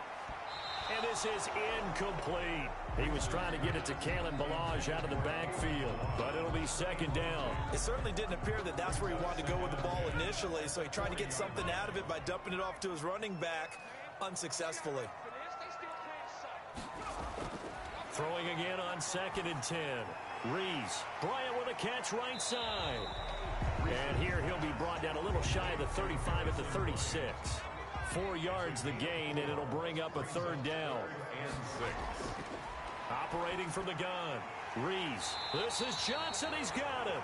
And this is incomplete. He was trying to get it to Kalen Ballage out of the backfield, but it'll be second down. It certainly didn't appear that that's where he wanted to go with the ball initially, so he tried to get something out of it by dumping it off to his running back unsuccessfully. Throwing again on 2nd and 10. Rees. Bryant with a catch right side. And here he'll be brought down a little shy of the 35 at the 36. 4 yards the gain, and it'll bring up a third down. And 6. Operating from the gun, Rees. This is Johnson. He's got it.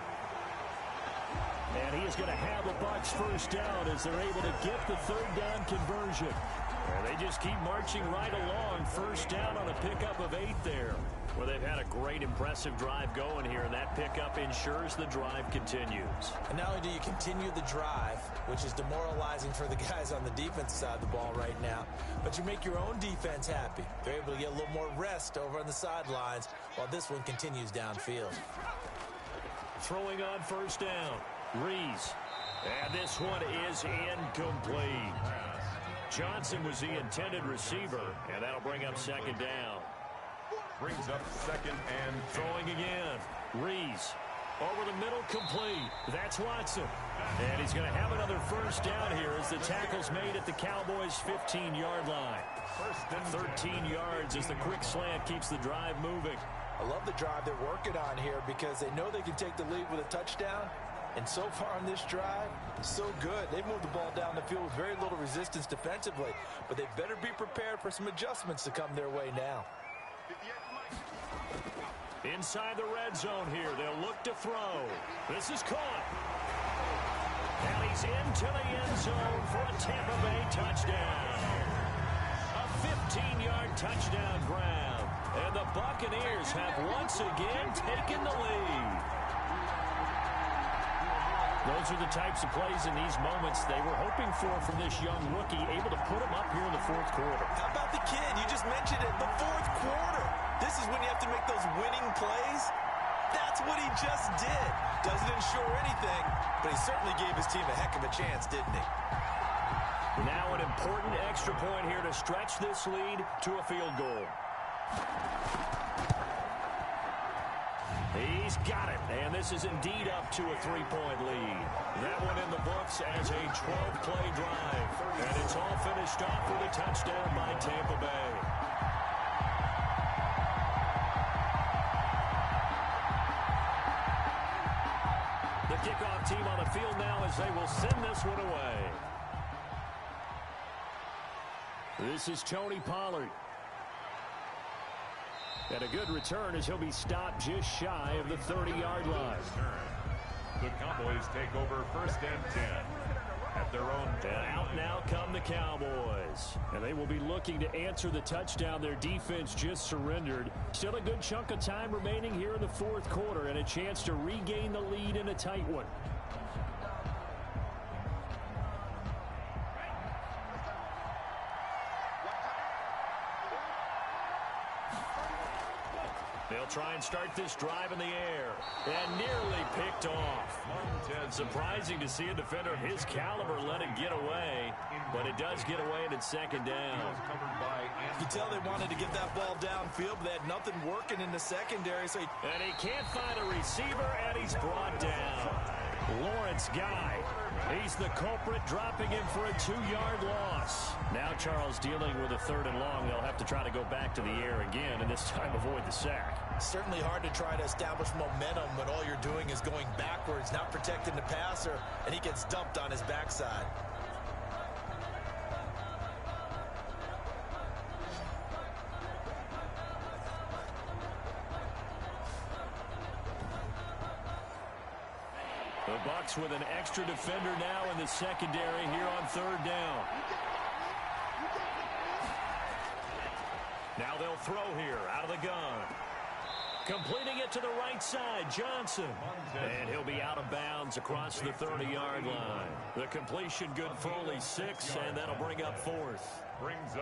And he is going to have the Bucs first down as they're able to get the third down conversion. And they just keep marching right along. First down on a pickup of 8 there. Well, they've had a great, impressive drive going here, and that pickup ensures the drive continues. And not only do you continue the drive, which is demoralizing for the guys on the defense side of the ball right now, but you make your own defense happy. They're able to get a little more rest over on the sidelines while this one continues downfield. Throwing on first down, Rees. And this one is incomplete. Johnson was the intended receiver, and that'll bring up second down. Brings up 2nd and throwing again. Rees. Over the middle, complete. That's Watson. And he's going to have another first down here as the tackle's made at the Cowboys' 15-yard line. 13 yards as the quick slant keeps the drive moving. I love the drive they're working on here because they know they can take the lead with a touchdown. And so far on this drive, so good. They've moved the ball down the field with very little resistance defensively. But they better be prepared for some adjustments to come their way now. Inside the red zone here, they'll look to throw. This is caught. And he's into the end zone for a Tampa Bay touchdown. A 15-yard touchdown grab. And the Buccaneers have once again taken the lead. Those are the types of plays in these moments they were hoping for from this young rookie, able to put him up here in the fourth quarter. How about the kid? You just mentioned it, the fourth quarter. This is when you have to make those winning plays. That's what he just did. Doesn't ensure anything, but he certainly gave his team a heck of a chance, didn't he? Now an important extra point here to stretch this lead to a field goal. He's got it, and this is indeed up to a 3-point lead. That one in the books as a 12-play drive, and it's all finished off with a touchdown by Tampa Bay. The kickoff team on the field now as they will send this one away. This is Tony Pollard. And a good return as he'll be stopped just shy of the 30-yard line. The Cowboys take over 1st and 10 at their own 20. And out now come the Cowboys. And they will be looking to answer the touchdown their defense just surrendered. Still a good chunk of time remaining here in the 4th quarter and a chance to regain the lead in a tight one. They'll try and start this drive in the air. And nearly picked off. Surprising to see a defender of his caliber let it get away. But it does get away and it's 2nd down. You tell they wanted to get that ball downfield, but they had nothing working in the secondary. And he can't find a receiver, and he's brought down. Lawrence Guy. He's the culprit, dropping him for a 2-yard loss. Now Charles dealing with a 3rd and long. They'll have to try to go back to the air again, and this time avoid the sack. Certainly hard to try to establish momentum when all you're doing is going backwards, not protecting the passer, and he gets dumped on his backside. The Bucs with an extra defender now in the secondary here on 3rd down. Now they'll throw here out of the gun. Completing it to the right side, Johnson. And he'll be out of bounds across the 30-yard line. The completion good for only 6, and that'll bring up 4th.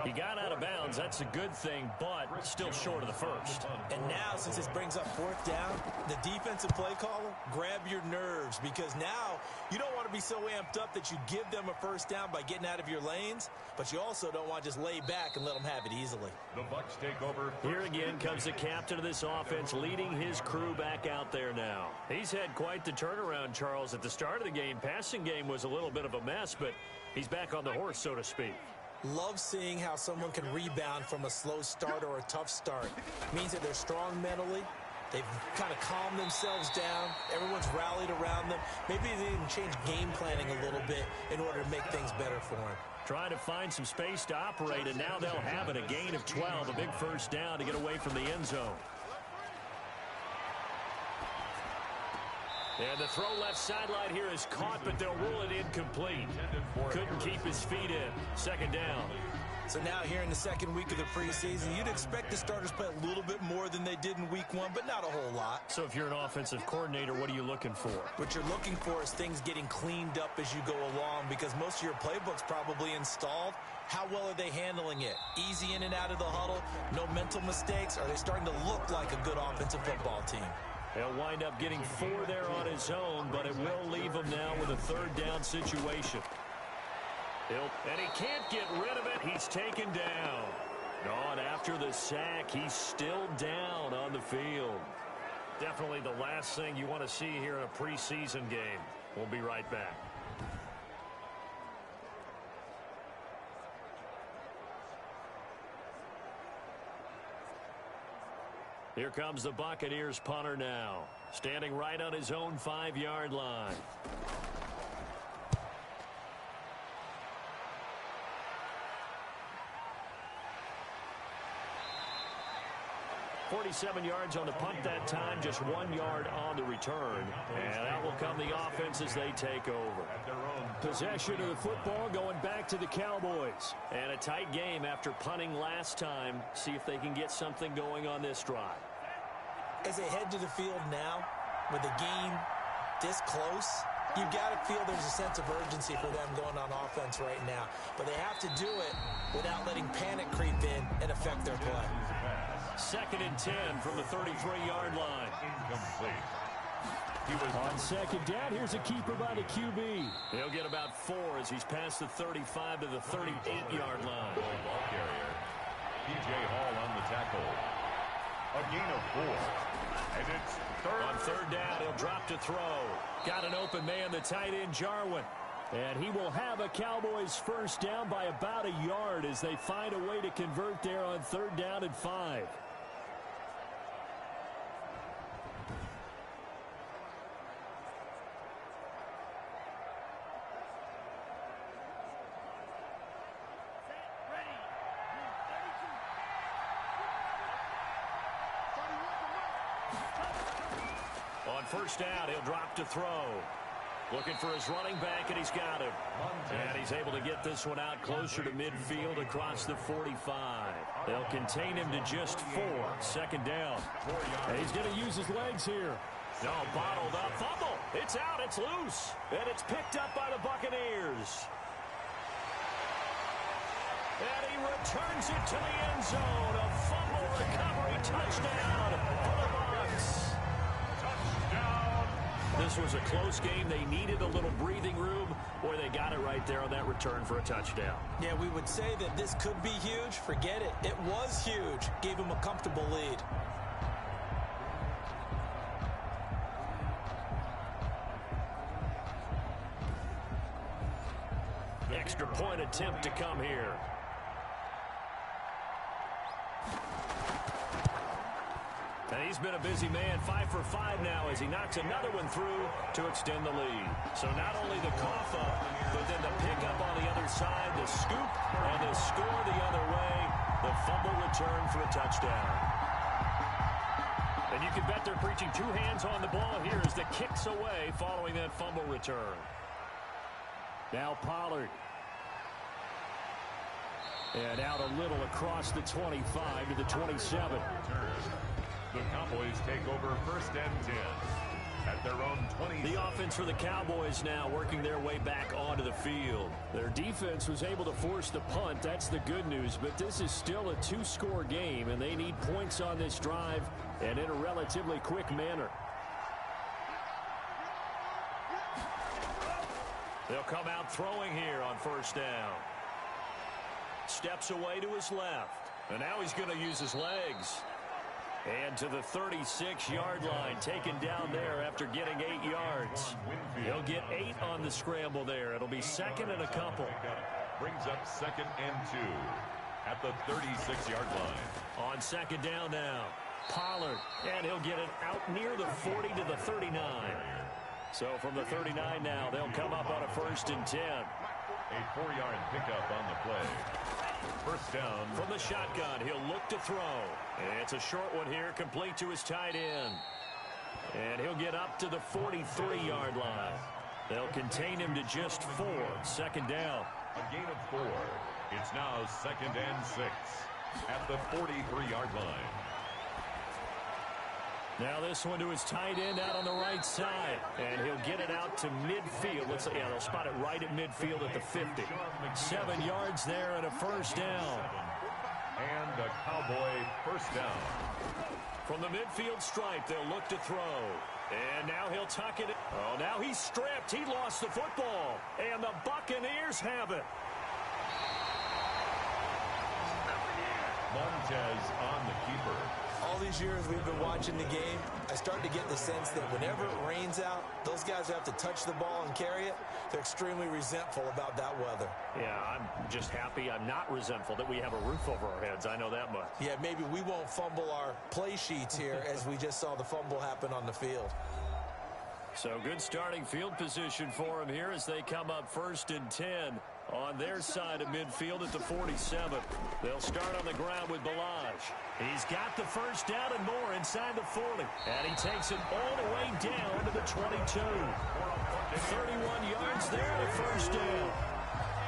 He got out of bounds. That's a good thing, but still short of the 1st. And now, since this brings up 4th down, the defensive play caller, grab your nerves, because now you don't want to be so amped up that you give them a 1st down by getting out of your lanes, but you also don't want to just lay back and let them have it easily. The Bucs take over. Here again comes the captain of this offense, leading his crew back out there now. He's had quite the turnaround, Charles. At the start of the game, passing game was a little bit of a mess, but he's back on the horse, so to speak. Love seeing how someone can rebound from a slow start or a tough start. Means that they're strong mentally. They've kind of calmed themselves down. Everyone's rallied around them. Maybe they didn't change game planning a little bit in order to make things better for them. Trying to find some space to operate, and now they'll have it. A gain of 12, a big 1st down to get away from the end zone. And the throw left sideline here is caught, but they'll rule it incomplete. Couldn't keep his feet in. 2nd down. So now here in the 2nd week of the preseason, you'd expect the starters play a little bit more than they did in week 1, but not a whole lot. So if you're an offensive coordinator, what are you looking for? What you're looking for is things getting cleaned up as you go along, because most of your playbook's probably installed. How well are they handling it? Easy in and out of the huddle, no mental mistakes? Are they starting to look like a good offensive football team? He'll wind up getting 4 there on his own, but it will leave him now with a 3rd down situation. And he can't get rid of it. He's taken down. And after the sack, he's still down on the field. Definitely the last thing you want to see here in a preseason game. We'll be right back. Here comes the Buccaneers punter now, standing right on his own 5-yard line. 47 yards on the punt that time, just 1 yard on the return. And out will come the offense as they take over. Possession of the football going back to the Cowboys. And a tight game after punting last time. See if they can get something going on this drive. As they head to the field now, with the game this close, you've got to feel there's a sense of urgency for them going on offense right now. But they have to do it without letting panic creep in and affect their play. 2nd and 10 from the 33-yard line. Incomplete. On 2nd down, here's a keeper by the QB. He'll get about 4 as he's past the 35 to the 38-yard line. Ball carrier. P.J. Hall on the tackle. A gain of 4. And it's 3rd. On 3rd down, he'll drop to throw. Got an open man, the tight end, Jarwin. And he will have a Cowboys 1st down by about a yard as they find a way to convert there on 3rd down and 5. first down. He'll drop to throw. Looking for his running back, and he's got him. And he's able to get this one out closer to midfield across the 45. They'll contain him to just 4. Second down. And he's going to use his legs here. No, bottled up. Fumble. It's out. It's loose. And it's picked up by the Buccaneers. And he returns it to the end zone. A fumble recovery touchdown for the Bucs. Touchdown. This was a close game. They needed a little breathing room. Boy, they got it right there on that return for a touchdown. Yeah, we would say that this could be huge. Forget it. It was huge. Gave him a comfortable lead. Extra point attempt to come here. And he's been a busy man, 5 for 5 now as he knocks another one through to extend the lead. So not only the cough up, but then the pickup on the other side, the scoop, and the score the other way. The fumble return for a touchdown. And you can bet they're preaching 2 hands on the ball here as the kick's away following that fumble return. Now Pollard. And out a little across the 25 to the 27. The Cowboys take over first and 10 at their own 20. The offense for the Cowboys now working their way back onto the field. Their defense was able to force the punt. That's the good news. But this is still a 2-score game, and they need points on this drive and in a relatively quick manner. They'll come out throwing here on first down. Steps away to his left. And now he's going to use his legs. And to the 36-yard line, taken down there after getting 8 yards. He'll get 8 on the scramble there. It'll be second and a couple. Brings up second and 2 at the 36-yard line. On second down now, Pollard. And he'll get it out near the 40 to the 39. So from the 39 now, they'll come up on a first and 10. A 4-yard pickup on the play. First down. From the shotgun, he'll look to throw. And it's a short one here, complete to his tight end. And he'll get up to the 43-yard line. They'll contain him to just 4. Second down. A gain of 4. It's now second and 6 at the 43-yard line. Now this one to his tight end out on the right side. And he'll get it out to midfield. Yeah, they'll spot it right at midfield at the 50. 7 yards there and a first down. And a Cowboy first down. From the midfield stripe, they'll look to throw. And now he'll tuck it in. Oh, now he's stripped. He lost the football. And the Buccaneers have it. Montez on the keeper. All these years we've been watching the game, I start to get the sense that whenever it rains out, those guys who have to touch the ball and carry it, they're extremely resentful about that weather. Yeah, I'm just happy I'm not resentful that we have a roof over our heads. I know that much. Yeah, maybe we won't fumble our play sheets here as we just saw the fumble happen on the field. So good starting field position for him here as they come up first and 10 on their side of midfield at the 47. They'll start on the ground with Balaj. He's got the first down and more inside the 40. And he takes it all the way down to the 22. 31 yards there at first down.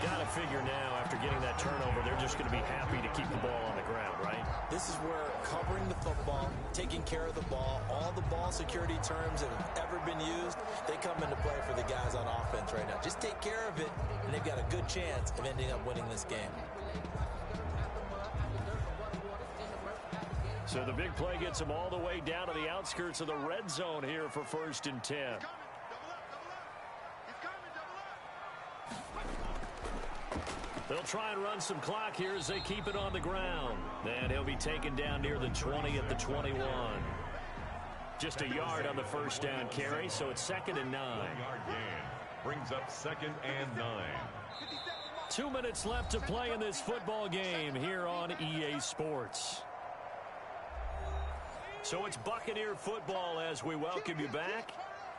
Got to figure now, after getting that turnover, they're just going to be happy to keep the ball on the ground, right? This is where covering the football, taking care of the ball, all the ball security terms that have ever been used, they come into play for the guys on offense right now. Just take care of it, and they've got a good chance of ending up winning this game. So the big play gets them all the way down to the outskirts of the red zone here for first and 10. They'll try and run some clock here as they keep it on the ground. And he'll be taken down near the 20 at the 21. Just a yard on the first down carry, so it's second and 9. 1-yard gain brings up second and 9. 2 minutes left to play in this football game here on EA Sports. So it's Buccaneer football as we welcome you back.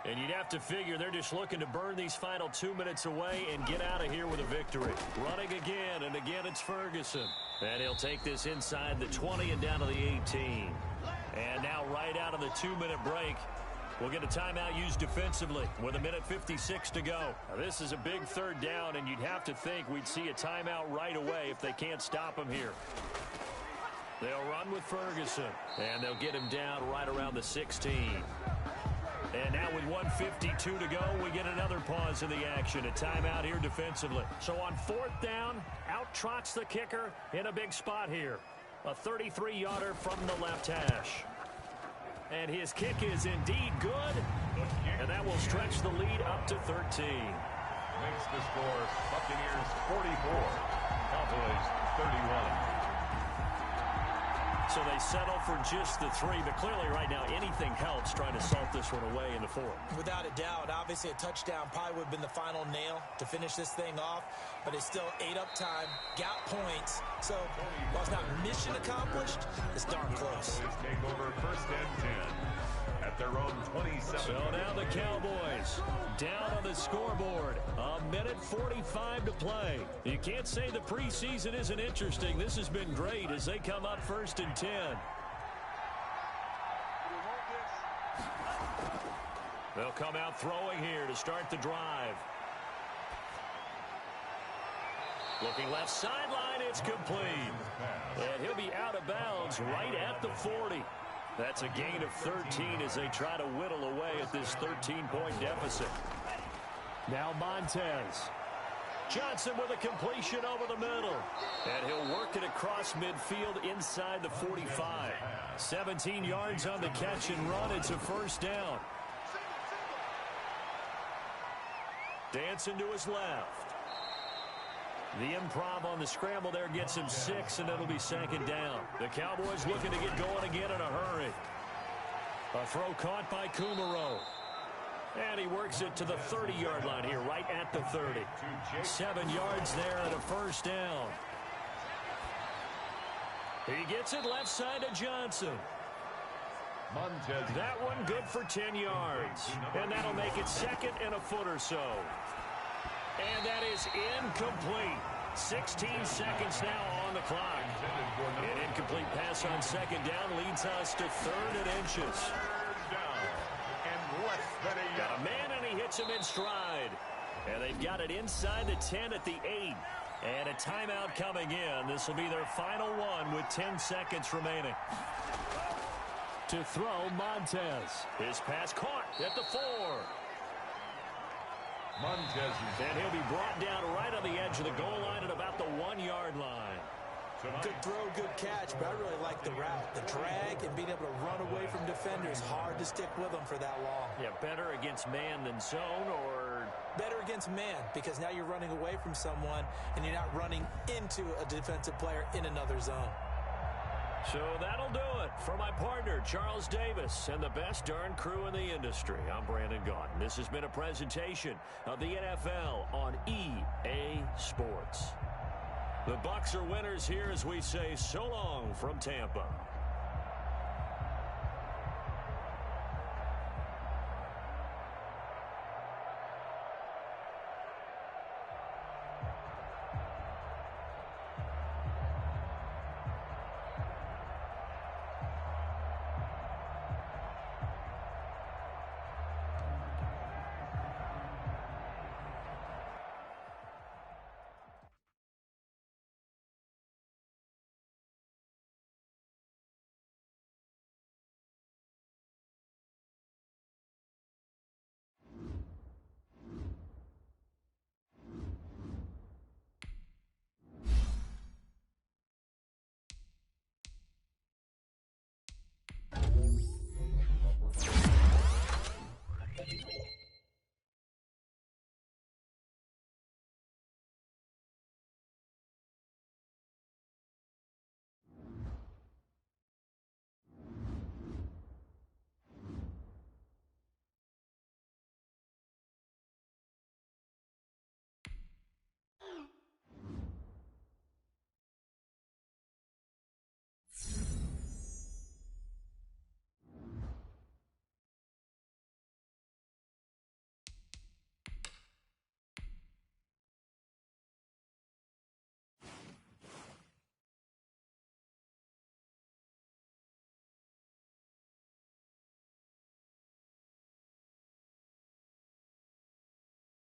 And you'd have to figure they're just looking to burn these final 2 minutes away and get out of here with a victory. Running again, and again it's Ferguson. And he'll take this inside the 20 and down to the 18. And now right out of the 2-minute break, We'll get a timeout used defensively with 1:56 to go. Now, this is a big third down, and you'd have to think we'd see a timeout right away if they can't stop him here. They'll run with Ferguson, and they'll get him down right around the 16. And now with 1:52 to go, we get another pause in the action. A timeout here defensively. So on fourth down, out trots the kicker in a big spot here. A 33-yarder from the left hash. And his kick is indeed good. And that will stretch the lead up to 13. Makes the score Buccaneers 44, Cowboys 31. So they settle for just the 3, but clearly right now anything helps trying to salt this one away in the 4th. Without a doubt, obviously a touchdown probably would have been the final nail to finish this thing off, but it's still 8 up time, got points. So while it's not mission accomplished, it's darn close. Take over first and 10 at their own 27. So now the Cowboys down on the scoreboard. 1:45 to play. You can't say the preseason isn't interesting. This has been great as they come up first and 10. They'll come out throwing here to start the drive. Looking left sideline, it's complete. And he'll be out of bounds right at the 40. That's a gain of 13 as they try to whittle away at this 13-point deficit. Now Montez. Johnson with a completion over the middle. And he'll work it across midfield inside the 45. 17 yards on the catch and run. It's a first down. Dancing to his left. The improv on the scramble there gets him 6, and it'll be second down. The Cowboys looking to get going again in a hurry. A throw caught by Kumaro. And he works it to the 30-yard line here, right at the 30. 7 yards there and a first down. He gets it left side to Johnson. That one good for 10 yards. And that'll make it second and a foot or so. And that is incomplete. 16 seconds now on the clock. An incomplete pass on second down leads us to 3rd and inches. Got a man, and he hits him in stride. And they've got it inside the 10 at the 8. And a timeout coming in. This will be their final one with 10 seconds remaining. To throw, Montez. His pass caught at the 4. Montez. And he'll be brought down right on the edge of the goal line at about the 1-yard line. Good throw, good catch, but I really like the route. The drag and being able to run away from defenders. Hard to stick with them for that long. Yeah, better against man than zone, or? Better against man, because now you're running away from someone and you're not running into a defensive player in another zone. So that'll do it for my partner, Charles Davis, and the best darn crew in the industry. I'm Brandon Gaudin. This has been a presentation of the NFL on EA Sports. The Bucs are winners here as we say so long from Tampa.